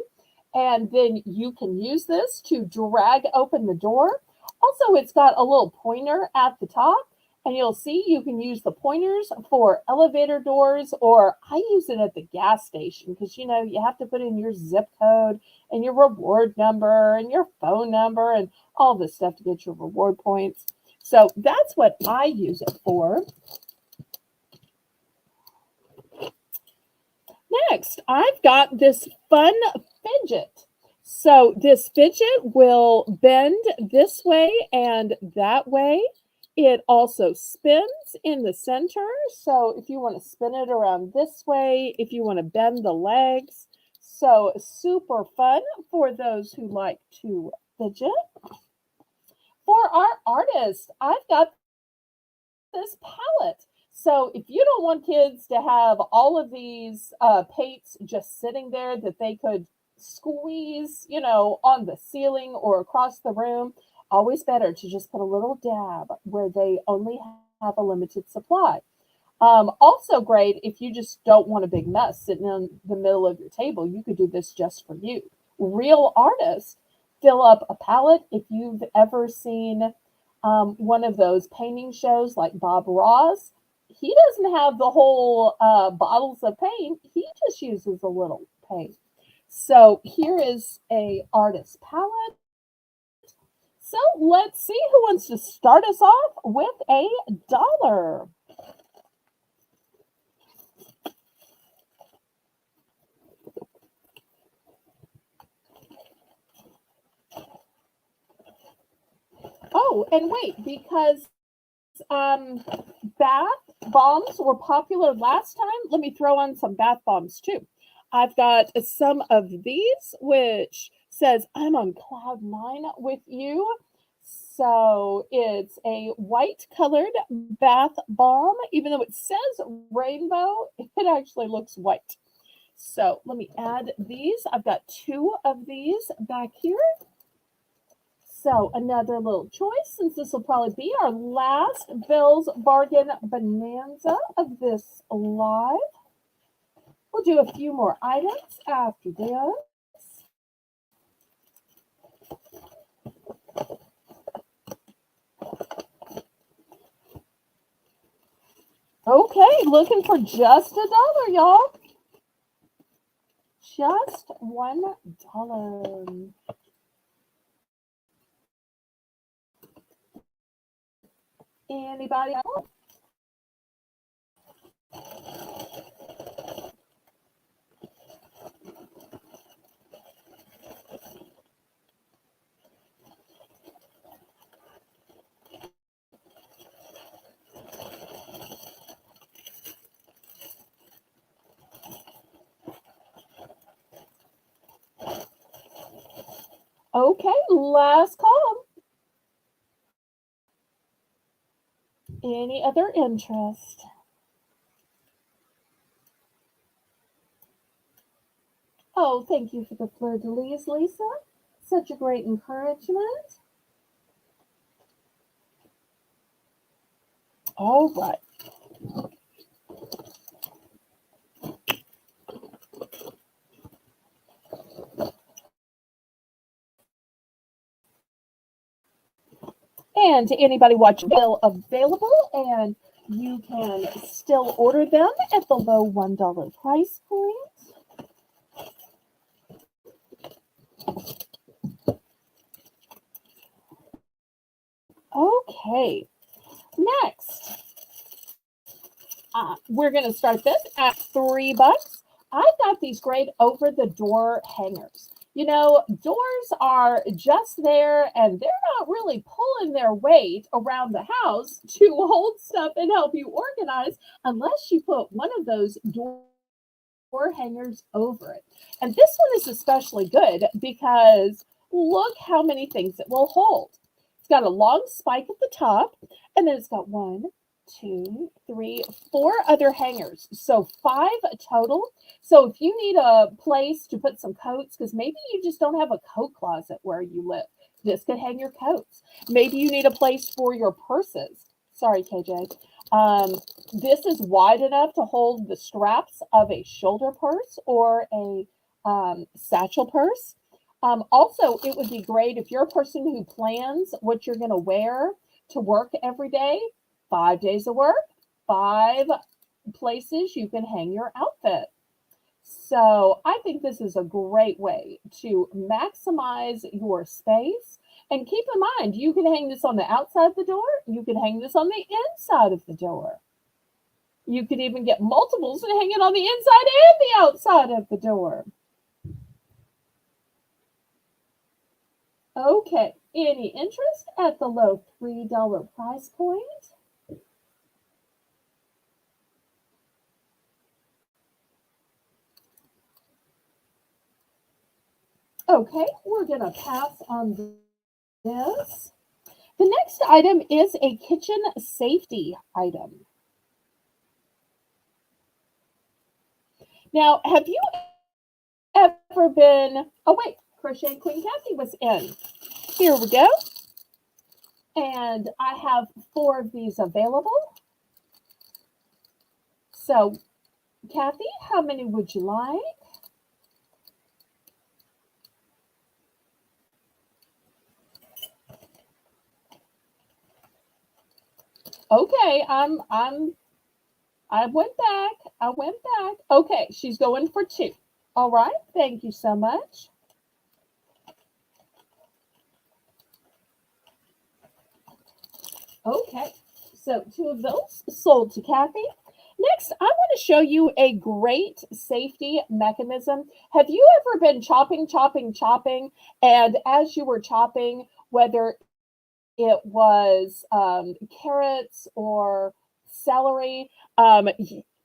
and then you can use this to drag open the door. Also, it's got a little pointer at the top, and you'll see you can use the pointers for elevator doors, or I use it at the gas station because, you have to put in your zip code and your reward number and your phone number and all this stuff to get your reward points. So that's what I use it for. Next, I've got this fun fidget. So this fidget will bend this way and that way. It also spins in the center. So if you want to spin it around this way, if you want to bend the legs. So super fun for those who like to fidget. For our artists, I've got this palette. So if you don't want kids to have all of these paints just sitting there that they could squeeze, on the ceiling or across the room, always better to just put a little dab where they only have a limited supply. Also great if you just don't want a big mess sitting in the middle of your table. You could do this just for you. Real artists fill up a palette. If you've ever seen one of those painting shows like Bob Ross, he doesn't have the whole bottles of paint. He just uses a little paint. So here is a artist palette. So let's see who wants to start us off with $1. Oh, and wait, because um, bath bombs were popular last time, let me throw on some bath bombs too. I've got some of these, which says I'm on cloud nine with you. So it's a white colored bath bomb. Even though it says rainbow, it actually looks white. So let me add these. I've got two of these back here. So another little choice, since this will probably be our last Bill's Bargain Bonanza of this live. We'll do a few more items after this. Okay, looking for just $1, y'all. Just $1. Anybody else? Okay, last call. Any other interest? Oh, thank you for the fleur de lis, Lisa. Such a great encouragement. All right. And to anybody watching, still available, and you can still order them at the low $1 price point. Okay, next, we're going to start this at $3. I've got these great over-the-door hangers. Doors are just there and they're not really pulling their weight around the house to hold stuff and help you organize unless you put one of those door hangers over it. And this one is especially good because look how many things it will hold. It's got a long spike at the top, and then it's got 1, 2, 3, 4 other hangers. So 5 total. So if you need a place to put some coats, because maybe you just don't have a coat closet where you live, this could hang your coats. Maybe you need a place for your purses. Sorry, KJ. This is wide enough to hold the straps of a shoulder purse or a satchel purse. Also, it would be great if you're a person who plans what you're going to wear to work every day. 5 days of work, 5 places you can hang your outfit. So I think this is a great way to maximize your space. And keep in mind, you can hang this on the outside of the door. You can hang this on the inside of the door. You could even get multiples and hang it on the inside and the outside of the door. Okay, any interest at the low $3 price point? Okay, we're going to pass on this. The next item is a kitchen safety item. Now, have you ever been, oh wait, Crochet Queen Kathy was in. Here we go. And I have 4 of these available. So, Kathy, how many would you like? Okay, I went back. I went back. Okay, she's going for 2. All right, thank you so much. Okay, so 2 of those sold to Kathy. Next, I want to show you a great safety mechanism. Have you ever been chopping, and as you were chopping, whether it was carrots or celery,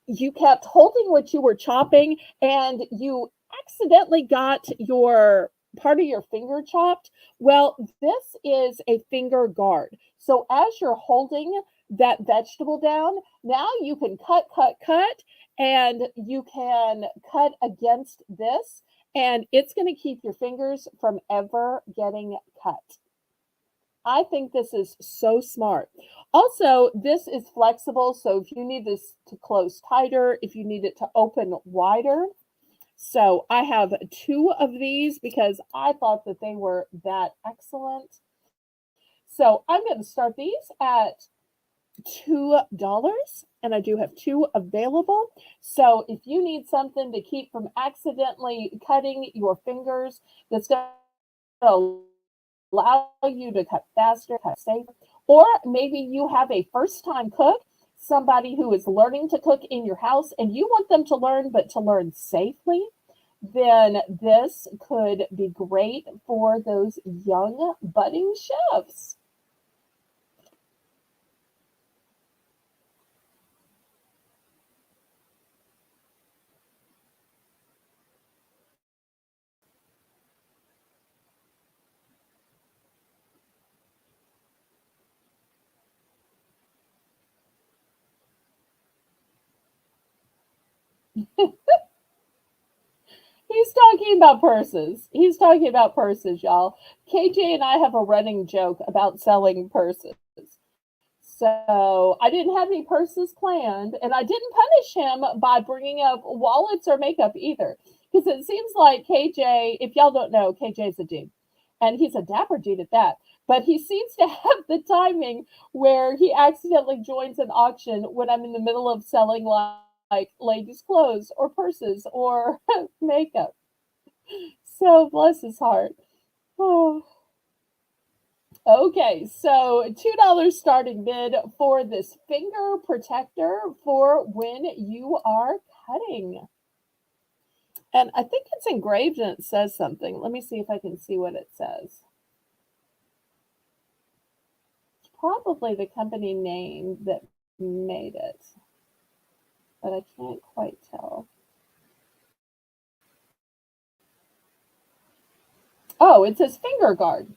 you kept holding what you were chopping and you accidentally got your part of your finger chopped? Well, this is a finger guard. So as you're holding that vegetable down, now you can cut, and you can cut against this, and it's going to keep your fingers from ever getting cut. I think this is so smart. Also, this is flexible, so if you need this to close tighter, if you need it to open wider. So I have 2 of these because I thought that they were that excellent. So I'm going to start these at $2, and I do have 2 available. So if you need something to keep from accidentally cutting your fingers, that's going to allow you to cut faster, cut safer, or maybe you have a first-time cook, somebody who is learning to cook in your house, and you want them to learn, but to learn safely, then this could be great for those young budding chefs. He's talking about purses. He's talking about purses, y'all. KJ and I have a running joke about selling purses. So I didn't have any purses planned, and I didn't punish him by bringing up wallets or makeup either. Because it seems like KJ, if y'all don't know, KJ's a dude, and he's a dapper dude at that. But he seems to have the timing where he accidentally joins an auction when I'm in the middle of selling like ladies' clothes or purses or makeup. So bless his heart. Oh. Okay, so $2 starting bid for this finger protector for when you are cutting. And I think it's engraved and it says something. Let me see if I can see what it says. It's probably the company name that made it, but I can't quite tell. Oh, it says finger guard.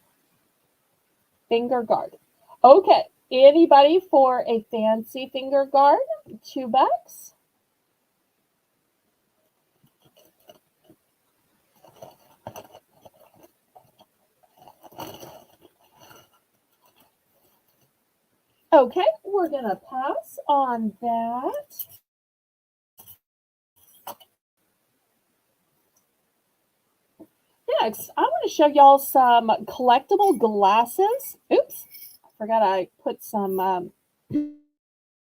Finger guard. Okay, anybody for a fancy finger guard? $2. Okay, we're going to pass on that. Next, I want to show y'all some collectible glasses. Oops, I forgot I put some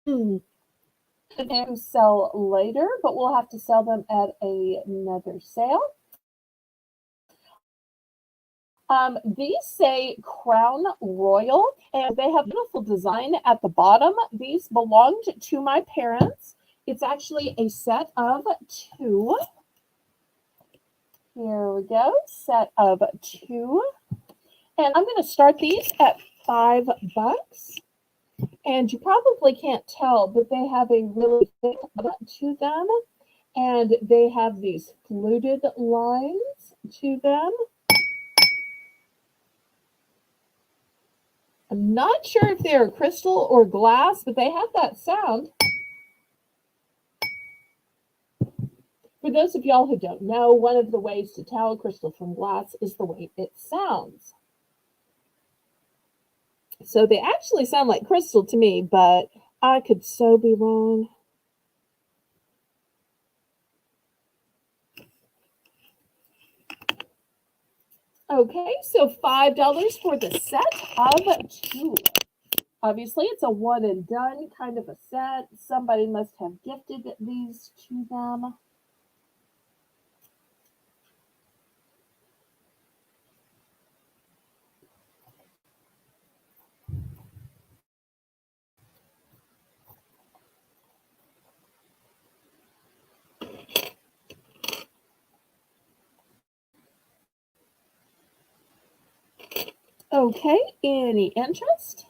to sell later, but we'll have to sell them at another sale. These say Crown Royal, and they have beautiful design at the bottom. These belonged to my parents. It's actually a set of 2. Here we go, set of 2. And I'm going to start these at $5. And you probably can't tell, but they have a really thick butt to them. And they have these fluted lines to them. I'm not sure if they're crystal or glass, but they have that sound. For those of y'all who don't know, one of the ways to tell crystal from glass is the way it sounds. So they actually sound like crystal to me, but I could so be wrong. Okay, so $5 for the set of two. Obviously, it's a one and done kind of a set. Somebody must have gifted these to them. Okay, any interest?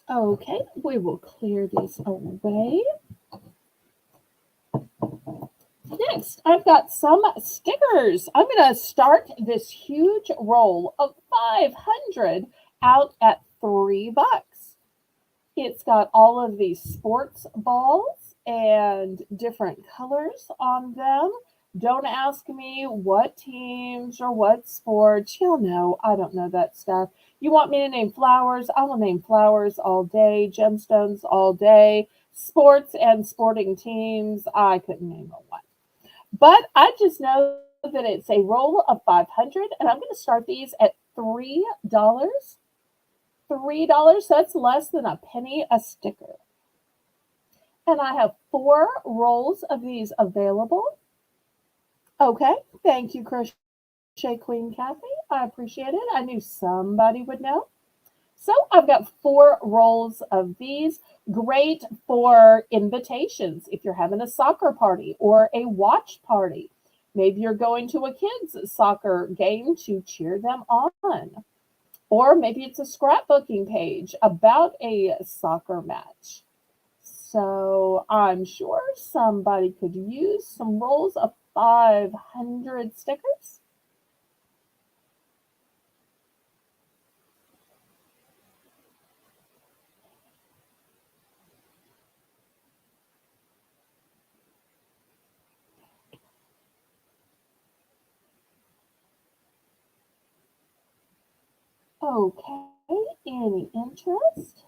Okay, we will clear these away. Next, I've got some stickers. I'm going to start this huge roll of 500 out at $3. It's got all of these sports balls and different colors on them. Don't ask me what teams or what sports. You'll know. I don't know that stuff. You want me to name flowers? I will name flowers all day, gemstones all day, sports and sporting teams. I couldn't name a one. But I just know that it's a roll of 500, and I'm going to start these at $3. $3, that's less than a penny a sticker. And I have 4 rolls of these available. Okay, thank you, Crochet Queen Kathy. I appreciate it. I knew somebody would know. So I've got 4 rolls of these. Great for invitations if you're having a soccer party or a watch party. Maybe you're going to a kids' soccer game to cheer them on. Or maybe it's a scrapbooking page about a soccer match. So I'm sure somebody could use some rolls of 500 stickers. Okay, any interest?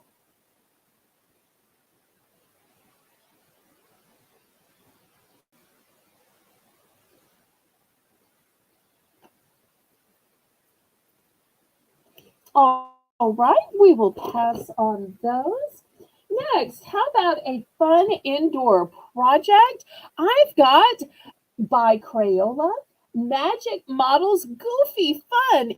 All right, we will pass on those. Next, how about a fun indoor project? I've got by Crayola Magic Models Goofy Fun.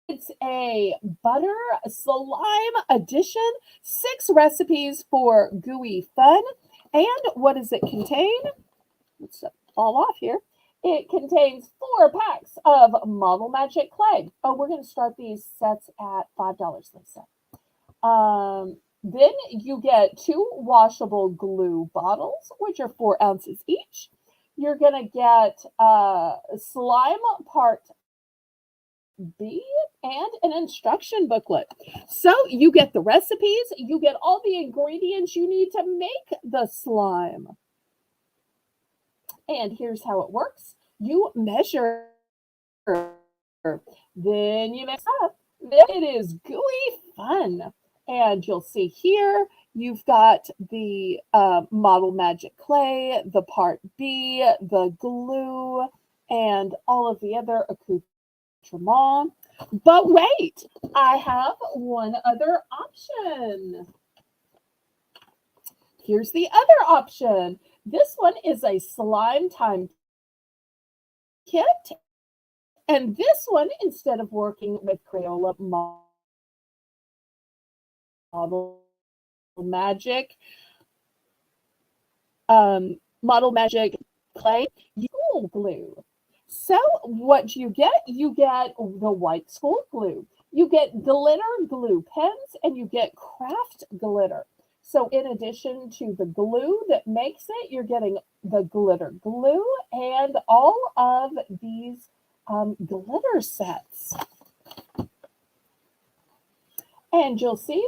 It's a butter slime edition, 6 recipes for gooey fun. And what does it contain? Let's fall off here. It contains 4 packs of Model Magic clay. Oh, we're going to start these sets at $5, Lisa. Then you get 2 washable glue bottles, which are 4 ounces each. You're going to get slime part B and an instruction booklet. So you get the recipes, you get all the ingredients you need to make the slime. And here's how it works. You measure, then you mix up. Then it is gooey fun. And you'll see here, you've got the Model Magic clay, the part B, the glue, and all of the other accoutrements. But wait, I have one other option. Here's the other option. This one is a slime time kit. And this one, instead of working with Crayola Model Magic, Model Magic clay, school glue. So what you get the white school glue. You get glitter glue pens, and you get craft glitter. So in addition to the glue that makes it, you're getting the glitter glue and all of these glitter sets. And you'll see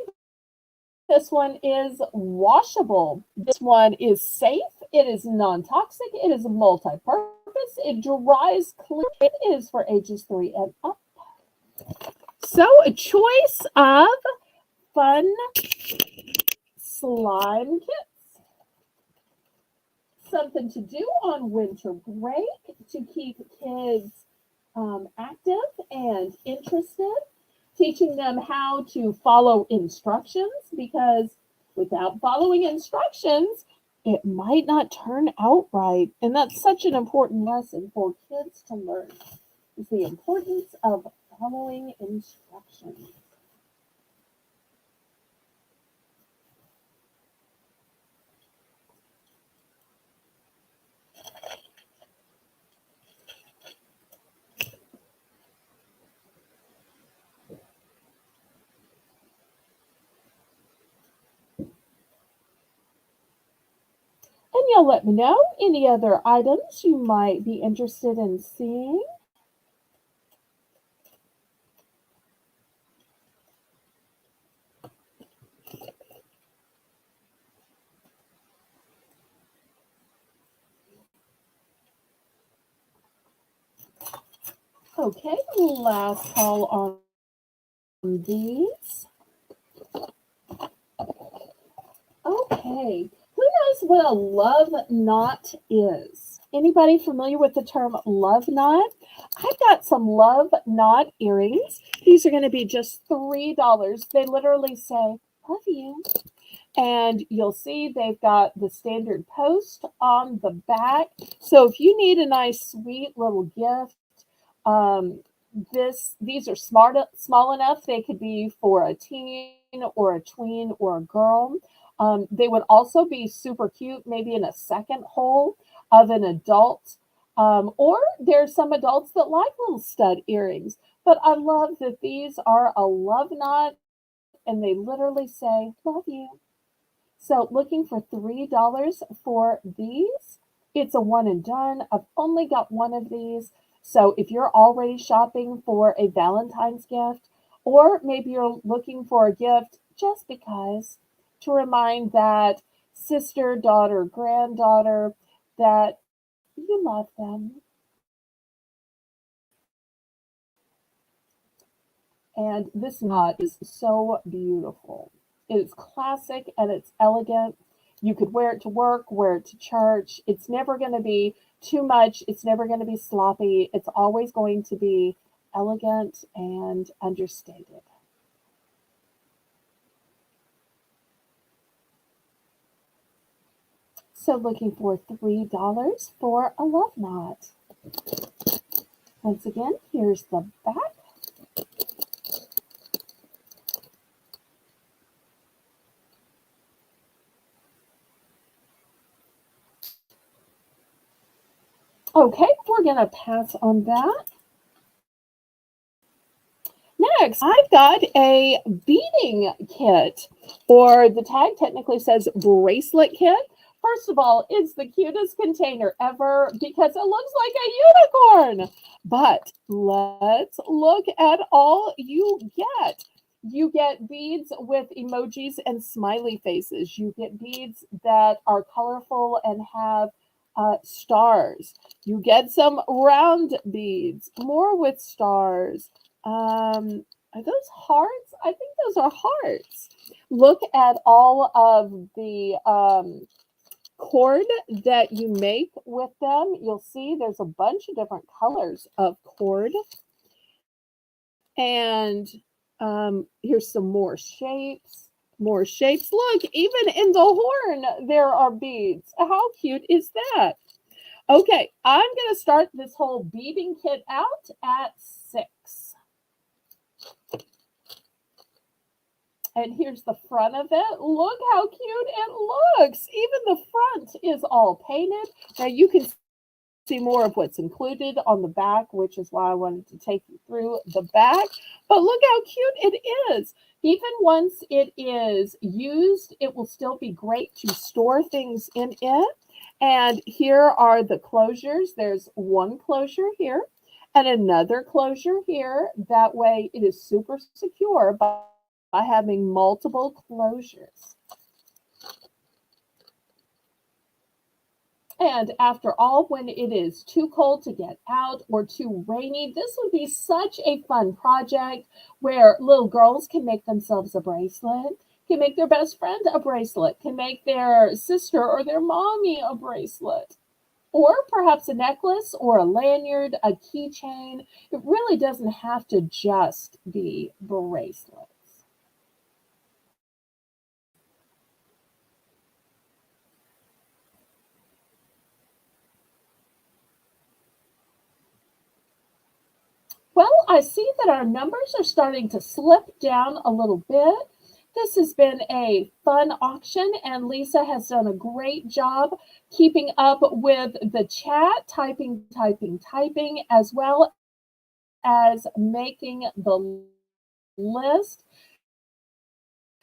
this one is washable. This one is safe. It is non-toxic. It is multi-purpose. It dries clear. It is for ages 3 and up. So a choice of fun slime kits. Something to do on winter break to keep kids active and interested. Teaching them how to follow instructions, because without following instructions, it might not turn out right. And that's such an important lesson for kids to learn, is the importance of following instructions. And you'll let me know any other items you might be interested in seeing. Okay, last call on these. Okay, who knows what a love knot is? Anybody familiar with the term love knot? I've got some love knot earrings. These are going to be just $3. They literally say, love you. And you'll see they've got the standard post on the back. So if you need a nice, sweet little gift, um, these are small enough. They could be for a teen or a tween or a girl. They would also be super cute, maybe in a second hole of an adult. Or there's some adults that like little stud earrings. But I love that these are a love knot and they literally say, love you. So looking for $3 for these. It's a one and done. I've only got one of these. So if you're already shopping for a Valentine's gift, or maybe you're looking for a gift just because, to remind that sister, daughter, granddaughter that you love them. And this knot is so beautiful. It's classic and it's elegant. You could wear it to work, wear it to church. It's never going to be too much. It's never going to be sloppy. It's always going to be elegant and understated. So looking for $3 for a love knot. Once again, here's the back. Okay, we're going to pass on that. Next, I've got a beading kit, or the tag technically says bracelet kit. First of all, it's the cutest container ever because it looks like a unicorn. But let's look at all you get. You get beads with emojis and smiley faces. You get beads that are colorful and have stars. You get some round beads, more with stars. Are those hearts? I think those are hearts. Look at all of the cord that you make with them. You'll see there's a bunch of different colors of cord. And here's some more shapes. More shapes. Look, even in the horn, there are beads. How cute is that? Okay, I'm going to start this whole beading kit out at 6. And here's the front of it. Look how cute it looks. Even the front is all painted. Now you can see more of what's included on the back, which is why I wanted to take you through the back. But look how cute it is. Even once it is used, it will still be great to store things in it. And here are the closures. There's one closure here and another closure here. That way it is super secure by having multiple closures. And after all, when it is too cold to get out or too rainy, this would be such a fun project where little girls can make themselves a bracelet, can make their best friend a bracelet, can make their sister or their mommy a bracelet, or perhaps a necklace or a lanyard, a keychain. It really doesn't have to just be bracelets. Well, I see that our numbers are starting to slip down a little bit. This has been a fun auction, and Lisa has done a great job keeping up with the chat, typing, as well as making the list.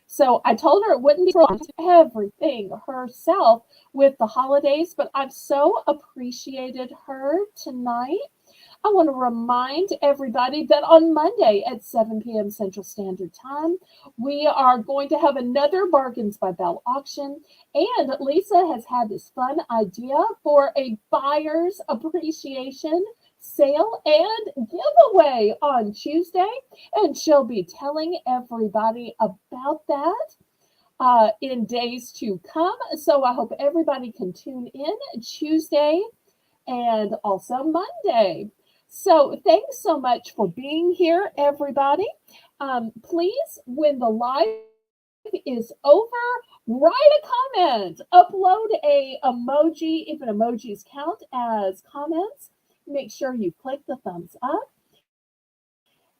So I told her it wouldn't be everything herself with the holidays, but I've so appreciated her tonight. I want to remind everybody that on Monday at 7 p.m. Central Standard Time, we are going to have another Bargains by Belle auction. And Lisa has had this fun idea for a buyer's appreciation sale and giveaway on Tuesday. And she'll be telling everybody about that in days to come. So I hope everybody can tune in Tuesday and also Monday. So thanks so much for being here, everybody. Please, when the live is over, write a comment, upload a emoji, if an emojis count as comments. Make sure you click the thumbs up.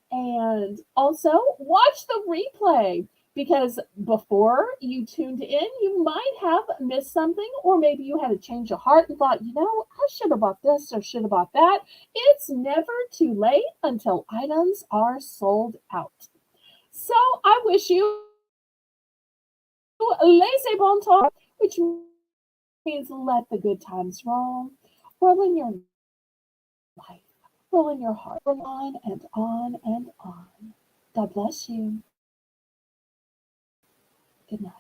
And also watch the replay because before you tuned in, you might have missed something, or maybe you had a change of heart and thought, I should have bought this or should have bought that. It's never too late until items are sold out. So I wish you laissez bon temps, which means let the good times roll in your life, roll in your heart, roll on and on and on. God bless you. Good night.